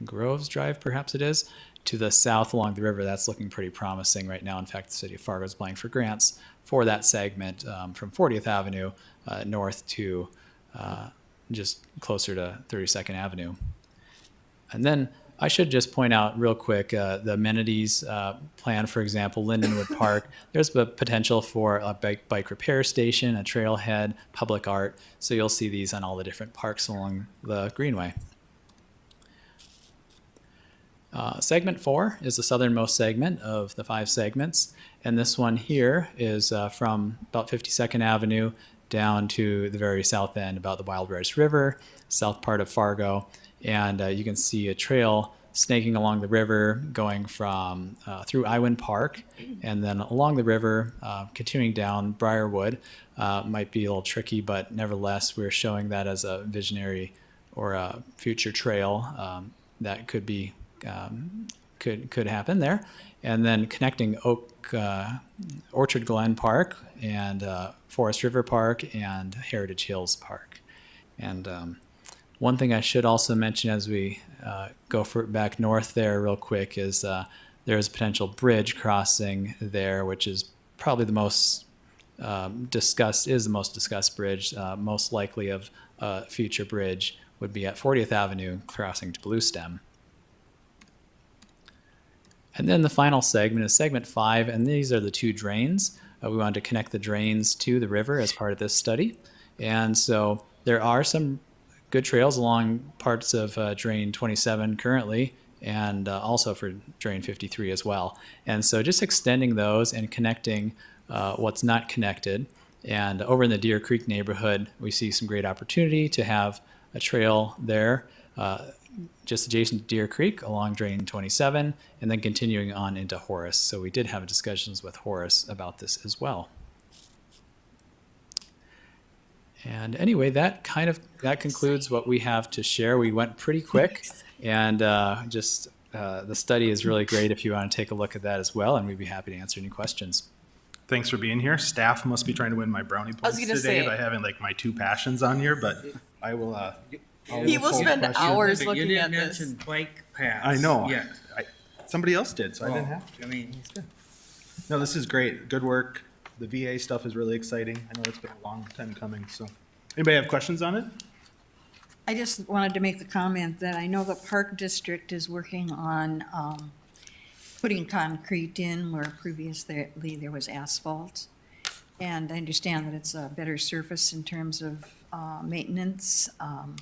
Groves Drive, perhaps it is, to the south along the river, that's looking pretty promising right now. In fact, the city of Fargo is applying for grants for that segment from 40th Avenue north to just closer to 32nd Avenue. And then I should just point out real quick the amenities plan, for example, Lindenwood Park. There's the potential for a bike repair station, a trailhead, public art. So you'll see these on all the different parks along the Greenway. Segment 4 is the southernmost segment of the 5 segments. And this one here is from about 52nd Avenue down to the very south end, about the Wild Rice River, south part of Fargo. And you can see a trail snaking along the river going from through Iwin Park and then along the river, continuing down Briarwood. Might be a little tricky, but nevertheless, we're showing that as a visionary or a future trail that could be could happen there. And then connecting Orchard Glen Park and Forest River Park and Heritage Hills Park. And one thing I should also mention as we go back north there real quick is there's a potential bridge crossing there, which is probably the most discussed bridge. Most likely of a future bridge would be at 40th Avenue crossing to Bluestem. And then the final segment is segment 5, and these are the 2 drains. We wanted to connect the drains to the river as part of this study. And so there are some good trails along parts of Drain 27 currently, and also for Drain 53 as well. And so just extending those and connecting what's not connected. And over in the Deer Creek neighborhood, we see some great opportunity to have a trail there just adjacent to Deer Creek along Drain 27, and then continuing on into Horace. So we did have discussions with Horace about this as well. And anyway, that concludes what we have to share. We went pretty quick, and the study is really great if you want to take a look at that as well, and we'd be happy to answer any questions. Thanks for being here. Staff must be trying to win my brownie points today by having like my 2 passions on here, but I will. He will spend hours looking you at didn't this. mention bike paths. I know. Yeah. Somebody else did, so I didn't have to. I mean, it's good. No, this is great. Good work. The VA stuff is really exciting. I know it's been a long time coming. So, anybody have questions on it? I just wanted to make the comment that I know the Park District is working on putting concrete in where previously there was asphalt. And I understand that it's a better surface in terms of maintenance. Do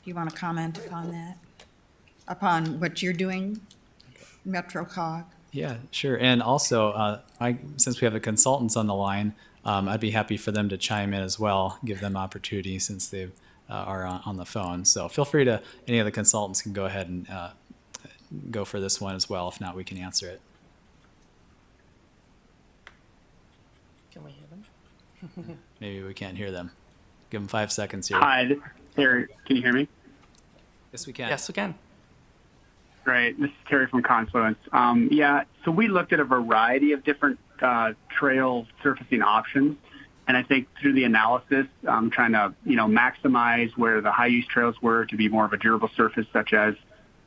you want to comment upon that? Upon what you're doing, MetroCog? Yeah, sure. And also, since we have the consultants on the line, I'd be happy for them to chime in as well, give them opportunity since they are on the phone. So feel free to, any of the consultants can go ahead and go for this one as well. If not, we can answer it. Can we hear them? Maybe we can't hear them. Give them 5 seconds here. Hi, this is Terry. Can you hear me? Yes, we can. Yes, we can. Great. This is Terry from Confluence. Yeah, so we looked at a variety of different trail surfacing options, and I think through the analysis, trying to maximize where the high-use trails were to be more of a durable surface, such as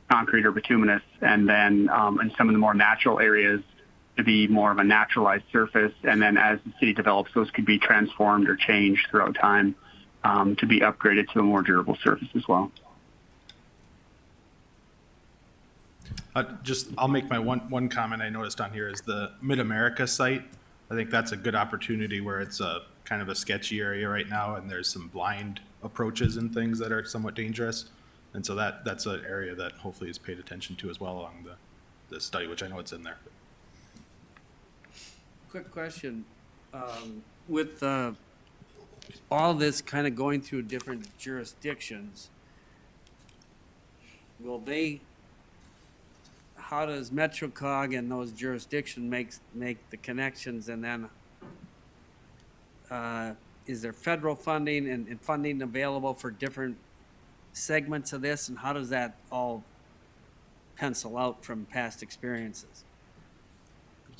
concrete or bituminous, and then in some of the more natural areas to be more of a naturalized surface, and then as the city develops, those could be transformed or changed throughout time to be upgraded to a more durable surface as well. I'll make my one comment I noticed on here is the Mid-America site. I think that's a good opportunity where it's a kind of a sketchy area right now, and there's some blind approaches and things that are somewhat dangerous. And so that's an area that hopefully is paid attention to as well along the study, which I know it's in there. Quick question. With all this kind of going through different jurisdictions, how does MetroCog and those jurisdictions make the connections, and then is there federal funding and funding available for different segments of this, and how does that all pencil out from past experiences?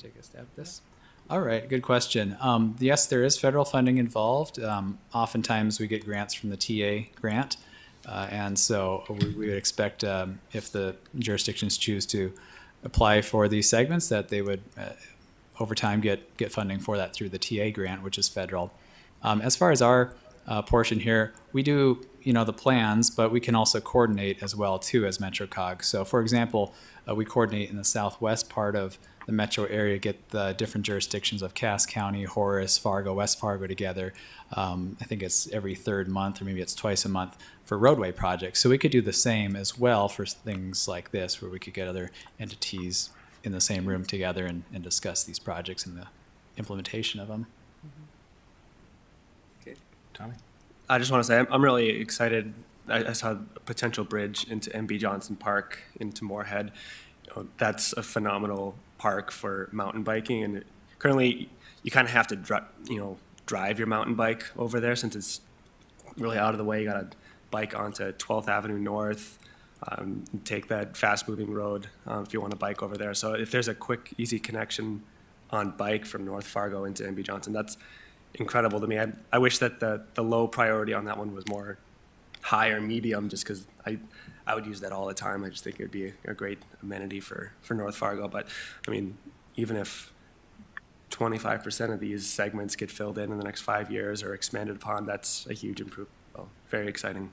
Take a stab at this. All right, good question. Yes, there is federal funding involved. Oftentimes we get grants from the TA grant. And so we would expect if the jurisdictions choose to apply for these segments that they would over time get funding for that through the TA grant, which is federal. As far as our portion here, we do the plans, but we can also coordinate as well too as MetroCog. So for example, we coordinate in the southwest part of the metro area, get the different jurisdictions of Cass County, Horace, Fargo, West Fargo together. I think it's every third month or maybe it's twice a month for roadway projects. So we could do the same as well for things like this, where we could get other entities in the same room together and discuss these projects and the implementation of them. Okay. Tommy? I just want to say I'm really excited. I saw a potential bridge into MB Johnson Park into Moorhead. That's a phenomenal park for mountain biking, and currently you kind of have to drive your mountain bike over there since it's really out of the way. You got to bike onto 12th Avenue North, take that fast-moving road if you want to bike over there. So if there's a quick, easy connection on bike from North Fargo into MB Johnson, that's incredible to me. I wish that the low priority on that one was more high or medium, just because I would use that all the time. I just think it would be a great amenity for North Fargo. But I mean, even if 25% of these segments get filled in the next 5 years or expanded upon, that's a huge improvement. So very exciting.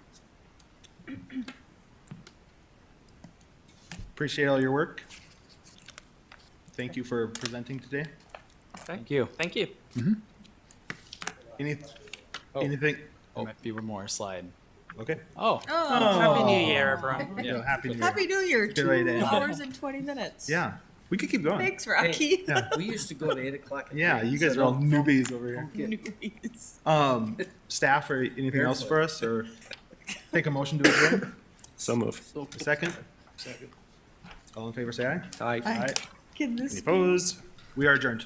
Appreciate all your work. Thank you for presenting today. Thank you. Thank you. Anything? There might be one more slide. Okay. Oh. Happy New Year, everyone. Yeah, Happy New Year. Happy New Year, Good way to 2 end it. hours and 20 minutes. Yeah, we could keep going. Thanks, Rocky. Yeah. We used to go at 8 o'clock. at Yeah, night, you guys so are all don't- newbies over here. Newbies. Staff or anything else for us, or take a motion to adjourn? So move. A second? Second. All in favor, say aye. Aye. Can this Any opposed? We are adjourned.